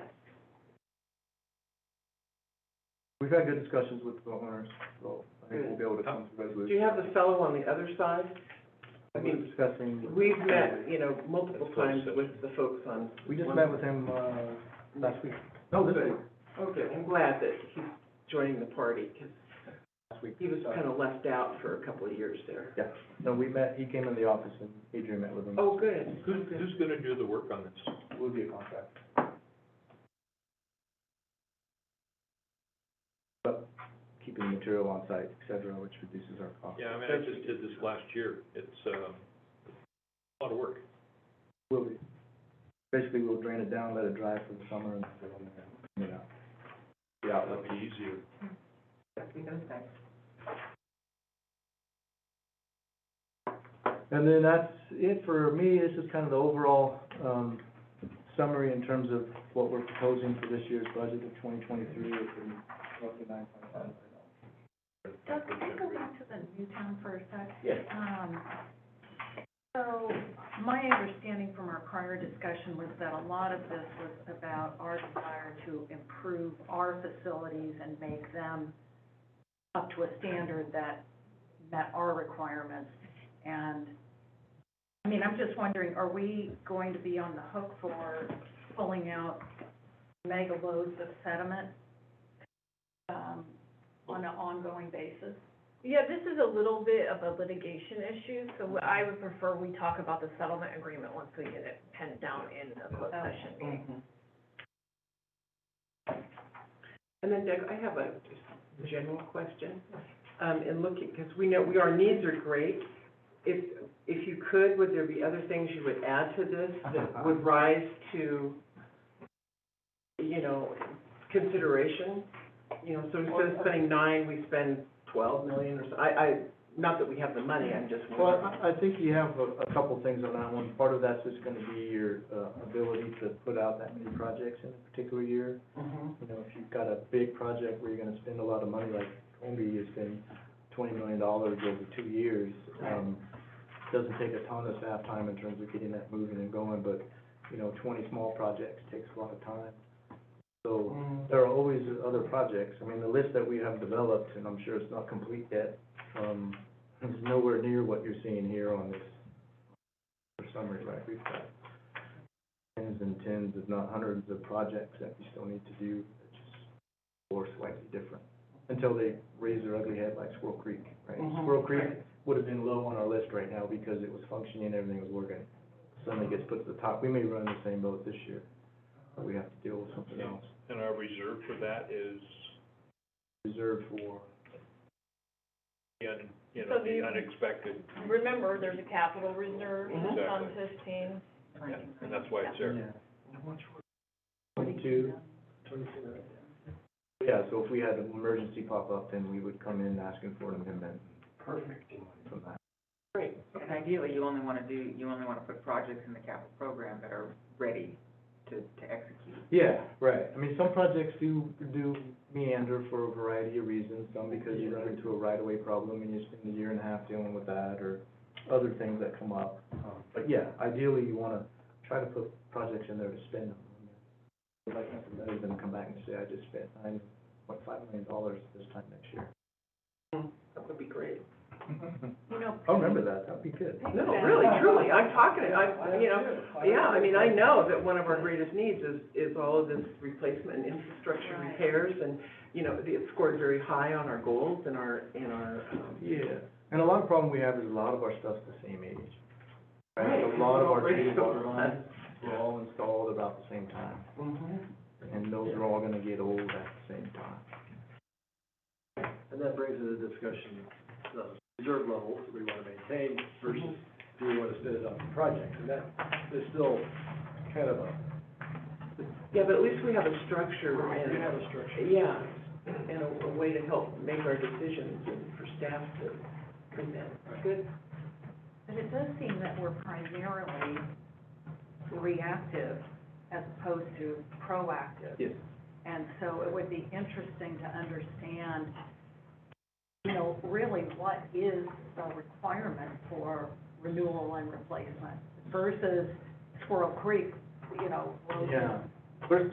We've had good discussions with the owners, so I think we'll be able to come to a resolution. Do you have the fellow on the other side? I We're mean, discussing. we've met, you know, multiple That's closed times session. with the folks on... We just met with him, last week. No, this week. Okay, I'm glad that he's joining the party, because Last week. He was kind of left out for a couple of years there. Yeah, no, we met, he came in the office and Adrian met with him. Oh, good. Who's gonna do the work on this? It would be a contract. But keeping material on site, et cetera, which reduces our cost. Yeah, I mean, I just did this last year. It's, a lot of work. Will be. Basically, we'll drain it down, let it dry for the summer, and fill in there, clean it out. The outlet. That'd be easier. Exactly those guys. And then that's it for me. This is kind of the overall, summary in terms of what we're proposing for this year's budget of 2023, it's roughly $9.5 million. Doug, can I go back to the Newtown for a sec? Yes. So, my understanding from our prior discussion was that a lot of this was about our desire to improve our facilities and make them up to a standard that met our requirements. And, I mean, I'm just wondering, are we going to be on the hook for pulling out mega loads of sediment, on an ongoing basis? Yeah, this is a little bit of a litigation issue, so I would prefer we talk about the settlement agreement once we get it penned down in the closed session meeting. And then Doug, I have a just general question. In looking, because we know, our needs are great. If you could, would there be other things you would add to this that would rise to, you know, consideration? You know, so instead of spending 9, we spend 12 million or so. Not that we have the money, I'm just Well, wondering. I think you have a couple things on that one. Part of that's just gonna be your, ability to put out that many projects in a particular year. Mhm. You know, if you've got a big project where you're gonna spend a lot of money, like Combi has been $20 million over 2 years, doesn't take a ton of staff time in terms of getting that moving and going, but, you know, 20 small projects takes a lot of time. So, there are always other projects. I mean, the list that we have developed, and I'm sure it's not complete yet, is nowhere near what you're seeing here on this summary, right? We've got tens and tens, if not hundreds of projects that we still need to do, just, or slightly different, until they raise their ugly head like Squirrel Creek, right? Squirrel Creek would have been low on our list right now because it was functioning, everything was working. Suddenly gets put to the top. We may run the same boat this year, but we have to deal with something else. And our reserve for that is Reserved for, So the unexpected, Remember, there's a capital reserve, Exactly. Fund 15. yeah, and that's why it's there. 22. Yeah, so if we had an emergency pop up, then we would come in asking for an amendment. Perfect. From that. Great. And ideally, you only wanna put projects in the capital program that are ready to execute. Yeah, right. I mean, some projects do meander for a variety of reasons, some because you run into a right-of-way problem and you spend a year and a half dealing with that, or other things that come up. But yeah, ideally, you wanna try to put projects in there to spend them. I'd like nothing better than come back and say, I just spent $9.5 million this time next year. That would be great. You know, I'll remember that, that'd be good. No, really, truly, I'm talking, you know, yeah, I mean, I know that one of our greatest needs is all of this replacement and infrastructure Right. repairs, and, you know, it scored very high on our goals and our, Yeah, and a lot of problem we have is a lot of our stuff's the same age. Right. A lot of our Right. treated water lines were all installed about the same time, and those are all gonna get old at the same time. And that brings into discussion the reserve levels that we want to maintain versus do we want to spend it on the project? And that is still kind of a, Yeah, but at least we have a structure we and, have a structure. yeah, and a way to help make our decisions and for staff to present. Good. but it does seem that we're primarily reactive as opposed to proactive. Yes. And so it would be interesting to understand, you know, really what is the requirement for renewal and replacement versus Squirrel Creek, you know, road. Yeah,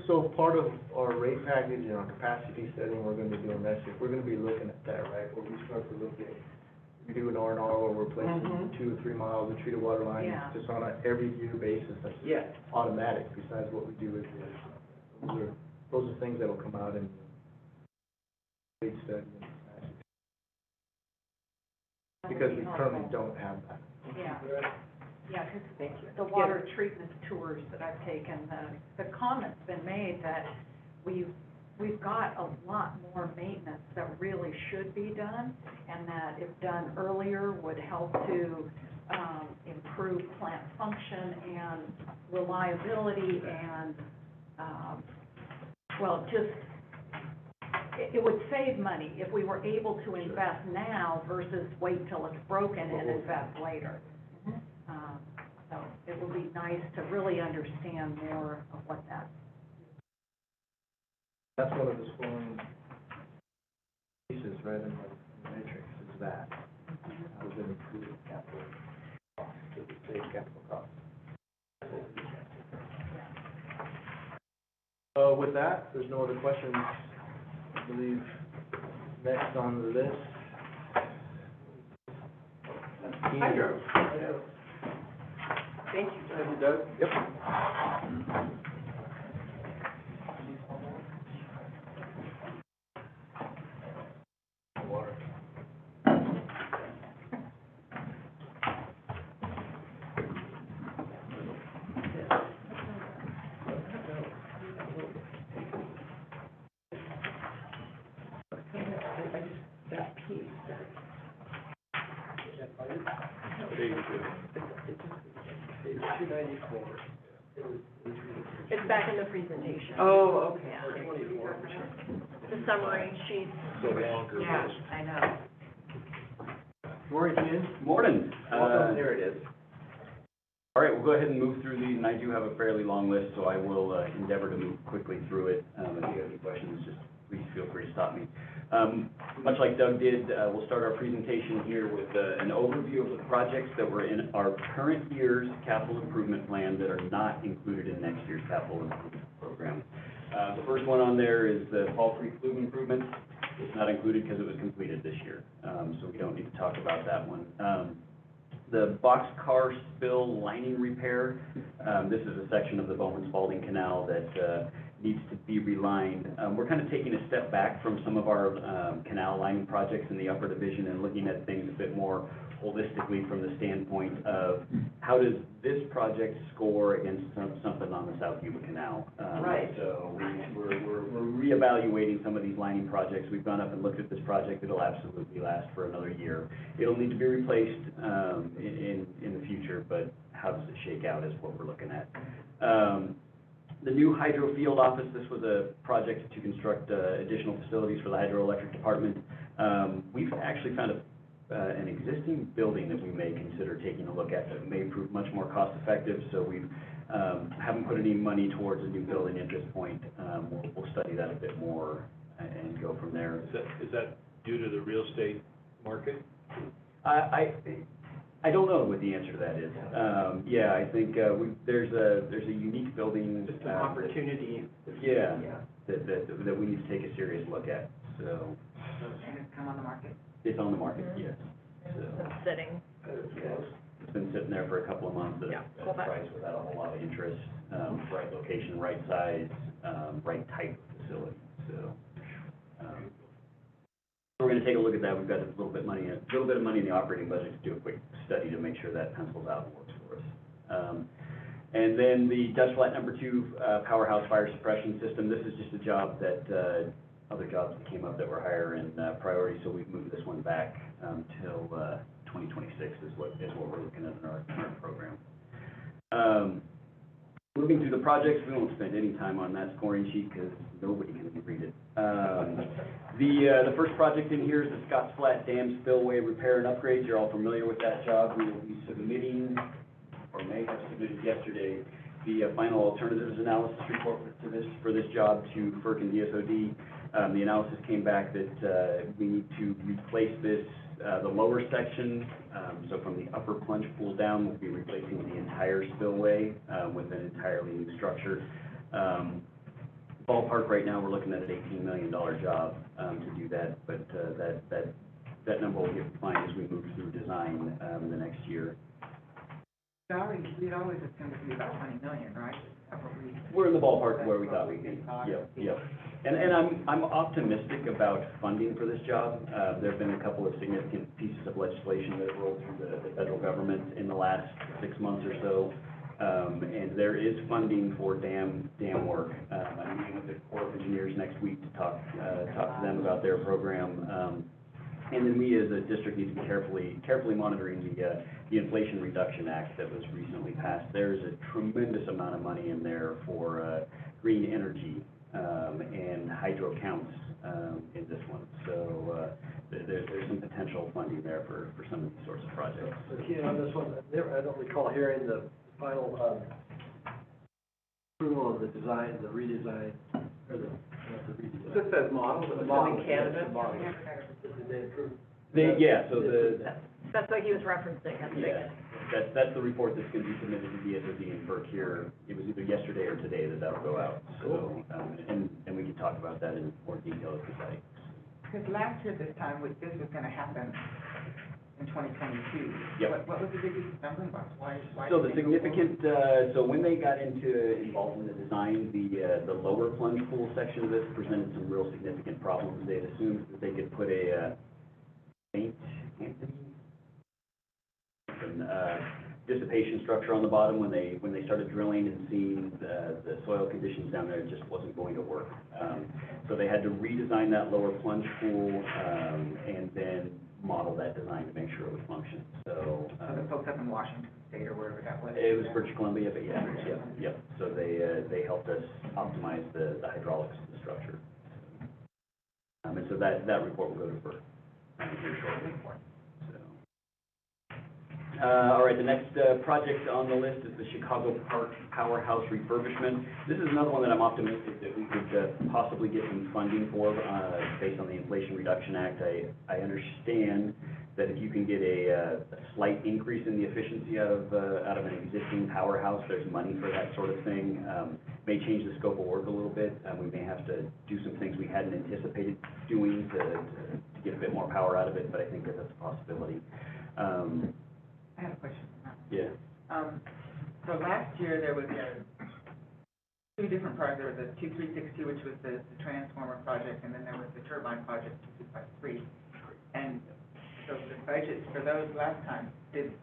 so part of our rate package and our capacity setting, we're gonna be doing next year, we're gonna be looking at that, right? Where we start to look at, we do an R&R where we're replacing 2 or 3 miles of treated water lines, Yeah. just on a every year basis, that's Yeah. automatic, besides what we do with the, those are things that'll come out in the rate study and capacity. because we currently don't have that. Yeah, yeah, 'cause Thank you. the water treatment tours that I've taken, the comment's been made that we've got a lot more maintenance that really should be done, and that if done earlier would help to, improve plant function and reliability and, well, just, it would save money if we were able to invest now versus wait till it's broken and invest later. So it would be nice to really understand more of what that, That's one of the scoring pieces, right, in the matrix, is that. How does it improve capital costs, does it save capital costs? With that, there's no other questions, I believe, next on the list. Hydro. Thank you. Thank you, Doug. Yep. That piece, Page 294. It's back in the presentation. oh, okay. The summary sheet. So longer yeah, list. I know. Morning, Ian. Morning. Welcome, there it is. All right, we'll go ahead and move through these, and I do have a fairly long list, so I will endeavor to move quickly through it. If you have any questions, just please feel free to stop me. Much like Doug did, we'll start our presentation here with an overview of the projects that were in our current year's capital improvement plan that are not included in next year's capital improvement program. The first one on there is the Fall Creek Flume improvement. It's not included because it was completed this year, so we don't need to talk about that one. The boxcar spill lining repair, this is a section of the Bowman Spalding Canal that needs to be relined. We're kind of taking a step back from some of our canal lining projects in the upper division and looking at things a bit more holistically from the standpoint of how does this project score against something on the South Yuba Canal? Right. So we're reevaluating some of these lining projects. We've gone up and looked at this project. It'll absolutely last for another year. It'll need to be replaced in the future, but how does it shake out is what we're looking at. The new hydro field office, this was a project to construct additional facilities for the hydroelectric department. We've actually found an existing building that we may consider taking a look at that may prove much more cost effective, so we haven't put any money towards a new building at this point. We'll study that a bit more and go from there. Is that due to the real estate market? I don't know what the answer to that is. Yeah, I think there's a unique building. Just an opportunity. Yeah, that we need to take a serious look at, so. And it's come on the market? It's on the market, yes. So, Sitting. it's been sitting there for a couple of months at a price without a whole lot of interest. Right location, right size, right type of facility, so. We're gonna take a look at that. We've got a little bit of money in the operating budget to do a quick study to make sure that pencils out and works for us. And then the Dutch Flat number 2 powerhouse fire suppression system. This is just a job that, other jobs that came up that were higher in priority, so we've moved this one back till 2026 is what we're looking at in our current program. Moving through the projects, we won't spend any time on that scoring sheet because nobody can read it. The first project in here is the Scotts Flat Dam spillway repair and upgrades. You're all familiar with that job. We will be submitting, or may have submitted yesterday, the final alternatives analysis report for this job to FERC and DSOD. The analysis came back that we need to replace this, the lower section, so from the upper plunge pool down, we'll be replacing the entire spillway with an entirely new structure. Ballpark right now, we're looking at an $18 million job to do that, but that number will get defined as we move through design in the next year. We'd always assumed it'd be about 20 million, right? That's what we. We're in the ballpark where we thought we'd be. Yep. And I'm optimistic about funding for this job. There've been a couple of significant pieces of legislation that have rolled through the federal government in the last 6 months or so. And there is funding for dam work. I'm meeting with the Corps of Engineers next week to talk to them about their program. And then we as a district need to be carefully monitoring the Inflation Reduction Act that was recently passed. There's a tremendous amount of money in there for green energy and hydro counts in this one. So there's some potential funding there for some of these sorts of projects. So Keaton, on this one, I don't recall hearing the final, approval of the design, the redesign, or the redesign. This says model, but it's in Canada. Did they approve? So That's what he was referencing at the beginning. that's the report that's gonna be submitted to DSOD and FERC here. It was either yesterday or today that'll go out. So, and we can talk about that in more detail if you'd like. Because last year this time, this was gonna happen in 2022. Yep. What was the biggest stumbling block? Why? So did the they go significant, so when they got involved in the design, the lower plunge pool section of this presented some real significant problems. They had assumed that they could put a St. Anthony dissipation structure on the bottom. When they started drilling and seeing the soil conditions down there, it just wasn't going to work. So they had to redesign that lower plunge pool and then model that design to make sure it would function. So the folks up in Washington State or wherever that was? it was British Columbia, but yep. So they helped us optimize the hydraulics of the structure. And so that report will go to FERC here shortly. So, all right, the next project on the list is the Chicago Park Powerhouse refurbishment. This is another one that I'm optimistic that we could possibly get some funding for based on the Inflation Reduction Act. I understand that if you can get a slight increase in the efficiency out of an existing powerhouse, there's money for that sort of thing. May change the scope of work a little bit. We may have to do some things we hadn't anticipated doing to get a bit more power out of it, but I think that that's a possibility. I have a question on that. Yeah. So last year, there was two different projects. There was a 2362, which was the transformer project, and then there was the turbine project, 2253. And so the budgets for those last time,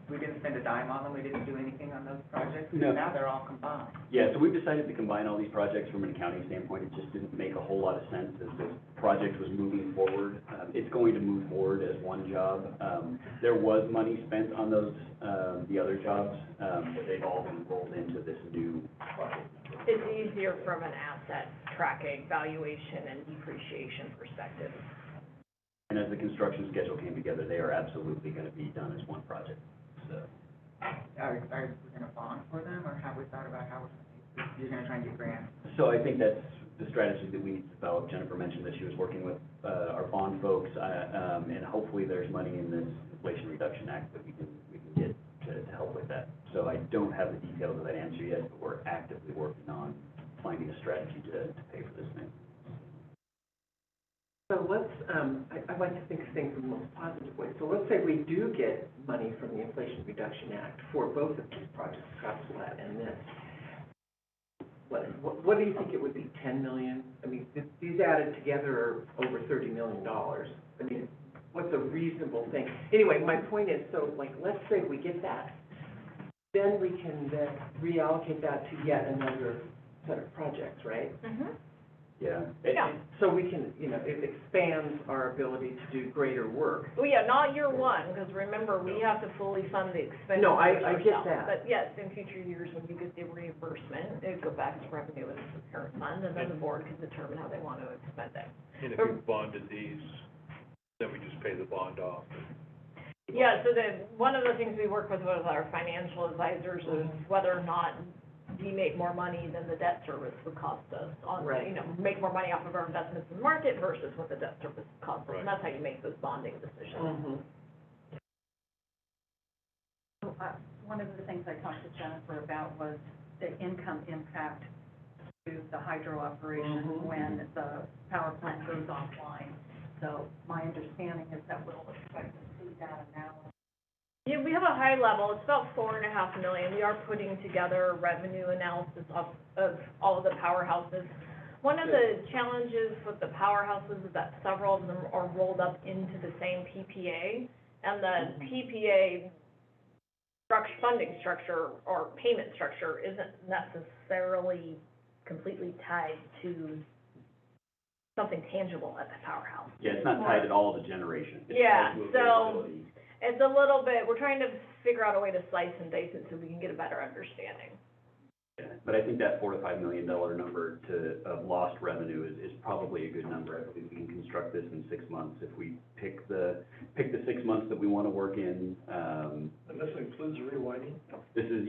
we didn't spend a dime on them, we didn't do anything on those projects? No. Now they're all combined. Yeah, so we've decided to combine all these projects from an accounting standpoint. It just didn't make a whole lot of sense as this project was moving forward. It's going to move forward as one job. There was money spent on those, the other jobs, but they've all been rolled into this new project. It's easier from an asset tracking, valuation, and depreciation perspective. And as the construction schedule came together, they are absolutely gonna be done as one project, so. Are we gonna bond for them, or have we thought about how you're gonna try and get grants? So I think that's the strategy that we need to develop. Jennifer mentioned that she was working with our bond folks, and hopefully there's money in this Inflation Reduction Act that we can get to help with that. So I don't have the details of that answer yet, but we're actively working on finding a strategy to pay for this thing. So let's, I'd like to think of things in the most positive way. So let's say we do get money from the Inflation Reduction Act for both of these projects, Scotts Flat and this. What do you think it would be, 10 million? I mean, these added together are over $30 million. I mean, what's a reasonable thing? Anyway, my point is, so like, let's say we get that, then we can then reallocate that to yet another set of projects, right? Mm-hmm. Yeah. Yeah. So we can, you know, it expands our ability to do greater work. Well, yeah, not year one, because remember, we have to fully fund the expenditures No, I get ourselves. that. But yes, in future years, when you get the reimbursement, it goes back to revenue and the parent fund, and then the board can determine how they want to expend it. And if we bonded these, then we just pay the bond off. Yeah, so one of the things we work with our financial advisors is whether or not we make more money than the debt service would cost us on, Right. you know, make more money off of our investments in the market versus what the debt service costs us. Right. And that's how you make those bonding decisions. Mm-hmm. So, one of the things I talked to Jennifer about was the income impact to the hydro operation when the power plant goes offline. So my understanding is that we'll expect to see that analysis Yeah, we have a high level, it's about $4.5 million. We are putting together a revenue analysis of all of the powerhouses. One of the challenges with the powerhouses is that several of them are rolled up into the same PPA, and the PPA funding structure or payment structure isn't necessarily completely tied to something tangible at the powerhouse. Yeah, it's not tied at all to generation. It's Yeah, tied to so availability. it's a little bit, we're trying to figure out a way to slice and dice it so we can get a better understanding. Yeah, but I think that $4 to $5 million number of lost revenue is probably a good number. I believe we can construct this in 6 months if we pick the 6 months that we want to work in. And this includes rewinding? This is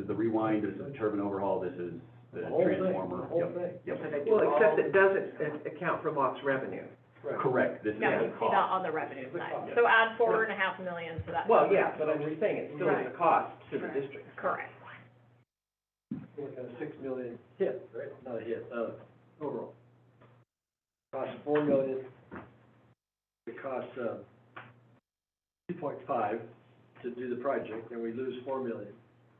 the rewind, this is the turbine overhaul, this is the The whole thing, transformer. the whole Yep, thing. Yep, So they do Well, except all- it doesn't account for lost revenue. Right. correct, this is Yeah, the you see that cost. on the revenue The side. cost. So add $4.5 million to that. Well, number. yeah, but I'm just saying, it's still a cost to the Right. district. Correct. We're looking at a $6 million hit, right? Not a hit, overall. Cost $4 million. It costs, 2.5 to do the project, and we lose $4 million.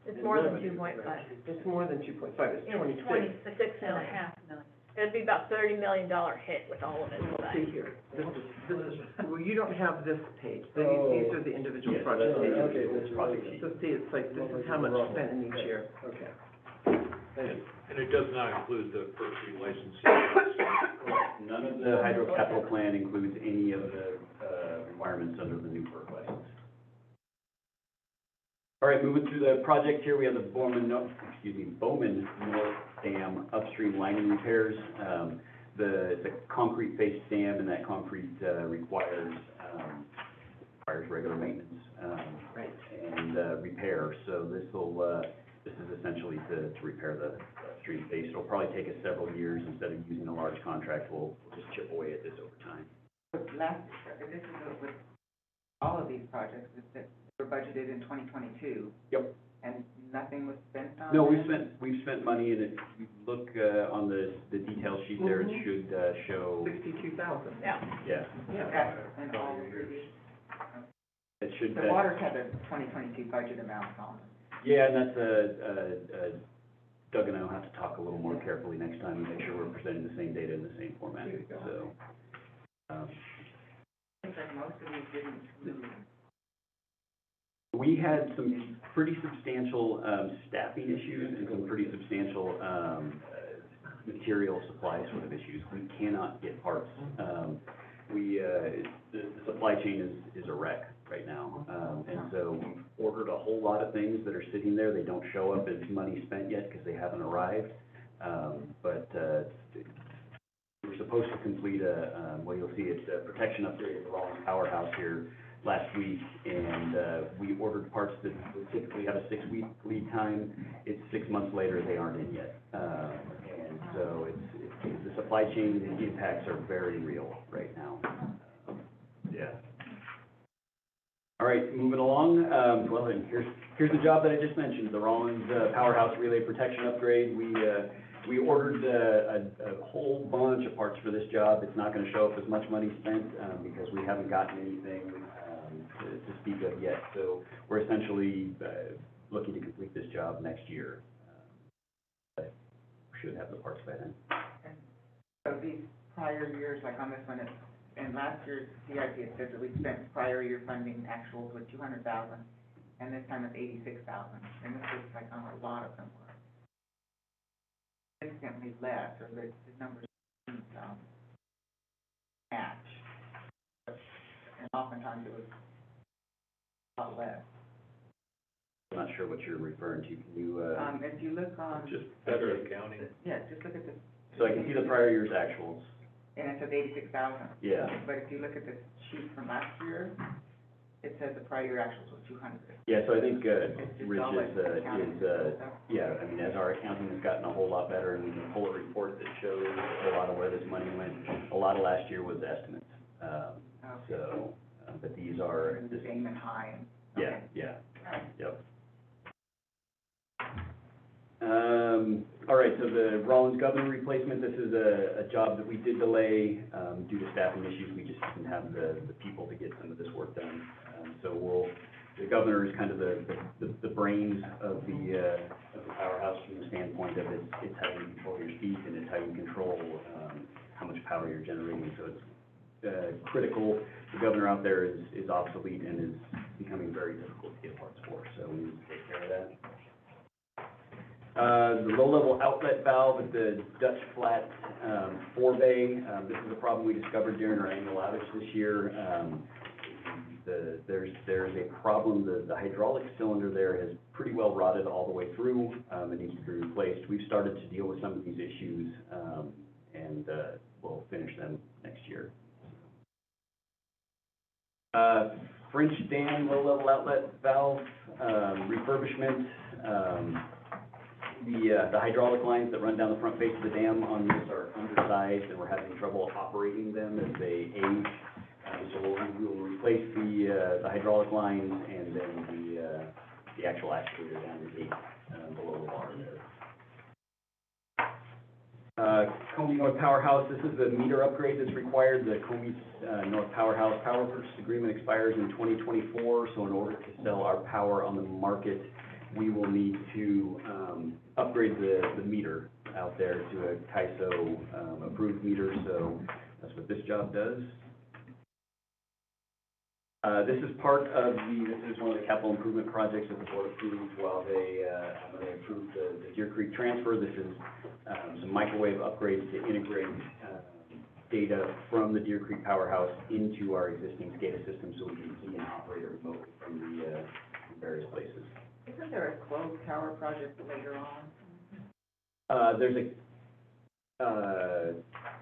It's in more than revenue. 2.5. It's more than 2.5, it's 26. It's 26.5 million. It'd be about $30 million hit with all of it Let's inside. see here, this is, well, you don't have this page, Oh. these are the individual Yes, project that's the pages. okay, individual that's project right. sheet. So see, it's like, this is how much spent in each year. Okay. Thank you. And it does not include the first licensing. None of the hydro capital plan includes any of the, requirements under the new FERC license. All right, moving through the project here, we have the Bowman North Dam upstream lining repairs. The concrete face dam and that concrete, requires regular maintenance, Right. and, repair. So this is essentially to repair the upstream face. It'll probably take us several years. Instead of using a large contract, we'll just chip away at this over time. This is with all of these projects, is that were budgeted in 2022. Yep. And nothing was spent on No, that? we've spent money, and if you look, on the detail sheet there, it should, show, 62,000. Yeah. yeah, That's in all of these. it should. The waters have a 2022 budget amount on it. Yeah, and that's, Doug and I will have to talk a little more carefully next time and make sure we're presenting the same data in the same format, There you go. so. Seems like most of these didn't move. We had some pretty substantial, staffing issues and some pretty substantial, material supply sort of issues. We cannot get parts. The supply chain is a wreck right now. And so we've ordered a whole lot of things that are sitting there. They don't show up as money spent yet because they haven't arrived. But we're supposed to complete well, you'll see it's a protection upgrade at the Rollins Powerhouse here last week. And we ordered parts that would typically have a 6-week lead time. It's 6 months later, they aren't in yet. And so the supply chain impacts are very real right now. Yeah. All right, moving along, well, and here's the job that I just mentioned, the Rollins Powerhouse Relay Protection Upgrade. We ordered a whole bunch of parts for this job. It's not gonna show up as much money spent, because we haven't gotten anything, to speak of yet. So we're essentially, looking to complete this job next year. But we should have the parts by then. And so these prior years, like on this one, in last year's CIP, it said that we spent prior year funding actuals with 200,000, and this time it's 86,000. And this is like on a lot of them were significantly less, or the numbers didn't, match. And oftentimes it was a lot less. I'm not sure what you're referring to. Can you, If you look on. Just better accounting. Yeah, just look at this, so I can see the prior year's actuals. and it says 86,000. Yeah. But if you look at the sheet from last year, it says the prior year actuals was 200. Yeah, so I think, It's just Rich all like accounting stuff. yeah, I mean, as our accounting has gotten a whole lot better, and we can pull a report that shows a lot of where this money went, a lot of last year was estimates. So, but these are, And the same and high and. yeah, okay. yeah, yep. All right, so the Rollins Governor replacement, this is a job that we did delay, due to staffing issues. We just didn't have the people to get some of this work done. So the governor is kind of the brains of the powerhouse from the standpoint of it's how you control your speed and it's how you control, how much power you're generating, so it's, critical. The governor out there is obsolete and is becoming very difficult to get parts for, so we need to take care of that. The low-level outlet valve at the Dutch Flat, forebay, this is a problem we discovered during our annual outage this year. There's a problem, the hydraulic cylinder there has pretty well rotted all the way through, it needs to be replaced. We've started to deal with some of these issues, and we'll finish them next year. French Dam low-level outlet valve, refurbishment. The hydraulic lines that run down the front face of the dam on this are undersized, and we're having trouble operating them as they age. So we will replace the hydraulic lines and then the actual actuator down the gate below the water there. Comey North Powerhouse, this is the meter upgrade that's required. The Comey North Powerhouse power purchase agreement expires in 2024, so in order to sell our power on the market, we will need to upgrade the meter out there to a CAISO approved meter, so that's what this job does. This is part of this is one of the capital improvement projects that the board approved while they approved the Deer Creek transfer. This is some microwave upgrades to integrate data from the Deer Creek Powerhouse into our existing SCADA system so we can see and operate it remotely from the various places. Isn't there a closed tower project later on? There's a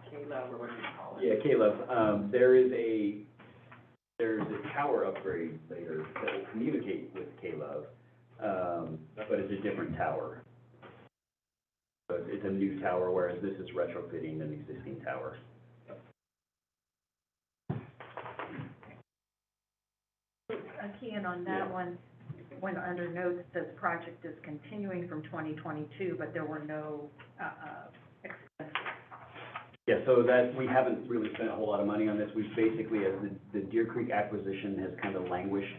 K-Love, or what do you call it? yeah, Caleb. There's a tower upgrade later that will communicate with K-Love, but it's a different tower. So it's a new tower, whereas this is retrofitting an existing tower. Again, on that one, when under notes, this project is continuing from 2022, but there were no, expenses. Yeah, so that, we haven't really spent a whole lot of money on this. We've basically, as the Deer Creek acquisition has kind of languished,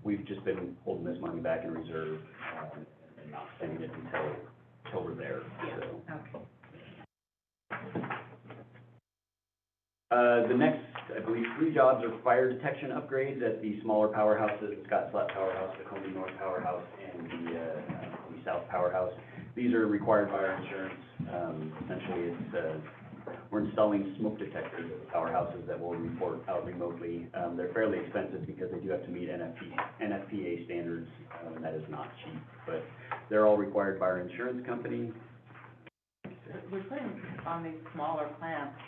we've just been holding this money back in reserve, and not spending it until we're there, so. Okay. The next, I believe, 3 jobs are fire detection upgrades at the smaller powerhouses, the Scott Flat Powerhouse, the Comey North Powerhouse, and the Comey South Powerhouse. These are required by our insurance. Essentially, it's, we're installing smoke detectors at the powerhouses that will report out remotely. They're fairly expensive because they do have to meet NFPA standards, and that is not cheap, but they're all required by our insurance company. We're putting on these smaller plants.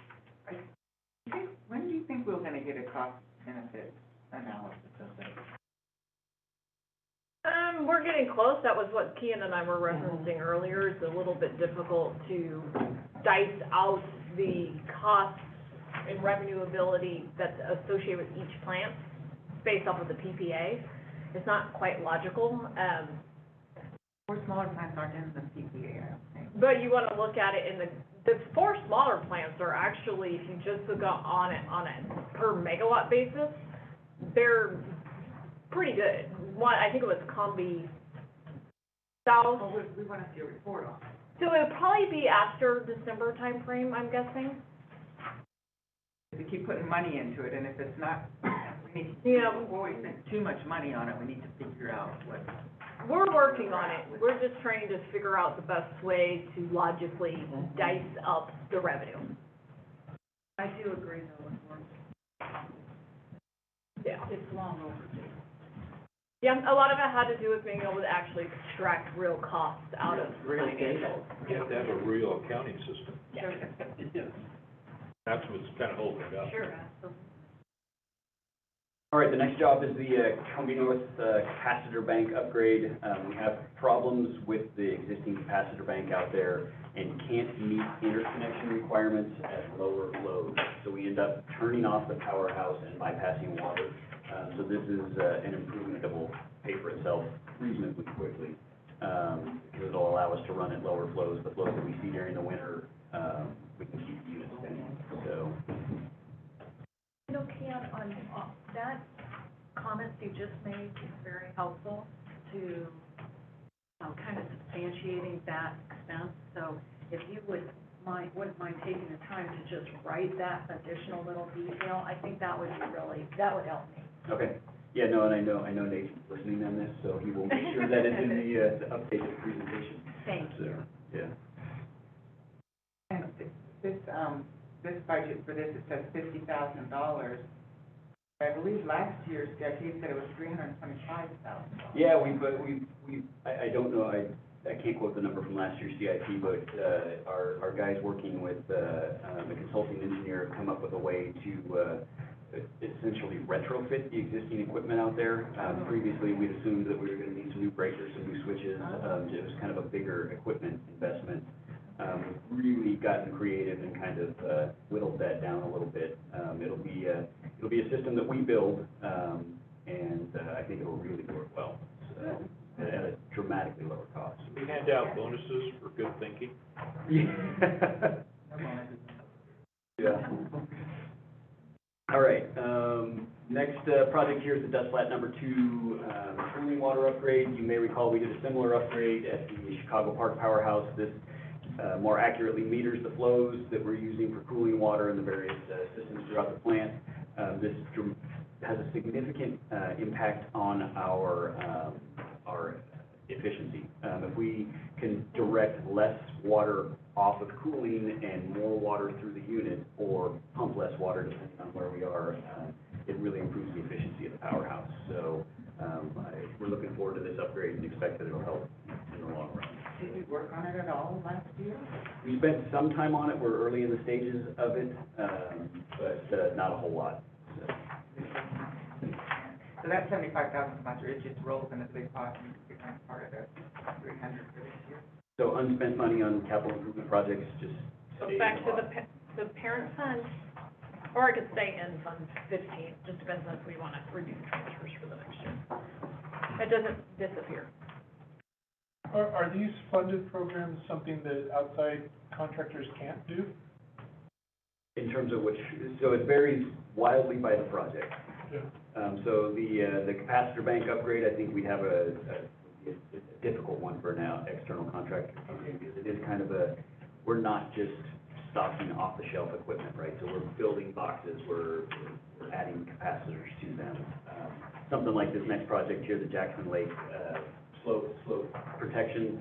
When do you think we're gonna get a cost-benefit analysis of this? We're getting close. That was what Kian and I were referencing earlier. It's a little bit difficult to dice out the costs and revenue ability that's associated with each plant based off of the PPA. It's not quite logical. Four smaller plants aren't in the PPA, I don't think. But you want to look at it in the 4 smaller plants are actually, if you just look on a per megawatt basis, they're pretty good. One, I think it was Combi South. Well, we want to see a report on it. So it would probably be after December timeframe, I'm guessing. We keep putting money into it, and if it's not, we need to, Yeah. before we spend too much money on it, we need to figure out what. We're working on it. We're just trying to figure out the best way to logically dice up the revenue. I do agree though with Warren. Yeah. It's long overdue. Yeah, a lot of it had to do with being able to actually extract real costs out of Really good. financials. You have to have a real accounting system. Yeah. That's what's kind of holding it up. Sure, absolutely. All right, the next job is the Comey North capacitor bank upgrade. We have problems with the existing capacitor bank out there and can't meet interconnection requirements at lower loads. So we end up turning off the powerhouse and bypassing water. So this is an improvement that will pay for itself reasonably quickly, because it'll allow us to run at lower flows. The flows that we see during the winter, we can keep the units spinning, so. You know, Kian, on that comments you just made is very helpful to, kind of substantiating that expense. So if you wouldn't mind taking the time to just write that additional little detail, I think that would help me. Okay. Yeah, no, and I know Nate's listening on this, so he will make sure that it's in the updated presentation. Thank you. So, yeah. And this budget for this, it says $50,000. I believe last year's CIP said it was $325,000. Yeah, I don't know, I can't quote the number from last year's CIP, but, our guys working with, the consulting engineer have come up with a way to, essentially retrofit the existing equipment out there. Previously, we'd assumed that we were gonna need some new breakers, some new switches. It was kind of a bigger equipment investment. We've really gotten creative and kind of, whittled that down a little bit. It'll be a system that we build, and, I think it'll really work well, so, at a dramatically lower cost. We hand out bonuses for good thinking. Yeah. All right, next, project here is the dust flat number 2, cooling water upgrade. You may recall we did a similar upgrade at the Chicago Park Powerhouse. This, more accurately meters the flows that we're using for cooling water in the various, systems throughout the plant. This has a significant, impact on our efficiency. If we can direct less water off of cooling and more water through the unit, or pump less water depending on where we are, it really improves the efficiency of the powerhouse. So, we're looking forward to this upgrade and expect that it'll help in the long run. Did we work on it at all last year? We spent some time on it. We're early in the stages of it, but not a whole lot. So that $75,000 budget, it just rolls into the big pot and becomes part of the $300 for this year? So unspent money on capital improvement projects just stays in Back to the pot. the parent fund, or it could stay in Fund 15, just depends on if we want to review transfers for the next year. It doesn't disappear. Are these funded programs something that outside contractors can't do? In terms of which, so it varies wildly by the project. Yeah. So the capacitor bank upgrade, I think we have a difficult one for now, external contractor, because it is kind of we're not just stocking off-the-shelf equipment, right? So we're building boxes, we're adding capacitors to them. Something like this next project here, the Jackson Lake, slope protection,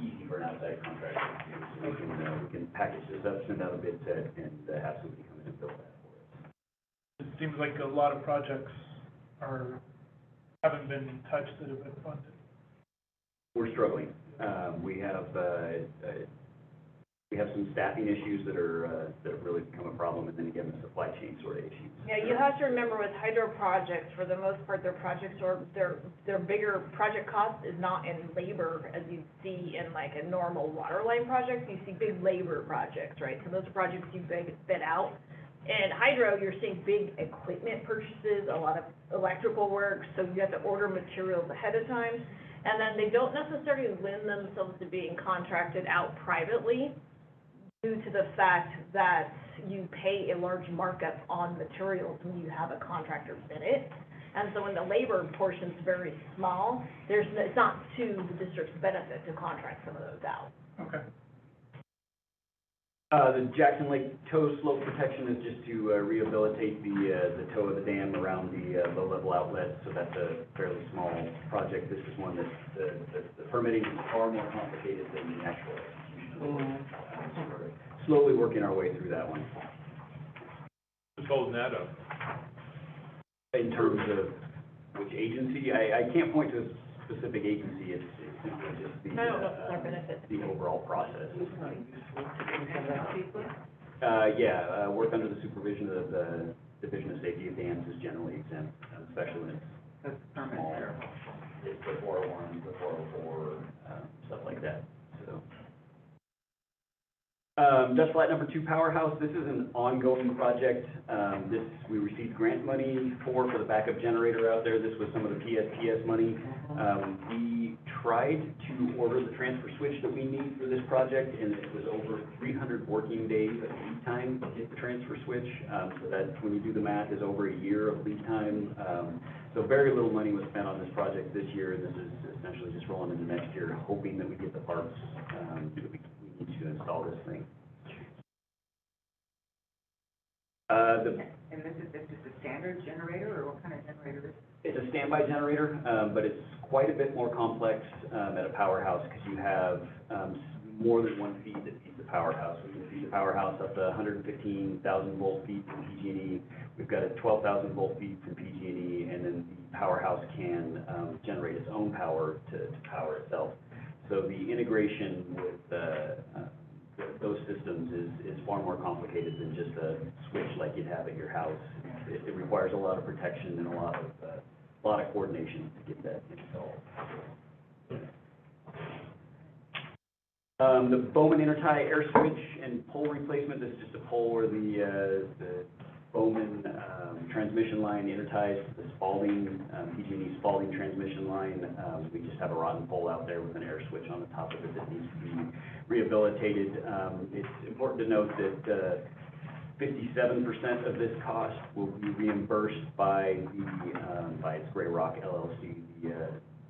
easy for an outside contractor to do. So we can package this up, send out a bid set, and have somebody come in and build that for us. It seems like a lot of projects haven't been touched that have been funded. We're struggling. We have some staffing issues that have really become a problem, and then again, the supply chain sort of issues. Yeah, you have to remember with hydro projects, for the most part, their projects are, their bigger project cost is not in labor as you see in like a normal water line project. You see big labor projects, right? So those are projects you bid out. In hydro, you're seeing big equipment purchases, a lot of electrical work, so you have to order materials ahead of time. And then they don't necessarily lend themselves to being contracted out privately, due to the fact that you pay a large markup on materials when you have a contractor bid it. And so when the labor portion's very small, it's not to the district's benefit to contract some of those out. Okay. The Jackson Lake toe slope protection is just to rehabilitate the toe of the dam around the low-level outlet, so that's a fairly small project. This is one that the permitting is far more complicated than the actual execution. So we're slowly working our way through that one. Who's holding that up? In terms of which agency, I can't point to a specific agency, it's simply just the overall process. Work under the supervision of the Division of Safety of Dams is generally exempt, especially when it's small. It's the 401, the 404, stuff like that, so. Dust flat number 2 powerhouse, this is an ongoing project. We received grant money for the backup generator out there. This was some of the PSPS money. We tried to order the transfer switch that we need for this project, and it was over 300 working days of lead time to get the transfer switch. So that, when you do the math, is over a year of lead time. So very little money was spent on this project this year, and this is essentially just rolling into next year, hoping that we get the parts, that we need to install this thing. And this is just a standard generator, or what kind of generator is it? It's a standby generator, but it's quite a bit more complex at a powerhouse, because you have more than one feed that feeds the powerhouse. We can feed the powerhouse up to 115,000 volt feed from PG&E. We've got a 12,000 volt feed from PG&E, and then the powerhouse can generate its own power to power itself. So the integration with those systems is far more complicated than just a switch like you'd have at your house. It requires a lot of protection and a lot of coordination to get that installed. The Bowman intertie air switch and pole replacement, this is just a pole where the Bowman transmission line interties to the Spalding, PG&E Spalding transmission line. We just have a rotten pole out there with an air switch on the top of it that needs to be rehabilitated. It's important to note that 57% of this cost will be reimbursed by its Gray Rock LLC,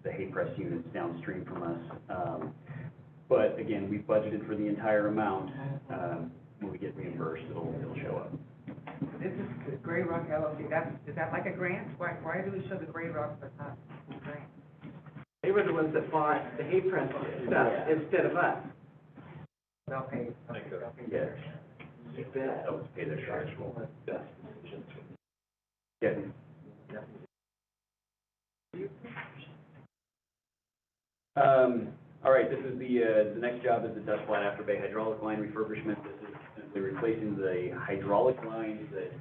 the hay press units downstream from us. But again, we've budgeted for the entire amount. When we get reimbursed, it'll show up. This is the Gray Rock LLC, is that like a grant? Why do we show the Gray Rock but not the grant? They were the ones that bought the hay press stuff instead of us. They'll pay. Yes. They'll pay their charge. Yeah. All right, this is the next job is the Dutch Flat After Bay hydraulic line refurbishment. This is simply replacing the hydraulic lines that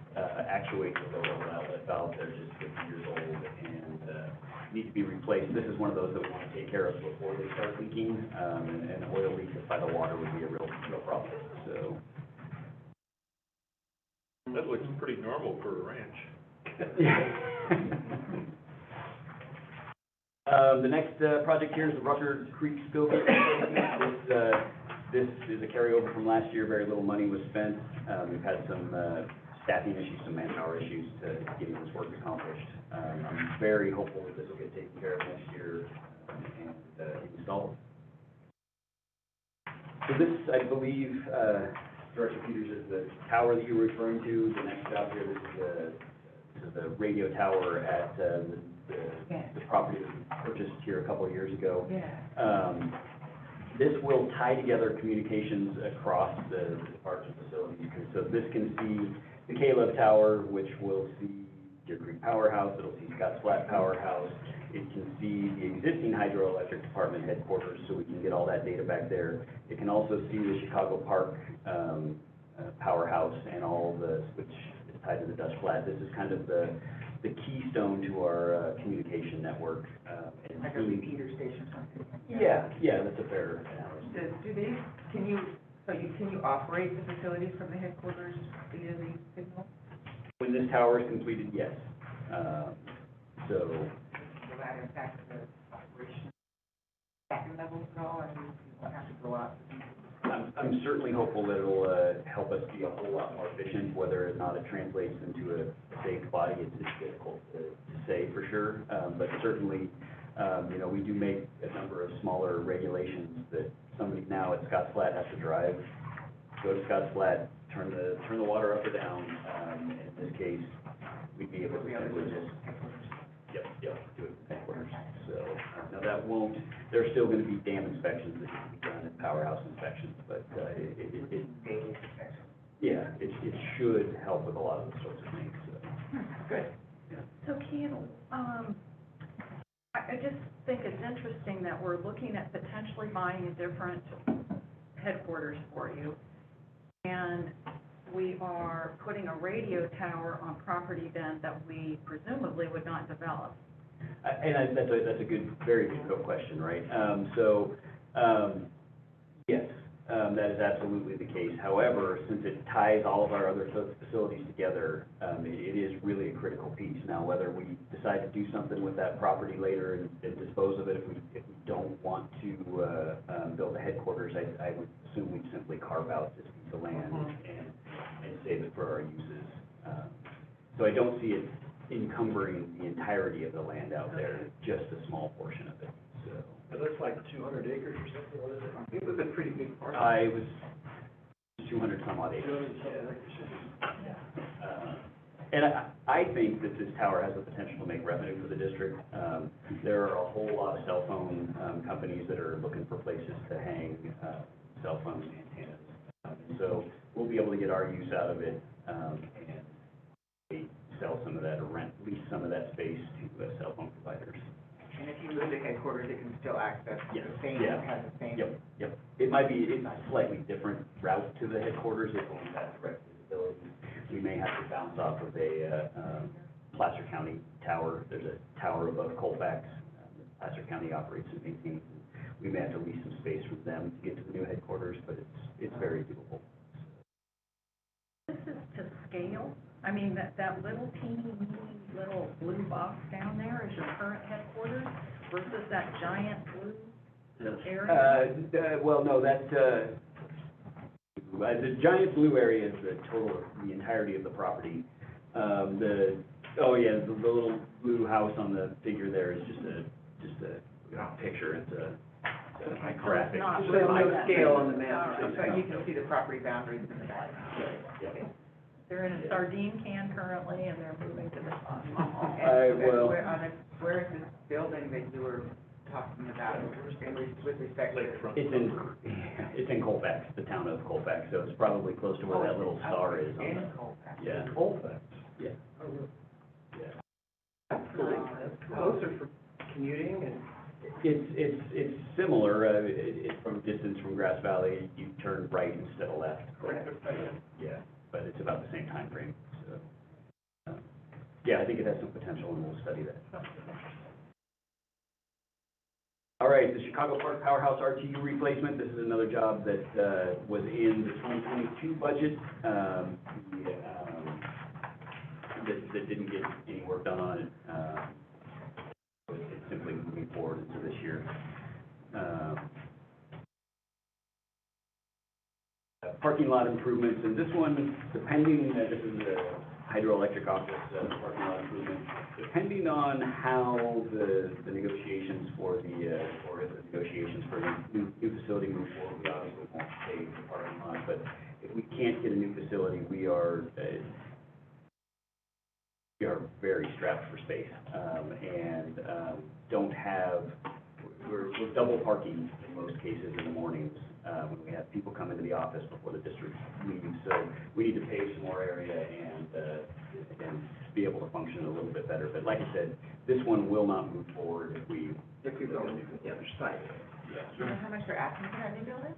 actuate the lower outlet valve. They're just 50 years old and need to be replaced. This is one of those that we want to take care of before they start leaking, and an oil leak by the water would be a real problem. So That looks pretty normal for a ranch. The next project here is the Rucker Creek spill gate replacement. This is a carryover from last year. Very little money was spent. We've had some staffing issues, some manpower issues to getting this work accomplished. I'm very hopeful that this will get taken care of next year and installed. So this, I believe, Director Peters, is the tower that you were referring to. The next job here, this is the radio tower at the property that we purchased here a couple of years ago. This will tie together communications across the department facilities. So this can see the Caleb Tower, which will see Deer Creek Powerhouse. It'll see Scotts Flat Powerhouse. It can see the existing hydroelectric department headquarters, so we can get all that data back there. It can also see the Chicago Park powerhouse and all which is tied to the Dutch Flat. This is kind of the keystone to our communication network. Like a repeater station or something? Yeah, that's a fair analogy. Can you operate the facilities from the headquarters via the signal? When this tower is completed, yes. So. Will that impact the operation staffing levels at all, or you won't have to go out? I'm certainly hopeful that it'll help us be a whole lot more efficient. Whether or not it translates into a safe body, it's difficult to say for sure. But certainly, we do make a number of smaller regulations that somebody now at Scotts Flat has to drive, go to Scotts Flat, turn the water up or down. In this case, we'd be able to simply just do it at headquarters. So now that won't. There's still going to be dam inspections that need to be done and powerhouse inspections, but it should help with a lot of those sorts of things. So. Good. So Kean, I just think it's interesting that we're looking at potentially buying a different headquarters for you, and we are putting a radio tower on property then that we presumably would not develop. That's a very good question, right? Yes, that is absolutely the case. However, since it ties all of our other facilities together, it is really a critical piece. Now, whether we decide to do something with that property later and dispose of it, if we don't want to build a headquarters, I would assume we'd simply carve out this piece of land and save it for our uses. So I don't see it encumbering the entirety of the land out there, just a small portion of it, so. It looks like 200 acres or something, what is it? It was a pretty big part. It was 200 some odd acres. 200 something acres. And I think that this tower has the potential to make revenue for the district. There are a whole lot of cell phone companies that are looking for places to hang cell phone antennas. So we'll be able to get our use out of it and sell some of that or lease some of that space to cell phone providers. And if you move to headquarters, it can still access the Yes, same, yeah. has the same. Yep. It might be a slightly different route to the headquarters if only that direct visibility. We may have to bounce off of a Placer County tower. There's a tower above Colfax that Placer County operates and maintains. We may have to lease some space from them to get to the new headquarters, but it's very doable. This is to scale? I mean, that little teeny weeny little blue box down there is your current headquarters versus that giant blue area? Well, no, the giant blue area is the entirety of the property. The little blue house on the figure there is just a picture, it's a graphic. not Just so no scale on the map. All right. So you can see the property boundaries in the back. Yeah. They're in a sardine can currently, and they're moving to this spot. Well- Where is this building that you were talking about with respect to? Lakefront. It's in Colfax, the town of Colfax, so it's probably close to where that little star is on In the, Colfax. yeah. Colfax. Yeah. Closer for commuting and. It's similar, it's from distance from Grass Valley, you turn right instead of left. Correct. Yeah, but it's about the same time frame. So, yeah, I think it has some potential and we'll study that. All right, the Chicago Park Powerhouse RTU replacement, this is another job that, was in the 2022 budget, that didn't get any work done on it. It's simply moving forward into this year. Parking lot improvements, and this one, depending, this is the hydroelectric office, parking lot improvement, depending on how the negotiations for the new facility move forward, we obviously won't pay for parking lot, but if we can't get a new facility, we are very strapped for space, and don't have, we're double parking in most cases in the mornings, when we have people come into the office before the district leaves, so we need to pave some more area and be able to function a little bit better, but like I said, this one will not move forward if we go on the other side. Do you know how much they're asking for that new building?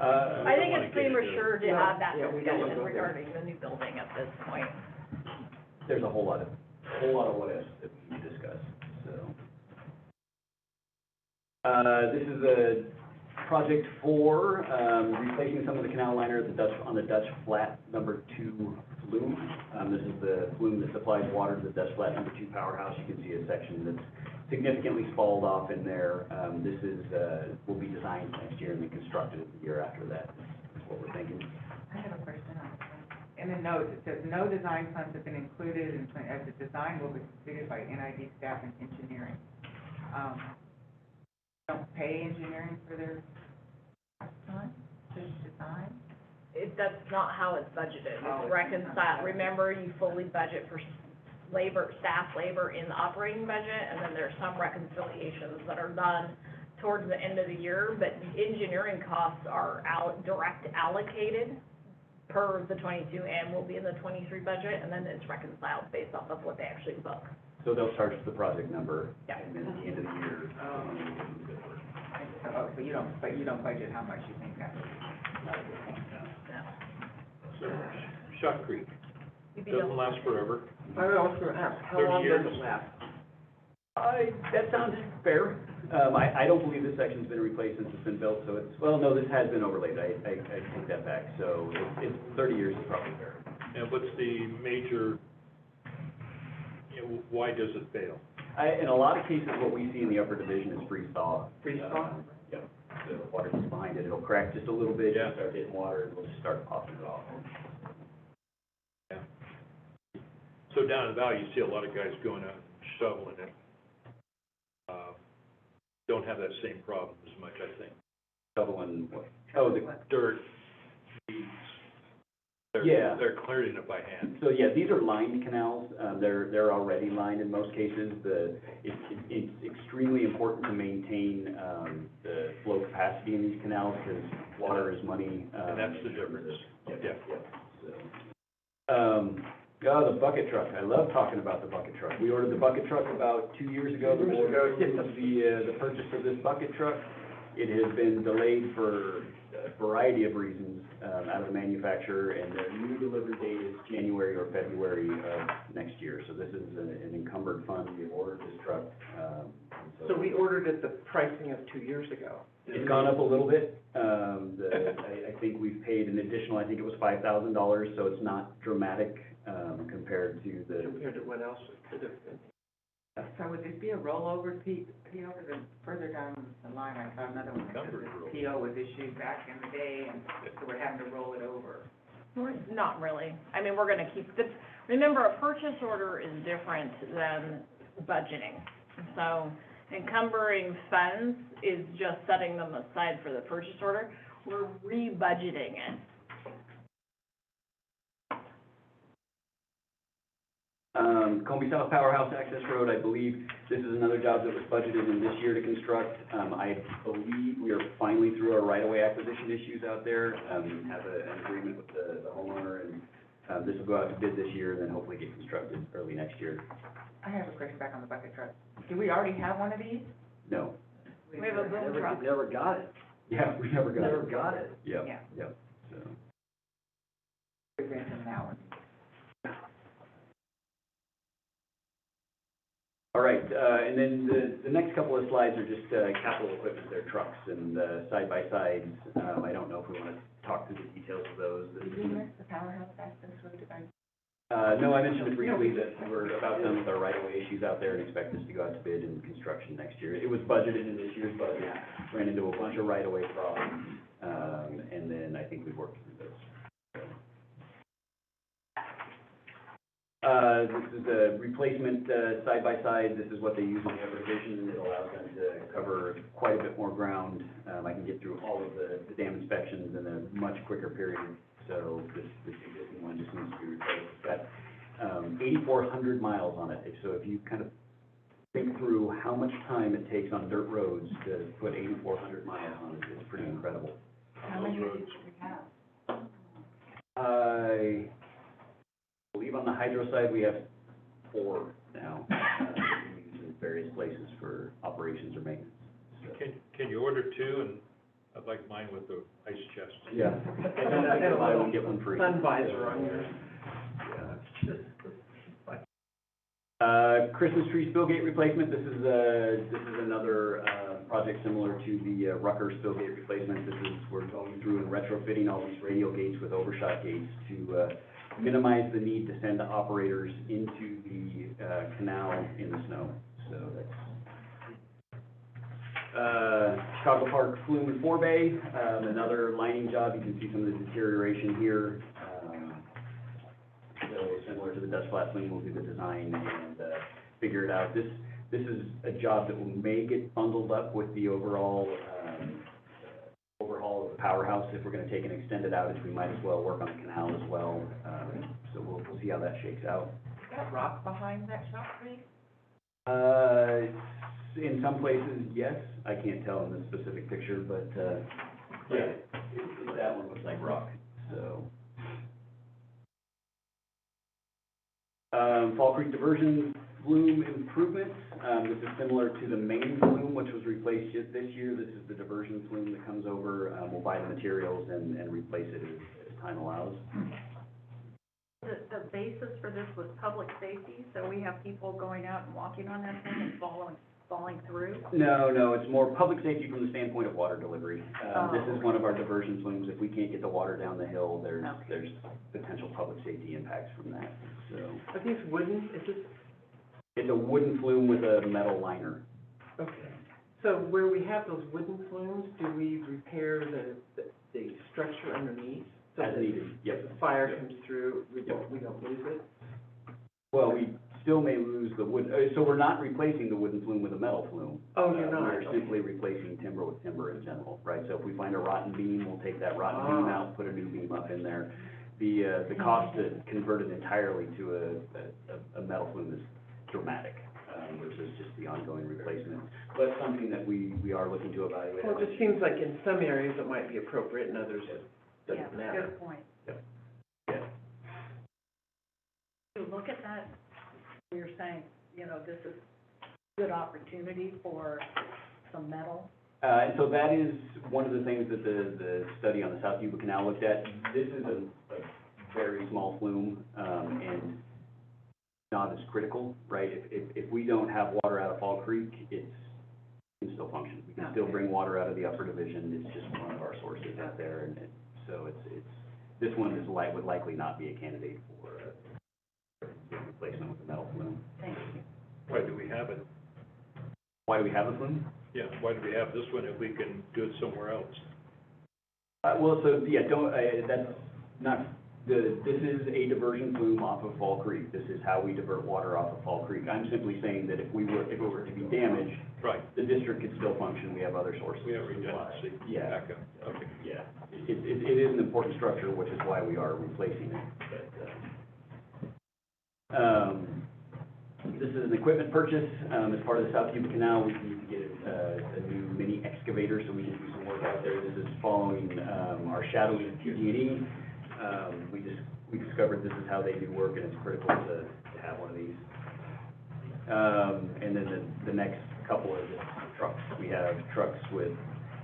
I think it's premature to have that Yeah, we don't wanna discussion go there. regarding the new building at this point. There's a whole lot of what ifs that we need to discuss, so. This is a project for, replacing some of the canal liner at on the Dutch Flat number 2 flume. This is the flume that supplies water to the Dutch Flat number 2 powerhouse. You can see a section that's significantly spalled off in there. This is, will be designed next year and then constructed the year after that, is what we're thinking. I have a question on that. In the notes, it says, no design funds have been included as the design will be completed by NID staff and engineering. Don't pay engineering for their time to design? That's not how it's budgeted. Oh, It's it's reconciled. not. Remember, you fully budget for staff labor in the operating budget, and then there's some reconciliations that are done towards the end of the year, but engineering costs are direct allocated per the 22 and will be in the 23 budget, and then it's reconciled based off of what they actually book. So they'll charge the project number, Yeah. and then at the end of the year, But you don't budget how much you think that would So, Shot Creek, You'd be doesn't done. last forever. I was gonna ask, how 30 long does years. it last? That sounds fair. I don't believe this section's been replaced since it's been built, so it's, well, no, this has been overlaid, I take that back, so it's 30 years is probably fair. And what's the major, why does it fail? In a lot of cases, what we see in the upper division is freeze thaw. Freeze thaw? Yep, the water gets behind it, it'll crack just a little bit, Yeah. you start hitting water, and it'll just start popping it off. Yeah. So down in the valley, you see a lot of guys going out and shoveling it. Don't have that same problem as much, I think. Shoveling, oh, the, Dirt, weeds, Yeah. they're clearing it by hand. so yeah, these are lined canals, they're already lined in most cases. It's extremely important to maintain, the flow capacity in these canals, because water is money. And that's the difference. Yeah. So, the bucket truck, I love talking about the bucket truck. We ordered the bucket truck about 2 years ago. The board approved the purchase of this bucket truck. It has been delayed for a variety of reasons, out of the manufacturer, and their new delivery date is January or February of next year. So this is an encumbered fund. We ordered this truck, So we ordered at the pricing of 2 years ago. It's gone up a little bit. I think we've paid an additional, I think it was $5,000, so it's not dramatic, compared to Compared to what else it could have been. So would this be a rollover PO, because then further down the line, I saw another one, that said Encumbered this roll. PO was issued back in the day, and so we're having to roll it over. Not really. I mean, we're gonna keep this, remember, a purchase order is different than budgeting. So encumbering funds is just setting them aside for the purchase order. We're re-budgeting it. Combi South Powerhouse Access Road, I believe this is another job that was budgeted in this year to construct. I believe we are finally through our right-of-way acquisition issues out there. We have an agreement with the homeowner, and this will go out to bid this year, and then hopefully get constructed early next year. I have a question back on the bucket truck. Do we already have one of these? No. We have a boom truck. Never got it. Yeah, we never got it. Never got it. Yep, Yeah. yep, so. We're granting that one. All right, and then the next couple of slides are just capital equipment, they're trucks and side-by-sides. I don't know if we want to talk through the details of those. Did we miss the powerhouse access road? Did I? No, I mentioned it briefly that we're about done with our right-of-way issues out there and expect this to go out to bid in construction next year. It was budgeted in this year's budget, ran into a bunch of right-of-way problems, and then I think we've worked through those. This is a replacement side-by-side. This is what they use in the revision. It allows them to cover quite a bit more ground. I can get through all of the dam inspections in a much quicker period. So this existing one just needs to be replaced. It's got 8,400 miles on it. So if you kind of think through how much time it takes on dirt roads to put 8,400 miles on it, it's pretty incredible. How many of these do we have? I believe on the hydro side, we have 4 now, used in various places for operations or maintenance. So, Can you order 2, and I'd like mine with the ice chest. yeah, and I buy one, get one free. Sun visor on yours. Christmas tree spillgate replacement, this is another, project similar to the Rucker spillgate replacement. We're going through and retrofitting all these radial gates with overshot gates to, minimize the need to send operators into the, canal in the snow, so that's. Chicago Park Flume and Forebay, another lining job. You can see some of the deterioration here. So similar to the Dutch Flat Flume, we'll do the design and figure it out. This is a job that may get bundled up with the overall overhaul of the powerhouse. If we're going to take an extended outage, we might as well work on the canal as well. So we'll see how that shakes out. Is that rock behind that shop, please? In some places, yes. I can't tell in this specific picture, but, yeah, that one looks like rock, so. Fall Creek Diversion Flume improvements. This is similar to the main flume, which was replaced just this year. This is the diversion flume that comes over. We'll buy the materials and replace it as time allows. The basis for this was public safety, so we have people going out and walking on that thing and falling through. No, it's more public safety from the standpoint of water delivery. This is okay. one of our diversion flumes. If we can't get the water down the hill, there's potential public safety impacts from that, so. Are these wooden? Is this, It's a wooden flume with a metal liner. okay. So where we have those wooden flumes, do we repair the structure underneath? So As that needed, yep. if the fire comes through, we don't lose it? Well, we still may lose the wood, so we're not replacing the wooden flume with a metal flume. Oh, you're not? We're simply replacing timber with timber in general, right? So if we find a rotten beam, we'll take that rotten beam out, put a new beam up in there. The cost to convert it entirely to a metal flume is dramatic, versus just the ongoing replacement. But something that we are looking to evaluate. Well, it just seems like in some areas it might be appropriate, in others it Yeah, doesn't matter. good point. Yeah. You look at that, you're saying, you know, this is good opportunity for some metal. And so that is one of the things that the study on the South Yuba Canal looked at. This is a very small flume, and not as critical, right? If we don't have water out of Fall Creek, it can still function. We can still bring water out of the upper division, it's just one of our sources out there, and so it's, this one would likely not be a candidate for replacement with a metal flume. Thank you. Why do we have it? Why do we have a flume? Yeah, why do we have this one if we can do it somewhere else? Well, so, yeah, that's not, this is a diversion flume off of Fall Creek. This is how we divert water off of Fall Creek. I'm simply saying that if it were to be damaged, Right, the district could still function. We have other sources. we have of supply. redundancy. Yeah. Backup, okay. Yeah, it is an important structure, which is why we are replacing it, but, this is an equipment purchase, as part of the South Yuba Canal. We need to get a new mini excavator so we can do some work out there. This is following, our shadowing of PG&E. We discovered this is how they do work, and it's critical to have one of these. And then the next couple are just trucks. We have trucks with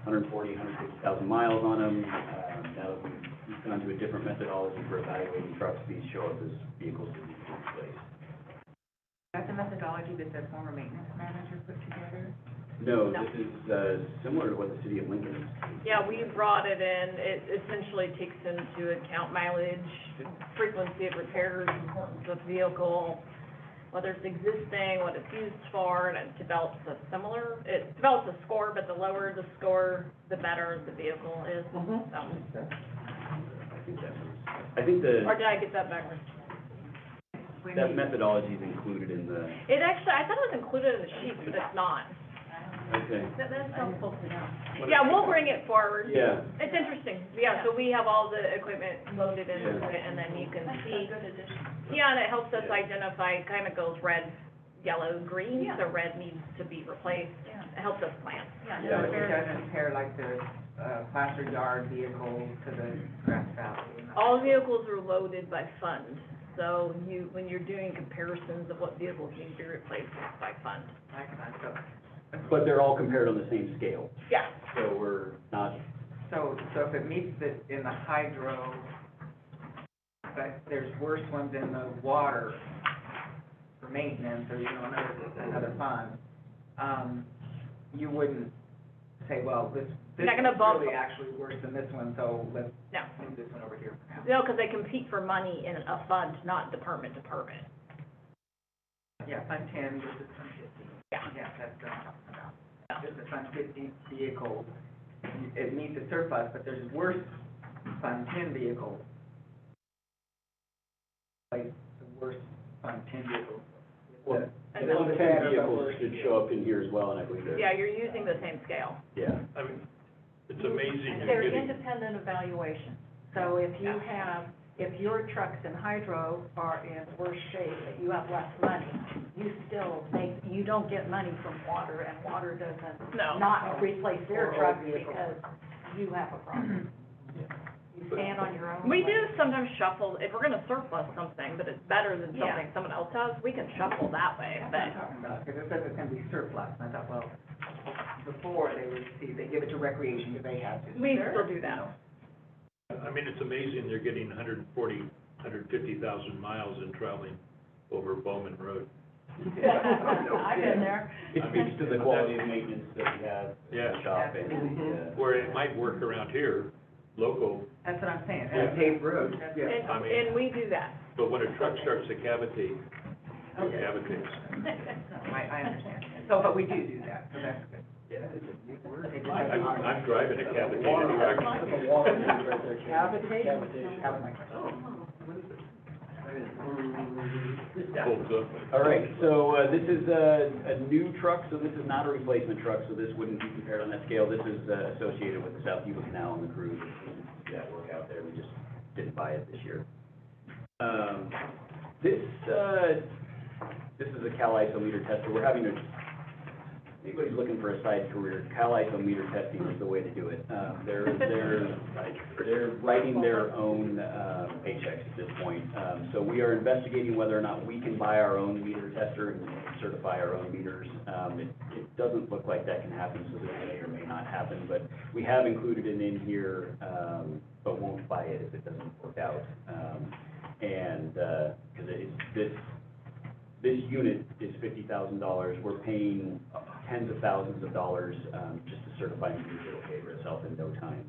140, 150,000 miles on them. Now that we've gone to a different methodology for evaluating trucks, these show up as vehicles that need to be replaced. That's a methodology that the former maintenance manager put together? No, this is, similar to what the city of Lincoln is. Yeah, we brought it in, it essentially takes into account mileage, frequency of repairs, importance of vehicle, whether it's existing, what it's used for, and it develops a score, but the lower the score, the better the vehicle is, so. I think Or did I get that backwards? that methodology is included in the, It actually, I thought it was included in the sheet, but it's not. okay. That's helpful to know. Yeah, we'll bring it forward. Yeah, It's interesting, yeah, so we have all the equipment loaded into Yeah. it, and then you can see, Good addition. yeah, and it helps us Yeah. identify, kind of goes red, yellow, green, Yeah. so red needs to be replaced. Yeah. It helps us plan. Yeah, Yeah. no, It very doesn't compare like the, placer yard vehicle to the Grass Valley. All vehicles are loaded by fund, so when you're doing comparisons of what vehicles need to be replaced, it's by fund. but they're all compared on the same scale, Yeah, so we're not, So if it meets in the hydro, but there's worse ones in the water for maintenance, or, you know, another fund, you wouldn't say, well, this Not gonna is bump really them. actually worse than this one, so let's no, move this one over here for now. no, because they compete for money in a fund, not department to department. Yeah, Fund 10 versus Fund 15. Yeah. Yeah, that's what I'm talking about. Just the Fund 15 vehicle, it meets the surplus, but there's worse Fund 10 vehicles. Like, the worst Fund 10 vehicles. well, And the then- 10 vehicles should show up in here as well, and I believe they're. Yeah, you're using the same scale. Yeah. I mean, it's amazing They're you're getting, independent evaluation. So if your trucks in hydro are in worse shape, but you have less money, you don't get money from water, and water doesn't No. not replace their Or truck old vehicles. because you have a problem. You stand on your own. We do sometimes shuffle, if we're gonna surplus something, but it's better than Yeah. something someone else has, we can shuffle that way, That's what I'm but, talking about, because it says it's gonna be surplus, and I thought, well, before they would see, they give it to recreation, do they have to? we still do that. I mean, it's amazing they're getting 140, 150,000 miles in traveling over Bowman Road. I've been there. It speaks to the quality of maintenance that we have in Yeah. the shop, and, Where it might work around here, local, That's what I'm saying, Yeah. and paved roads, yeah. I mean- And we do that. but when a truck starts to cavitate, it Okay. cavitates. I understand, so, but we do that, so that's good. yeah, They just I'm, have to- I'm driving a cavitated Water, truck. the water main right there. Cavitate? Cavitation. That was my question. Holds up. All right, so, this is a new truck, so this is not a replacement truck, so this wouldn't be compared on that scale. This is, associated with the South Yuba Canal and the crew that work out there. We just didn't buy it this year. This is a Cal ISO meter tester. We're having anybody's looking for a side career, Cal ISO meter testing is the way to do it. They're writing their own, paychecks at this point. So we are investigating whether or not we can buy our own meter tester and certify our own meters. It doesn't look like that can happen, so this may or may not happen, but we have included it in here, but won't buy it if it doesn't work out. Because this unit is $50,000, we're paying tens of thousands of dollars, just to certify meters. It'll pay for itself in no time,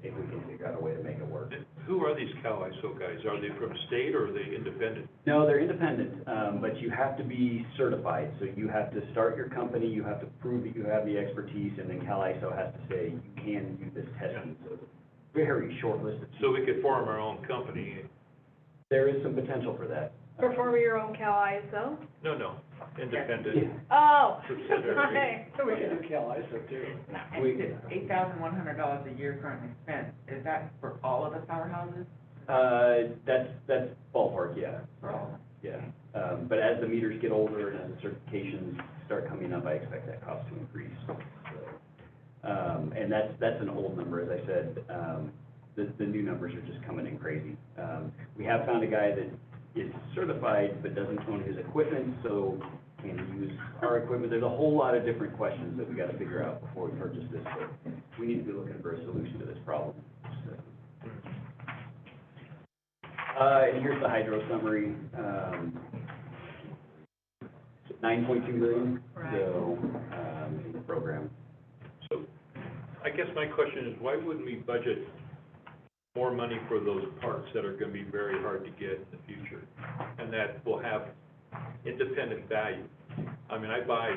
if we can figure out a way to make it work. Who are these Cal ISO guys? Are they from state or are they independent? No, they're independent, but you have to be certified, so you have to start your company, you have to prove that you have the expertise, and then Cal ISO has to say you can do this testing, so it's a very short list of. So we could form our own company? There is some potential for that. Perform your own Cal ISO? No, independent. Yeah. Oh, Subsidiary. right. So we can do Cal ISO too. And it's $8,100 a year currently spent, is that for all of the powerhouses? That's ballpark, yeah. For all? Yeah, but as the meters get older and as the certifications start coming up, I expect that cost to increase. So, and that's an old number, as I said. The new numbers are just coming in crazy. We have found a guy that is certified but doesn't own his equipment, so can he use our equipment? There's a whole lot of different questions that we gotta figure out before we purchase this, but we need to be looking for a solution to this problem. So. And here's the hydro summary, 9.2 million, so, in the program. So I guess my question is, why wouldn't we budget more money for those parts that are gonna be very hard to get in the future, and that will have independent value? I mean, I buy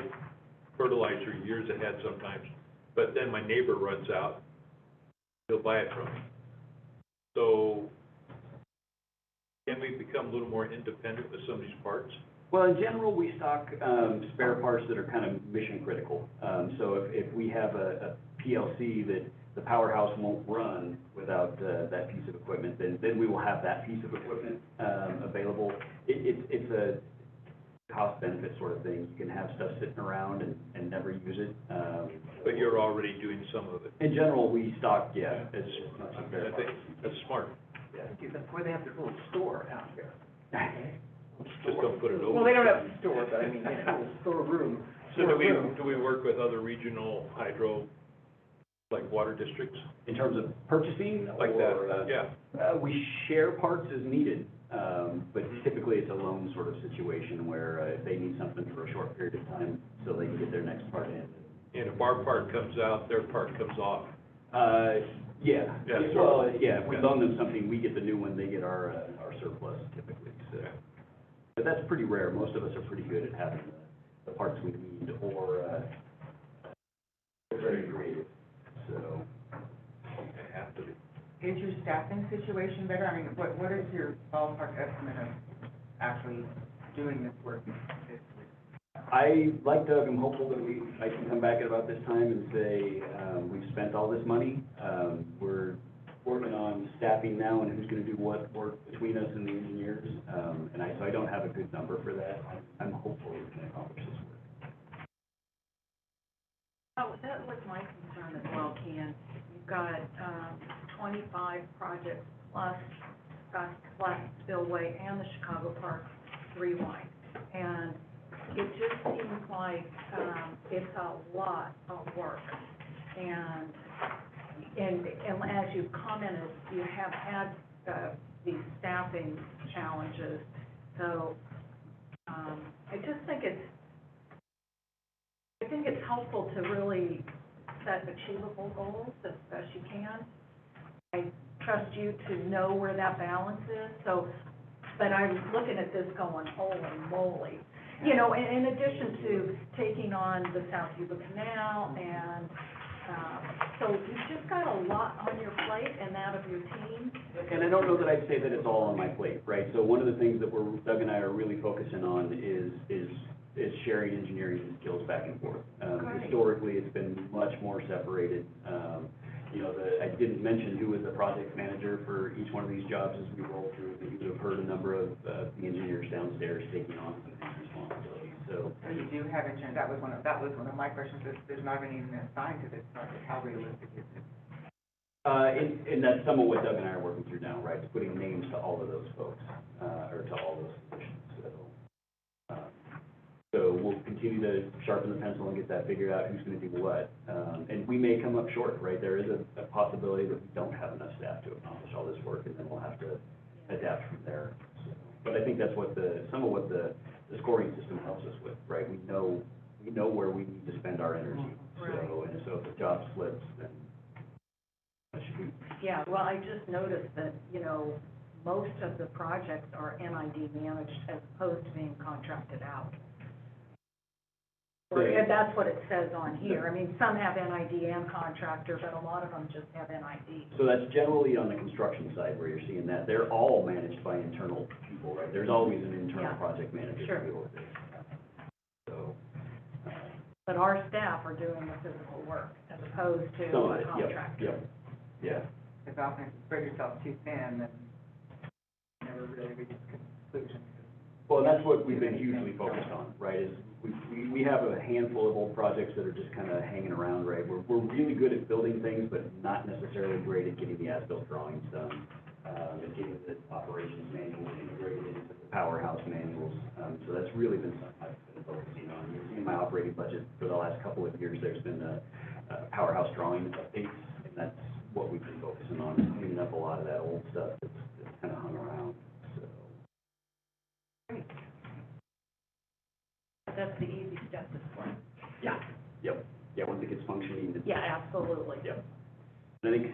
fertilizer years ahead sometimes, but then my neighbor runs out, he'll buy it from me. So can we become a little more independent with some of these parts? Well, in general, we stock spare parts that are kind of mission critical. So if we have a PLC that the powerhouse won't run without that piece of equipment, then we will have that piece of equipment available. It's a cost benefit sort of thing. You can have stuff sitting around and never use it. But you're already doing some of it. In general, we stock, yeah, it's much I better. think that's smart. That's why they have their little store out here. Just don't put it over. Well, they don't have a store, but I mean, they have a little storeroom. So do we work with other regional hydro, like water districts? In terms of purchasing? Like or, that, yeah. We share parts as needed, but typically it's a loan sort of situation where if they need something for a short period of time, so they can get their next part in. And if our part comes out, their part comes off. Yeah. Yeah, Well, yeah, if we yeah. loan them something, we get the new one, they get our surplus typically, so. Yeah. But that's pretty rare. Most of us are pretty good at having the parts we need, or, we're very creative, so. They have to be. Is your staffing situation better? I mean, what is your ballpark estimate of actually doing this work this week? I, like Doug, I'm hopeful that I can come back at about this time and say, we've spent all this money. We're working on staffing now and who's gonna do what work between us and the engineers. So I don't have a good number for that. I'm hopeful we can accomplish this work. Oh, that was my concern as well, Ken. You've got, 25 projects plus Spillway and the Chicago Park rewind. And it just seems like, it's a lot of work. And as you've commented, you have had, these staffing challenges. So, I just think it's helpful to really set achievable goals as best you can. I trust you to know where that balance is, so, but I'm looking at this going, holy moly. You know, in addition to taking on the South Yuba Canal and So you've just got a lot on your plate and that of your team. And I don't know that I'd say that it's all on my plate, right? So one of the things that Doug and I are really focusing on is sharing engineering skills back and forth. Great. Historically, it's been much more separated. You know, I didn't mention who was the project manager for each one of these jobs as we roll through, but you would have heard a number of the engineers downstairs taking on some of these responsibilities, so. So you do have insurance, that was one of my questions, is there's not even assigned to this project, how realistic is it? And that's some of what Doug and I are working through now, right, is putting names to all of those folks, or to all those positions, so. So we'll continue to sharpen the pencil and get that figured out, who's gonna do what. And we may come up short, right, there is a possibility that we don't have enough staff to accomplish all this work, and then we'll have to adapt from there. So, but I think that's what some of what the scoring system helps us with, right, we know where we need to spend our energy. So, and so if the job slips, then that should be. Yeah, well, I just noticed that, you know, most of the projects are NID managed as opposed to being contracted out. And that's what it says on here. I mean, some have NID and contractor, but a lot of them just have NID. So that's generally on the construction side where you're seeing that. They're all managed by internal people, right? There's always an internal Yeah. project manager Sure. to deal with it. So, But our staff are doing the physical work as opposed to some of a it, contractor. yep, yeah. Because often if you spread yourself too thin, then you never really reach a conclusion. Well, that's what we've been hugely focused on, right, is we have a handful of old projects that are just kind of hanging around, right? We're really good at building things, but not necessarily great at getting the as-built drawings done, and getting the operations manuals integrated into the powerhouse manuals. So that's really been something I've been focusing on. You've seen my operating budget for the last couple of years, there's been a powerhouse drawing updates, and that's what we've been focusing on, is cleaning up a lot of that old stuff that's kind of hung around, so. That's the easy step this point. Yeah, yep, yeah, once it gets functioning, it's. Yeah, absolutely. Yep. I think.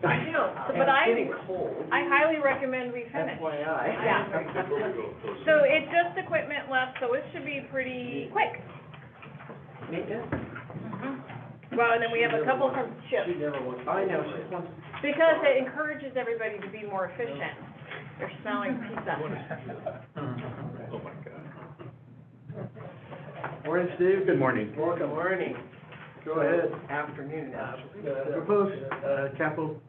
I know, but It's getting cold, I highly recommend we finish. FYI. Yeah. Before we go close. So it's just equipment left, so it should be pretty quick. Maintenance? Well, and then we have a couple from Chip, She never wants. I know, she wants. because it encourages everybody to be more efficient. They're smelling pizza. Oh, my God. Morning, Steve. Good morning. Welcome. Morning. Go ahead. Afternoon, actually. The proposed capital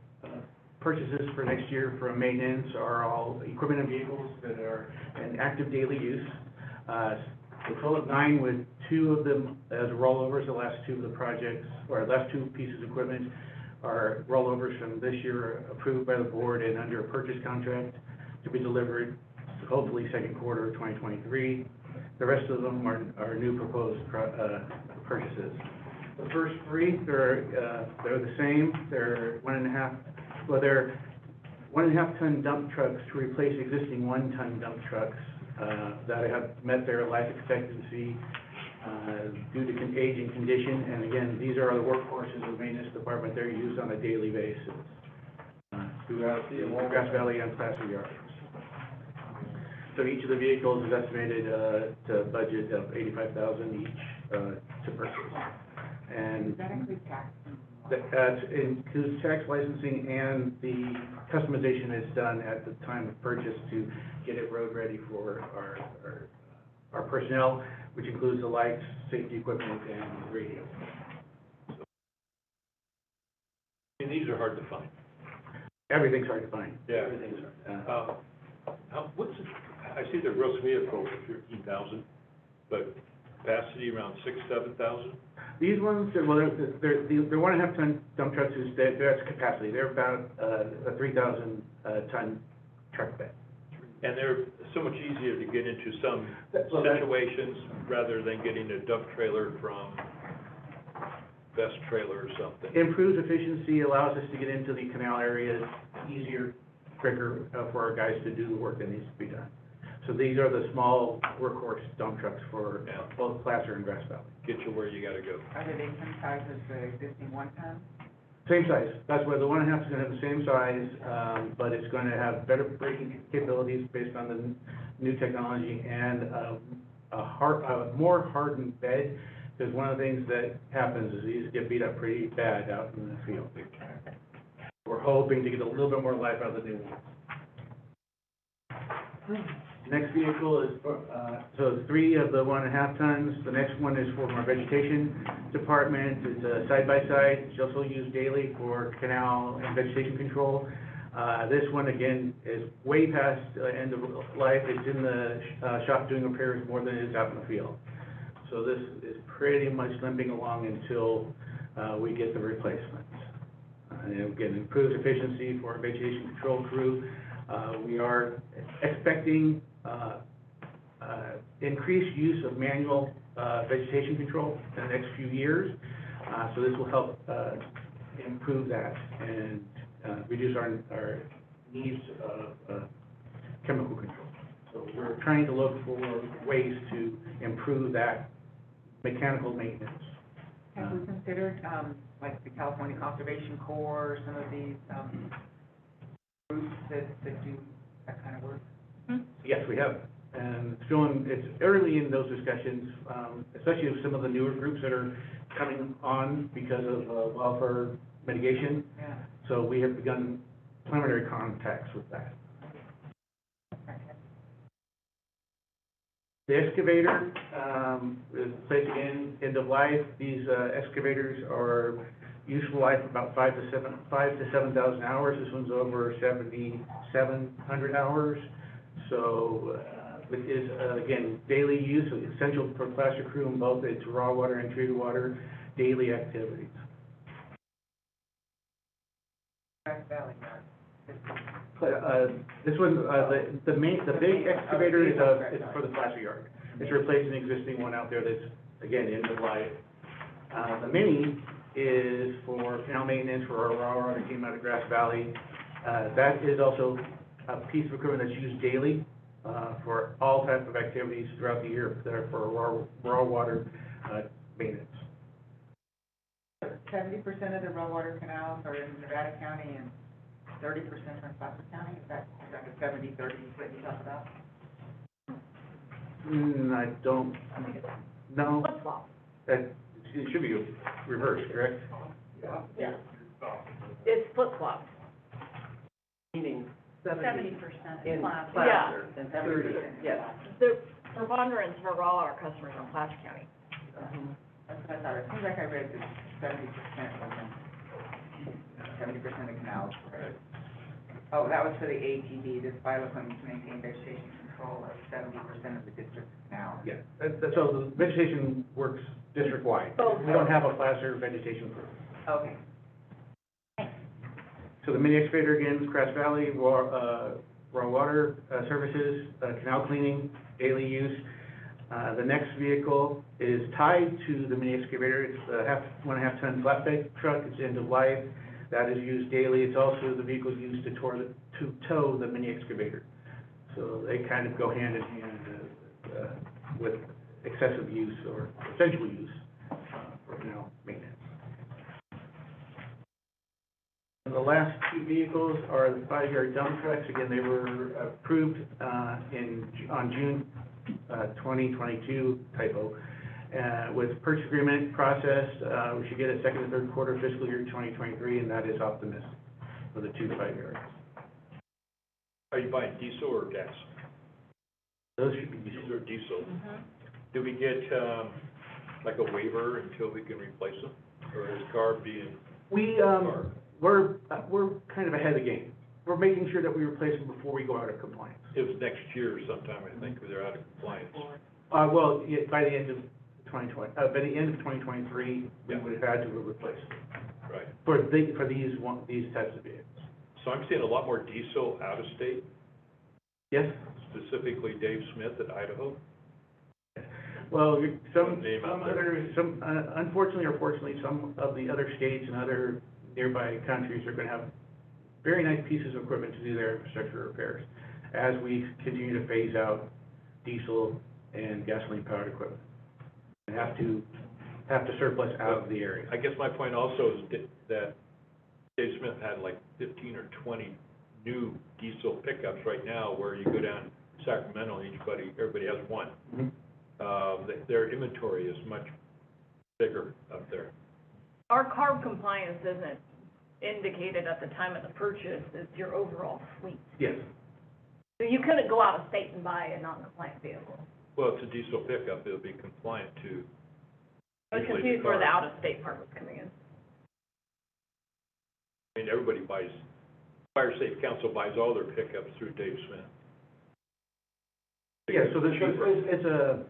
purchases for next year for maintenance are all equipment and vehicles that are in active daily use. A total of 9, with 2 of them as rollovers. The last 2 of the projects, or last 2 pieces of equipment are rollovers from this year approved by the board and under a purchase contract to be delivered hopefully second quarter of 2023. The rest of them are new proposed purchases. The first 3, they're the same. They're 1.5 ton dump trucks to replace existing 1 ton dump trucks that have met their life expectancy due to age and condition. And again, these are the workhorses of the maintenance department. They're used on a daily basis throughout Grass Valley and Placer Yards. So each of the vehicles is estimated to budget of $85,000 each to purchase. And Does that include tax? that includes tax licensing, and the customization is done at the time of purchase to get it road ready for our personnel, which includes the lights, safety equipment, and radio. And these are hard to find. Everything's hard to find. Yeah. Everything's hard. I see the gross vehicle for 15,000, but capacity around 7,000? These ones, well, they're 1.5 ton dump trucks, that's capacity. They're about a 3,000 ton truck bed. And they're so much easier to get into some Well, that- situations rather than getting a dump trailer from Best Trailer or something. Improves efficiency, allows us to get into the canal areas easier, quicker, for our guys to do the work that needs to be done. So these are the small workhorse dump trucks for Yeah. both Placer and Grass Valley. Get you where you gotta go. Are they the same size as the existing 1 ton? Same size, that's where the 1.5 is gonna have the same size, but it's gonna have better braking capabilities based on the new technology and, a more hardened bed, because one of the things that happens is these get beat up pretty bad out in the field. We're hoping to get a little bit more life out of the new ones. Next vehicle is, so 3 of the 1.5 tons. The next one is for our vegetation department. It's a side-by-side. It's also used daily for canal and vegetation control. This one, again, is way past end of life. It's in the shop doing repairs more than it is out in the field. So this is pretty much limping along until we get the replacements. And again, improves efficiency for our vegetation control crew. We are expecting increased use of manual vegetation control in the next few years. So this will help improve that and reduce our needs of chemical control. So we're trying to look for ways to improve that mechanical maintenance. Have we considered, like the California Conservation Corps, some of these, groups that do that kind of work? Yes, we have. And it's early in those discussions, especially with some of the newer groups that are coming on because of wildfire mitigation. Yeah. So we have begun preliminary contacts with that. The excavator is placed again, end of life. These excavators are useful life about 5,000 to 7,000 hours. This one's over 7,700 hours. So it is, again, daily use, essential for placer crew in both its raw water and treated water daily activities. Grass Valley, This one, the big excavator is for the placer yard. It's replacing an existing one out there that's, again, end of life. The mini is for canal maintenance for our raw water team out of Grass Valley. That is also a piece of equipment that's used daily for all types of activities throughout the year that are for raw water maintenance. 70% of the raw water canals are in Nevada County and 30% are in Placer County? Is that the 70-30 split you talked about? I don't, no. Flip-flop. It should be reversed, correct? Yeah. It's flip-flop. Meaning 70% in placer. placer Yeah. and 30, yes. The preponderance of all our customers are in Placer County. That's what I thought. It seems like I read that 70% was in, 70% of canals. Right? Oh, that was for the ATV, this file equipment to maintain vegetation control of 70% of the district's canals. Yeah, so the vegetation works district-wide. Both. We don't have a placer vegetation crew. Okay. So the mini excavator, again, is Grass Valley, raw water services, canal cleaning, daily use. The next vehicle is tied to the mini excavator. It's a 1.5 ton flatbed truck. It's end of life. That is used daily. It's also the vehicle used to tow the mini excavator. So they kind of go hand in hand with excessive use or essential use for canal maintenance. And the last 2 vehicles are the 5-yard dump trucks. Again, they were approved on June 2022, typo. With purchase agreement processed, we should get a second and third quarter fiscal year 2023, and that is optimistic for the 2 5-yards. Are you buying diesel or gas? Those should be Diesel or diesel? Mm-hmm. Do we get, like a waiver until we can replace them? Or is CARB being CARB? We're kind of ahead of the game. We're making sure that we replace them before we go out of compliance. It was next year sometime, I think, where they're out of compliance. Well, yeah, by the end of 2023, we would have had to replace them Right. for these types of vehicles. So I'm seeing a lot more diesel out of state, Yes? specifically Dave Smith at Idaho. Well, some Name out there. other, unfortunately or fortunately, some of the other states and other nearby countries are gonna have very nice pieces of equipment to do their infrastructure repairs as we continue to phase out diesel and gasoline-powered equipment. And have to surplus out of the area. I guess my point also is that Dave Smith had like 15 or 20 new diesel pickups right now, where you go down Sacramento and everybody has one. Mhm. their inventory is much bigger up there. Our CARB compliance isn't indicated at the time of the purchase, it's your overall fleet. Yes. So you couldn't go out of state and buy a non-compliant vehicle. Well, it's a diesel pickup, it'll be compliant to. I was usually confused where the CARB. out-of-state part was coming in. I mean, everybody buys, Fire Safe Council buys all their pickups through Dave Smith. Yeah, so it's a,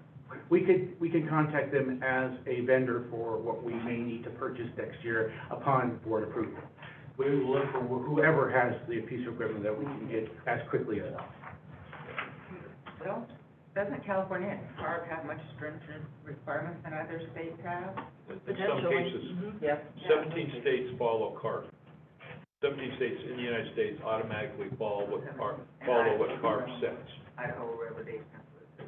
we could contact them as a vendor for what we may need to purchase next year upon board approval. We will look for whoever has the piece of equipment that we can get as quickly as possible. Well, doesn't California and CARB have much stringent requirements than other states have? In some cases, Yes. 17 states follow CARB. 17 states in the United States automatically follow what CARB says. Idaho, wherever they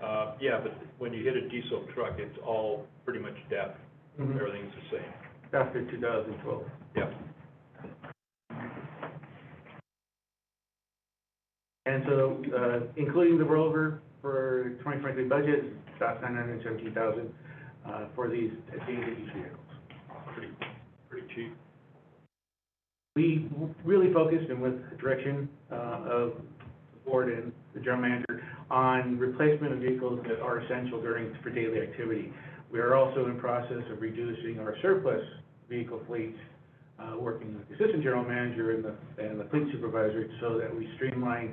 have. Yeah, but when you hit a diesel truck, it's all pretty much deaf. Everything's the same. After 2012. Yeah. And so, including the rollover for 2023 budget, about $917,000 for these each vehicles. Pretty cheap. We really focused, and with the direction of the board and the general manager, on replacement of vehicles that are essential for daily activity. We are also in process of reducing our surplus vehicle fleet, working with the assistant general manager and the fleet supervisor, so that we streamline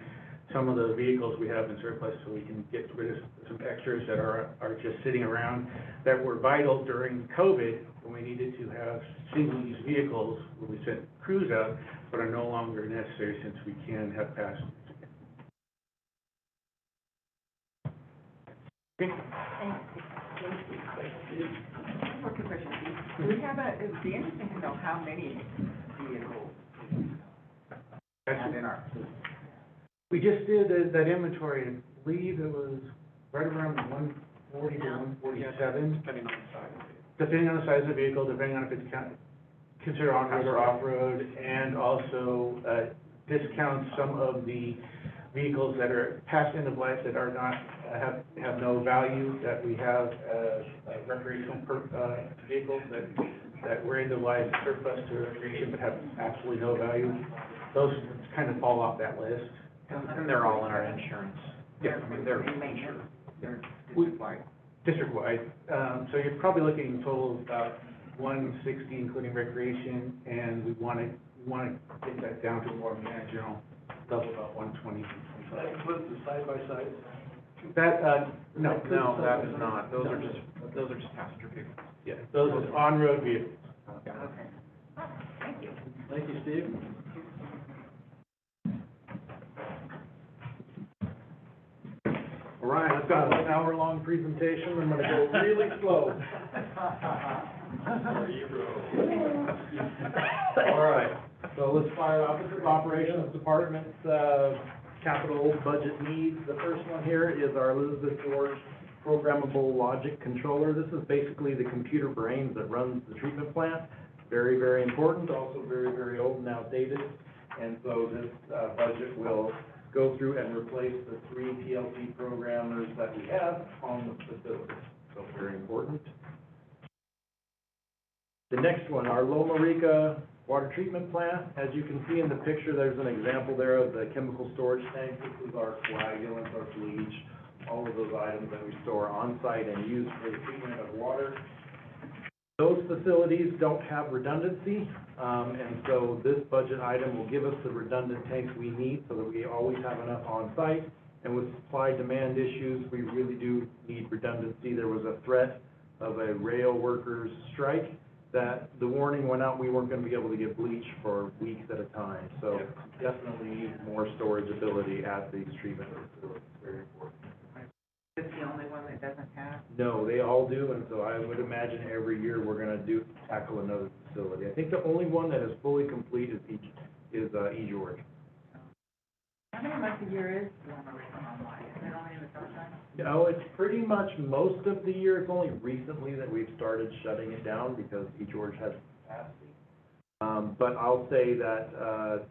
some of the vehicles we have in surplus, so we can get rid of some extras that are just sitting around, that were vital during COVID, when we needed to have single-use vehicles, when we sent crews out, but are no longer necessary since we can have passengers. Okay. One quick question, do we have it would be interesting to know how many vehicles we have in our fleet. We just did that inventory, and I believe it was right around 140 to 147. Depending on the size. Depending on the size of the vehicle, depending on if it's considered on-road or off-road, and also discount some of the vehicles that are past end of life, that are not, have no value, that we have recreational vehicles that were end of life, surplus to recreation, but have absolutely no value. Those kind of fall off that list. And they're all in our insurance. Yeah, I mean, they're Maintenance. They're district-wide. District-wide. So you're probably looking in total of about 160, including recreation, and we want to get that down to a more manageable level, about 120. That includes the side-by-side? That, no. No, that is not. Those are just passenger vehicles. Yeah, those are on-road vehicles. Okay. Thank you. Thank you, Steve. All right, I've got an hour-long presentation, I'm gonna go really slow. All right, so let's fire off the operations department's capital budget needs. The first one here is our Elizabeth George programmable logic controller. This is basically the computer brains that runs the treatment plant. Very, very important, also very, very old and outdated. And so this budget will go through and replace the 3 PLC programmers that we have on the facility. So very important. The next one, our Loma Rica water treatment plant. As you can see in the picture, there's an example there of the chemical storage tank. This is our coagulant, our bleach, all of those items that we store on site and use for the treatment of water. Those facilities don't have redundancy, and so this budget item will give us the redundant tanks we need so that we always have enough on site. And with supply-demand issues, we really do need redundancy. There was a threat of a rail workers' strike that the warning went out, we weren't going to be able to get bleach for weeks at a time. So definitely need more storage ability at these treatment facilities, very important. Is this the only one that doesn't have? No, they all do, and so I would imagine every year we're gonna tackle another facility. I think the only one that is fully complete is E. George. How many months a year is Loma Rica online? Is it only in the summertime? No, it's pretty much most of the year. It's only recently that we've started shutting it down because E. George has capacity. But I'll say that,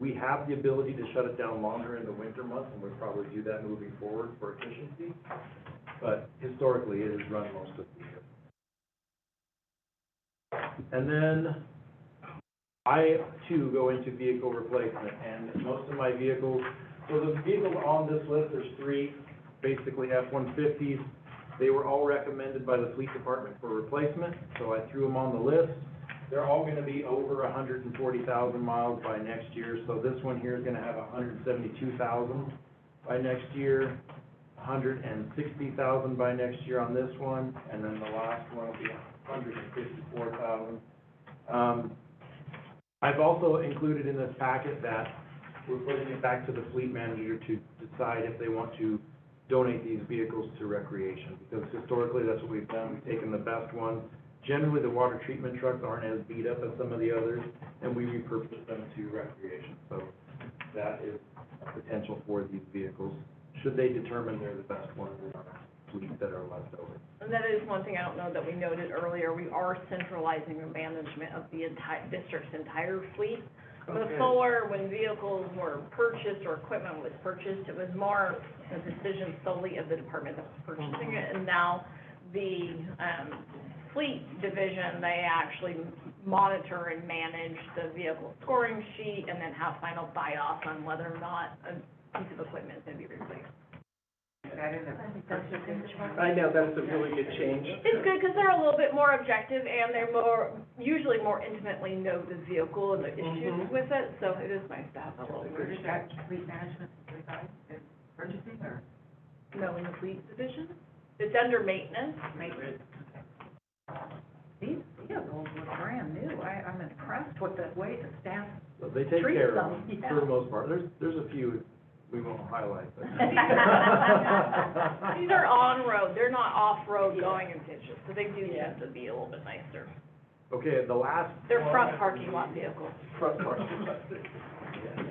We have the ability to shut it down longer in the winter months, and we'll probably do that moving forward for efficiency. But historically, it has run most of the year. And then I too go into vehicle replacement, and most of my vehicles, so the vehicles on this list, there's 3, basically F-150s. They were all recommended by the fleet department for replacement, so I threw them on the list. They're all gonna be over 140,000 miles by next year, so this one here is gonna have 172,000 by next year, 160,000 by next year on this one, and then the last one will be 154,000. I've also included in this packet that we're putting it back to the fleet manager to decide if they want to donate these vehicles to recreation, because historically, that's what we've done, we've taken the best ones. Generally, the water treatment trucks aren't as beat up as some of the others, and we repurpose them to recreation, so that is a potential for these vehicles, should they determine they're the best ones in our fleet that are left over. And that is one thing I don't know that we noted earlier, we are centralizing the management of the entire, district's entire fleet. Before, when vehicles were purchased or equipment was purchased, it was more a decision solely of the department that was purchasing it, and now the, fleet division, they actually monitor and manage the vehicle scoring sheet and then have final buy-off on whether or not a piece of equipment is gonna be replaced. That is a, I know, that's a really good change. It's good, because they're a little bit more objective, and they're usually more intimately know the vehicle and the issues with it, so it is nice to have a little. where does that fleet management reside, in purchasing or No, in the fleet division, it's under maintenance. maintenance? These vehicles look brand new. I'm impressed with the way the staff So they take treats care of them. them, for the most part. There's a few we won't highlight, but. These are on-road, they're not off-road going in pitches, so they do tend to be a little bit nicer. Okay, the last. They're one- front parking lot vehicles. Front parking lot. Yeah.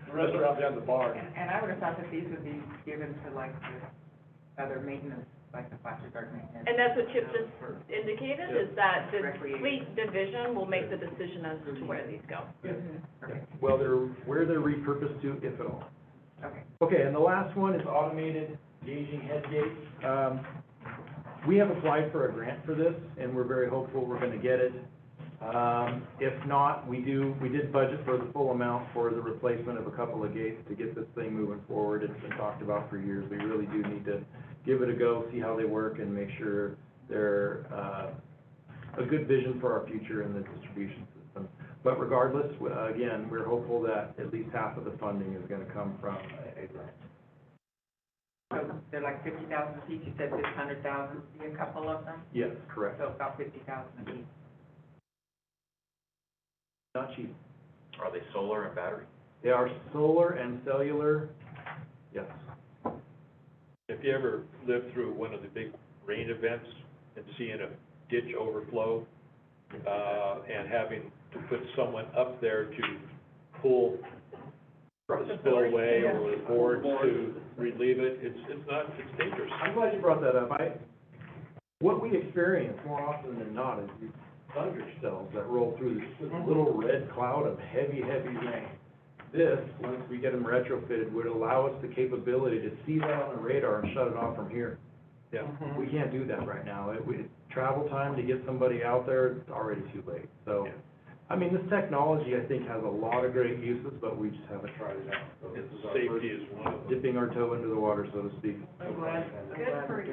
The rest are out behind the barn. And I would have thought that these would be given to like the other maintenance, like the plastic guard maintenance. And that's what Chip just indicated, is that the Recreation. fleet division will make the decision as to where these go. Okay, Well, where they're repurposed to, if at all. okay. Okay, and the last one is automated gauging head gates. We have applied for a grant for this, and we're very hopeful we're gonna get it. If not, we did budget for the full amount for the replacement of a couple of gates to get this thing moving forward. It's been talked about for years. We really do need to give it a go, see how they work, and make sure they're, a good vision for our future in the distribution system. But regardless, again, we're hopeful that at least half of the funding is gonna come from a grant. So they're like 50,000 each. You said 600,000, be a couple of them, Yes, correct. so about 50,000 each. Not cheap. Are they solar and battery? They are solar and cellular, yes. If you ever lived through one of the big rain events and seeing a ditch overflow, and having to put someone up there to pull the spillway or the boards to relieve it, it's dangerous. I'm glad you brought that up. What we experience more often than not is these thunder cells that roll through this little red cloud of heavy, heavy rain. This, once we get them retrofitted, would allow us the capability to see that on the radar and shut it off from here. Yeah. We can't do that right now. Travel time to get somebody out there, it's already too late. So, Yeah. I mean, this technology, I think, has a lot of great uses, but we just haven't tried it out. So this is our Safety first is one of them. dipping our toe into the water, so to speak. I'm glad. Good for you.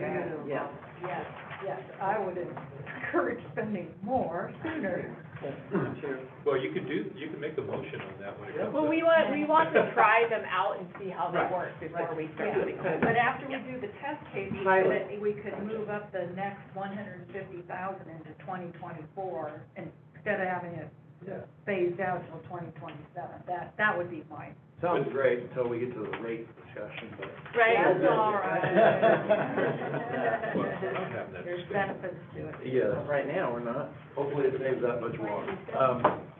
Yeah. Yes, yes, I would encourage spending more sooner. Sure. Well, you can make a motion on that when it comes up. Well, we want to try them out and see how they work before we start Yeah, putting them. but after we do the test case, Pilot. we could move up the next 150,000 into 2024 instead of having it Yeah. phased out till 2027. That would be my. Sounds great until we get to the rate discussion, but. Right? That's all right. Well, I don't have that There's discussion. benefits to it. Yes, Right now, we're not. hopefully it saves that much water.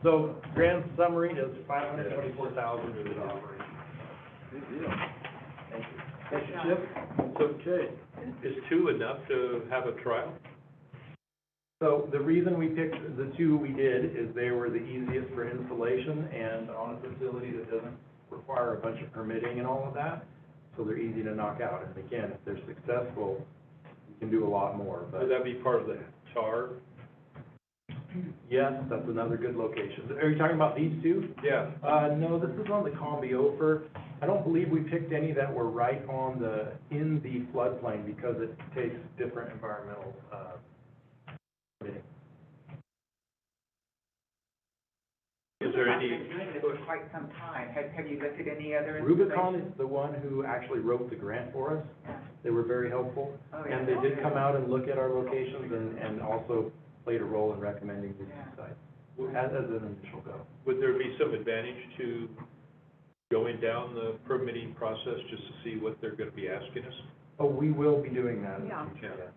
So grand summary is 524,000 for the operation. Good deal. Thank you. Thank you, Chip. It's okay. Is 2 enough to have a trial? So the reason we picked the two we did is they were the easiest for installation and on a facility that doesn't require a bunch of permitting and all of that. So they're easy to knock out. And again, if they're successful, we can do a lot more, but. Would that be part of the TAR? Yes, that's another good location. Are you talking about these two? Yeah. No, this is on the Combiofer. I don't believe we picked any that were right on in the floodplain because it takes different environmental, permitting. Is there any, You've been doing this for quite some time. Have you looked at any other Rubicon installations? is the one who actually wrote the grant for us. Yeah. They were very helpful. Oh, yeah. And they did come out and look at our locations and also played a role in recommending these two sites as an initial go. would there be some advantage to going down the permitting process just to see what they're gonna be asking us? Oh, we will be doing that in Yeah. the future, yes.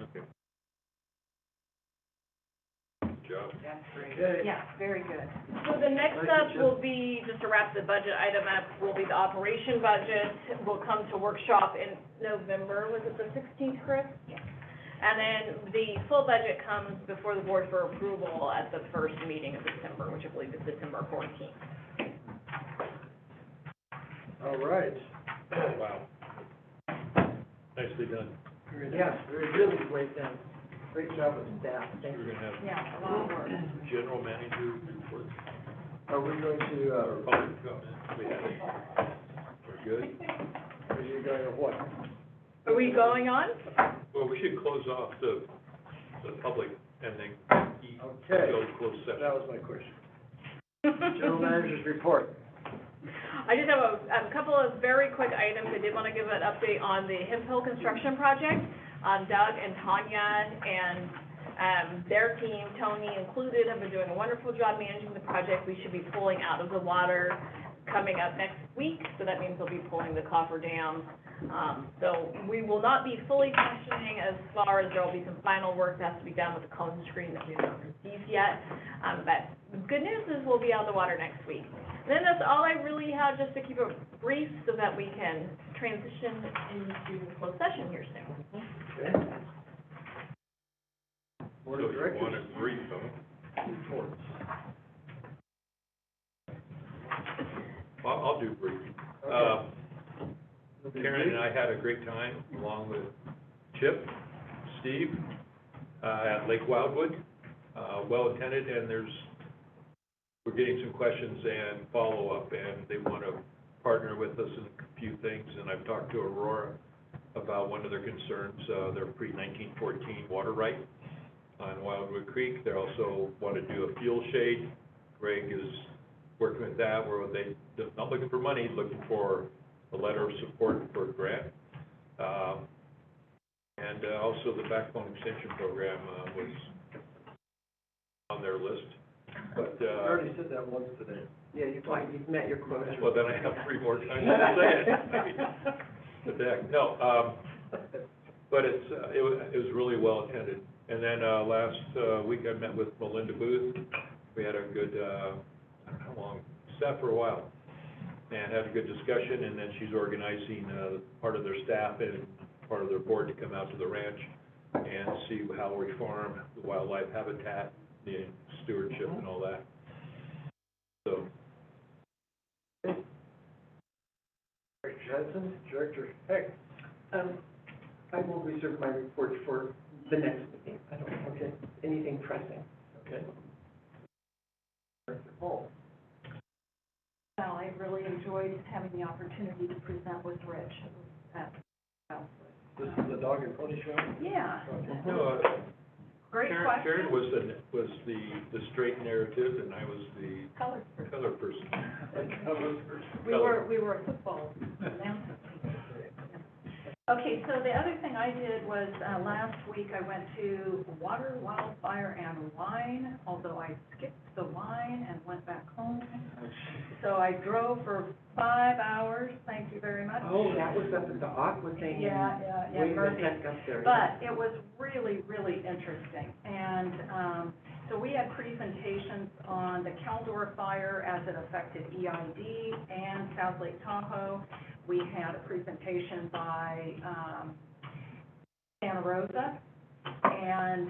Okay. Good job. That's great. Okay. Yeah, very good. So the next Thank you, up Chip. will be, just to wrap the budget item up, will be the operation budget. Will come to workshop in November, was it the 16th, Chris? Yes. And then the full budget comes before the board for approval at the first meeting of December, which I believe is December 14th. All right. Wow. Nicely done. Yes, really great, great job with staff, thank We're you. gonna have Yeah, a lot of work. general manager report, Are we going to, or public comment, we have it. We're good. are you going to what? Are we going on? Well, we should close off the public and then Okay. go to closed session. That was my question. General manager's report. I just have a couple of very quick items. I did want to give an update on the Hemp Hill construction project. Doug and Tanya and their team, Tony included, have been doing a wonderful job managing the project. We should be pulling out of the water coming up next week, so that means they'll be pulling the coffer dam. So we will not be fully functioning as far as there will be some final work that has to be done with the cone screen that we've not received yet. But the good news is we'll be out of the water next week. Then that's all I really have, just to keep it brief so that we can transition into closed session here soon. Okay. Board So of you Directors. want it brief, huh? Reports. I'll do brief. Okay. Karen and I had a great time, along with Chip, Steve, at Lake Wildwood. Well attended, and we're getting some questions and follow-up, and they want to partner with us in a few things, and I've talked to Aurora about one of their concerns, their pre-1914 water right on Wildwood Creek. They also want to do a fuel shade. Greg is working with that, where they're not looking for money, looking for a letter of support for a grant. And also the backbone extension program was on their list. But, I already said that once today. Yeah, you've met your quota. well, then I have 3 more times to say it. I mean, what the heck? No, but it was really well attended. And then, last week I met with Melinda Booth. We had a good, I don't know how long, sat for a while, and had a good discussion, and then she's organizing, part of their staff and part of their board to come out to the ranch and see how we farm, the wildlife habitat, the stewardship and all that. So, Director Johnson, Director Heck. I will reserve my report for the next meeting. I don't have Okay. anything pressing. Okay. Director Paul. Well, I really enjoyed having the opportunity to present with Rich. This is the dog and pony show? Yeah, no, great Karen question. was the straight narrative, and I was the Color. color person. We were a football announcement. Okay, so the other thing I did was, last week I went to Water, Wildfire, and Wine, although I skipped the wine and went back home. So I drove for 5 hours, thank you very much. Oh, that was up at the Aqua thing. Yeah, Way Murphy. the heck up there. But it was really, really interesting. And so we had presentations on the Caldor fire as it affected EID and South Lake Tahoe. We had a presentation by Santa Rosa. And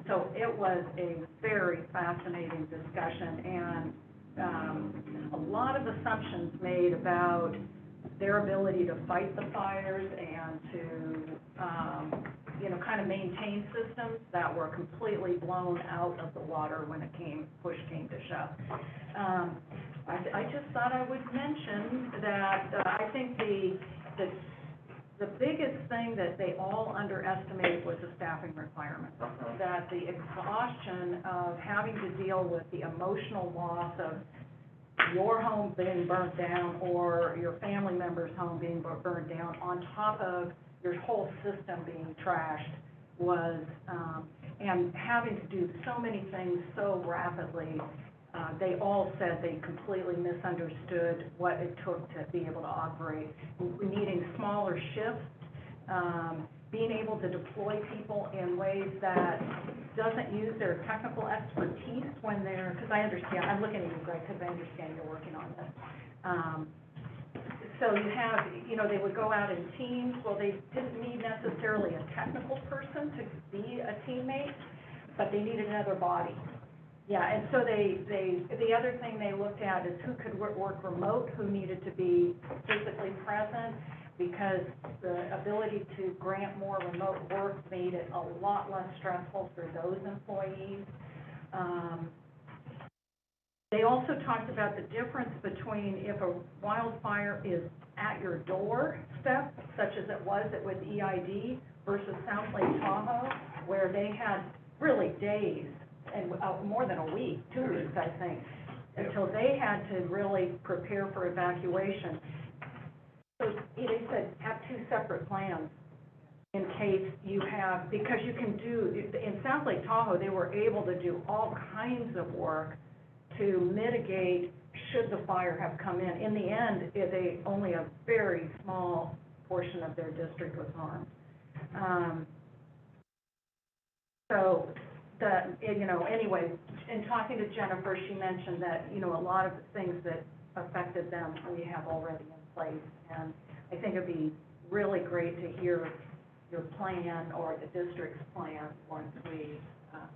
So it was a very fascinating discussion, and a lot of assumptions made about their ability to fight the fires and to, kind of maintain systems that were completely blown out of the water when push came to shove. I just thought I would mention that I think the biggest thing that they all underestimated was the staffing requirement. That the exhaustion of having to deal with the emotional loss of your home being burnt down or your family member's home being burned down on top of your whole system being trashed was, and having to do so many things so rapidly, they all said they completely misunderstood what it took to be able to operate, needing smaller shifts, being able to deploy people in ways that doesn't use their technical expertise when they're, because I understand, I'm looking at you, Greg, because I understand you're working on this. So you have, they would go out in teams. Well, they didn't need necessarily a technical person to be a teammate, but they needed another body. Yeah, and so the other thing they looked at is who could work remote, who needed to be physically present, because the ability to grant more remote work made it a lot less stressful for those employees. They also talked about the difference between if a wildfire is at your doorstep, such as it was with EID, versus South Lake Tahoe, where they had really days and more than a week, 2 weeks, I think, until they had to really prepare for evacuation. So they said have two separate plans in case you have, because you can do, in South Lake Tahoe, they were able to do all kinds of work to mitigate should the fire have come in. In the end, only a very small portion of their district was harmed. Anyway, in talking to Jennifer, she mentioned that, a lot of the things that affected them, we have already in place. And I think it'd be really great to hear your plan or the district's plan once we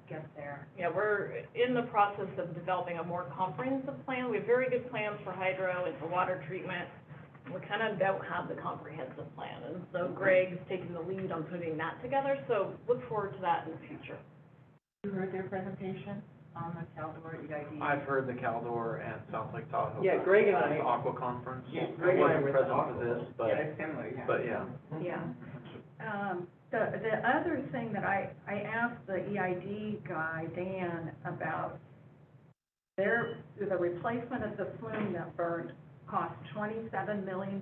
get there. Yeah, we're in the process of developing a more comprehensive plan. We have very good plans for hydro and for water treatment. We kind of don't have the comprehensive plan, and so Greg's taking the lead on putting that together, so look forward to that in the future. You heard their presentation on the Caldor EID? I've heard the Caldor and South Lake Tahoe. Yeah, Greg and I- Aqua Conference. Yeah, I Greg and I wasn't were at present the for Aqua. this, but, Yeah, it's similar, yeah. but yeah. Yeah. The other thing that I asked the EID guy, Dan, about the replacement of the flume that burned cost $27 million.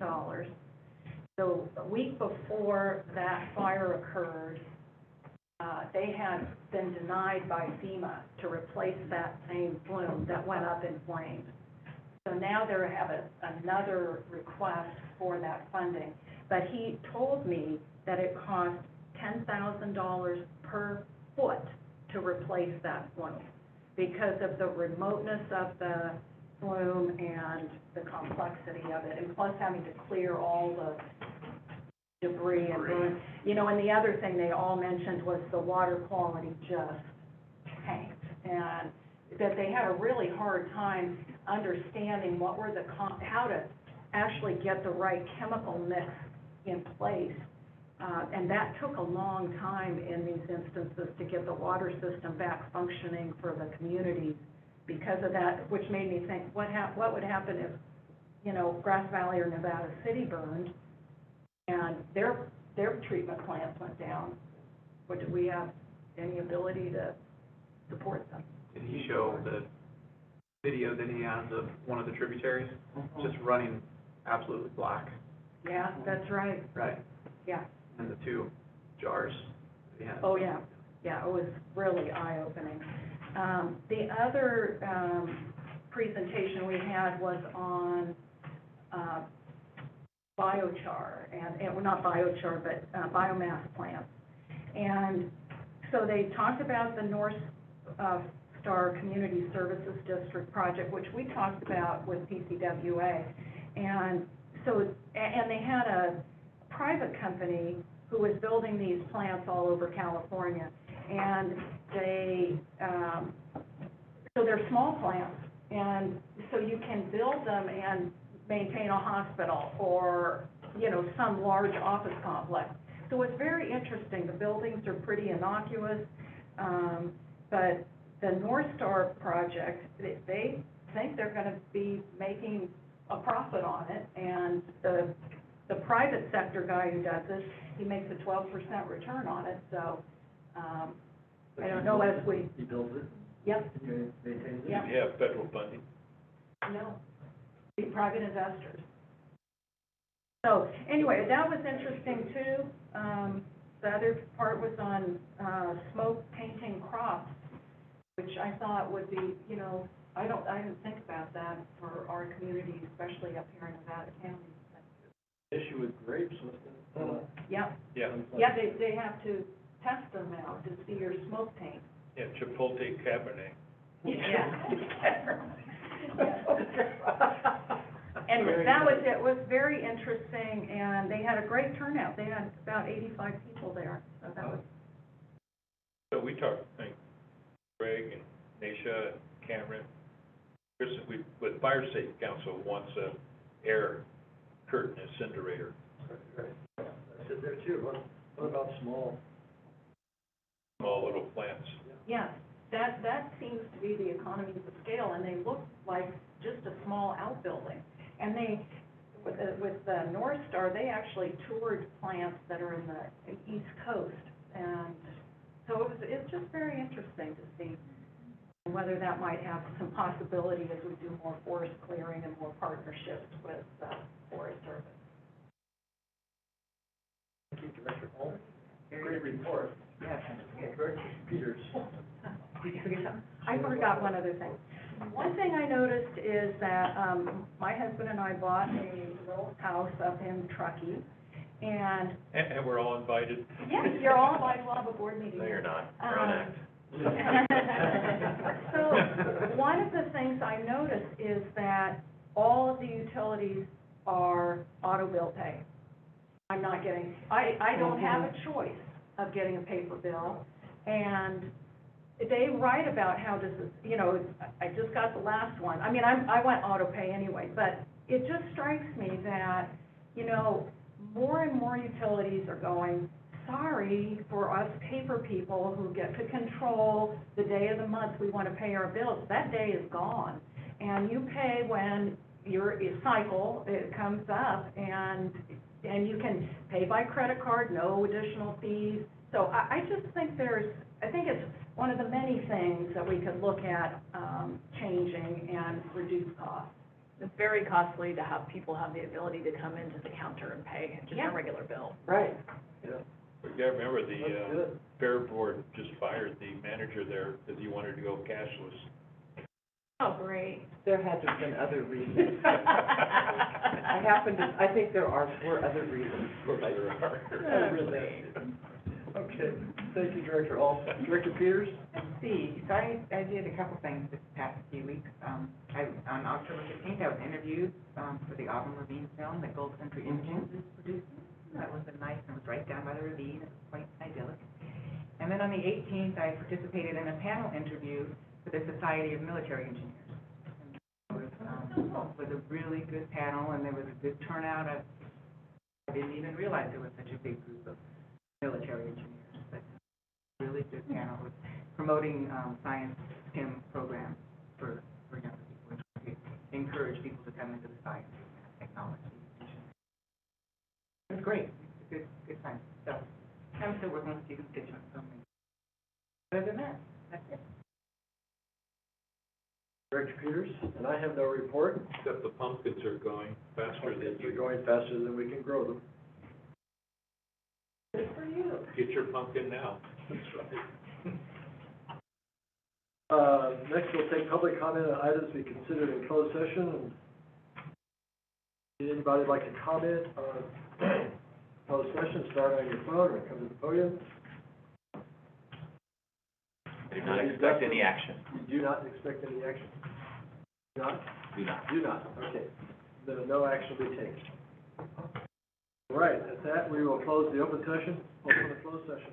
So a week before that fire occurred, they had been denied by FEMA to replace that same flume that went up in flames. So now they have another request for that funding. But he told me that it cost $10,000 per foot to replace that flume because of the remoteness of the flume and the complexity of it, and plus having to clear all the debris and burn. And the other thing they all mentioned was the water quality just tanked, and that they had a really hard time understanding what were how to actually get the right chemical mix in place. And that took a long time in these instances to get the water system back functioning for the communities because of that, which made me think, what would happen if, Grass Valley or Nevada City burned and their treatment plants went down? Or do we have any ability to support them? Did he show the video that he has of one of the tributaries just running absolutely black? Yeah, that's right. Right. Yeah. And the two jars that he had. Oh, yeah. Yeah, it was really eye-opening. The other presentation we had was on biochar, and well, not biochar, but biomass plants. And so they talked about the North Star Community Services District project, which we talked about with PCWA. And so, and they had a private company who was building these plants all over California. And they, so they're small plants, and so you can build them and maintain a hospital or, you know, some large office complex. So it's very interesting. The buildings are pretty innocuous, but the North Star project, they think they're gonna be making a profit on it, and the private sector guy who does this, he makes a 12% return on it, so, I don't know as we, He builds it, yep, and you maintain it? Yep. You have federal funding. no, the private investors. So, anyway, that was interesting too. The other part was on, smoke tainting crops, which I thought would be, you know, I didn't think about that for our community, especially up here in Nevada County. Issue with grapes, wasn't it? Yep, Yeah, yeah, they have to test them now to see your smoke taint. yeah, Chipotle Cabernet. Anyway, that was, it was very interesting, and they had a great turnout. They had about 85 people there, so that was, So we talked, I think, Greg and Nasha, Cameron, Chris, with Fire Safety Council wants a air curtain incinerator. Right. I said there too, what about small? Small little plants. yeah, that seems to be the economies of scale, and they look like just a small outbuilding. And they, with the North Star, they actually toured plants that are in the East Coast, and so it's just very interesting to see whether that might have some possibility as we do more forest clearing and more partnerships with Forest Service. Thank you, Director Holmes. Great report. Yes. Director Peters. Did you forget something? I forgot one other thing. One thing I noticed is that, my husband and I bought a little house up in Truckee, and, And we're all invited. yes, you're all invited, we'll have a board meeting. No, you're not. You're on act. So, one of the things I noticed is that all of the utilities are auto bill pay. I'm not getting, I don't have a choice of getting a paper bill, and they write about how does this, you know, I just got the last one. I mean, I went auto pay anyway, but it just strikes me that, you know, more and more utilities are going, sorry for us paper people who get to control the day of the month we want to pay our bills. That day is gone. And you pay when your cycle, it comes up, and you can pay by credit card, no additional fees. So I just think I think it's one of the many things that we could look at, changing and reduce costs. It's very costly to have people have the ability to come into the counter and pay just Yeah. a regular bill. Right. Yeah. You gotta remember, That's the good. Fair Board just fired the manager there because he wanted to go cashless. Oh, great. There had to have been other reasons. I think there were other reasons. Of course there are. I read that. Okay, thank you, Director Hall. Director Peters? Let's see, so I did a couple things this past few weeks. On October 15th, I was interviewed, for the Auburn Ravine film that Gold Country Images is producing. That was it was right down by the ravine, it was quite idyllic. And then on the 18th, I participated in a panel interview for the Society of Military Engineers. And it was a really good panel, and there was a good turnout. I didn't even realize there was such a big group of military engineers, but really good panel with promoting science STEM programs for younger people, and to encourage people to come into the science and technology. It was great. It was a good time. So I'm still working with student constituents. So other than that, that's it. Director Peters? And I have no report. Except the pumpkins are going faster than We're you. going faster than we can grow them. Good for you. Get your pumpkin now. That's right. Next, we'll take public comment on items we considered in closed session. Did anybody like to comment on closed session? Start on your phone or come to the podium. I do not expect any action. You do not expect any action? Do not? Do not. Do not, okay. Then no action will be taken. All right, at that, we will close the open session, open the closed session.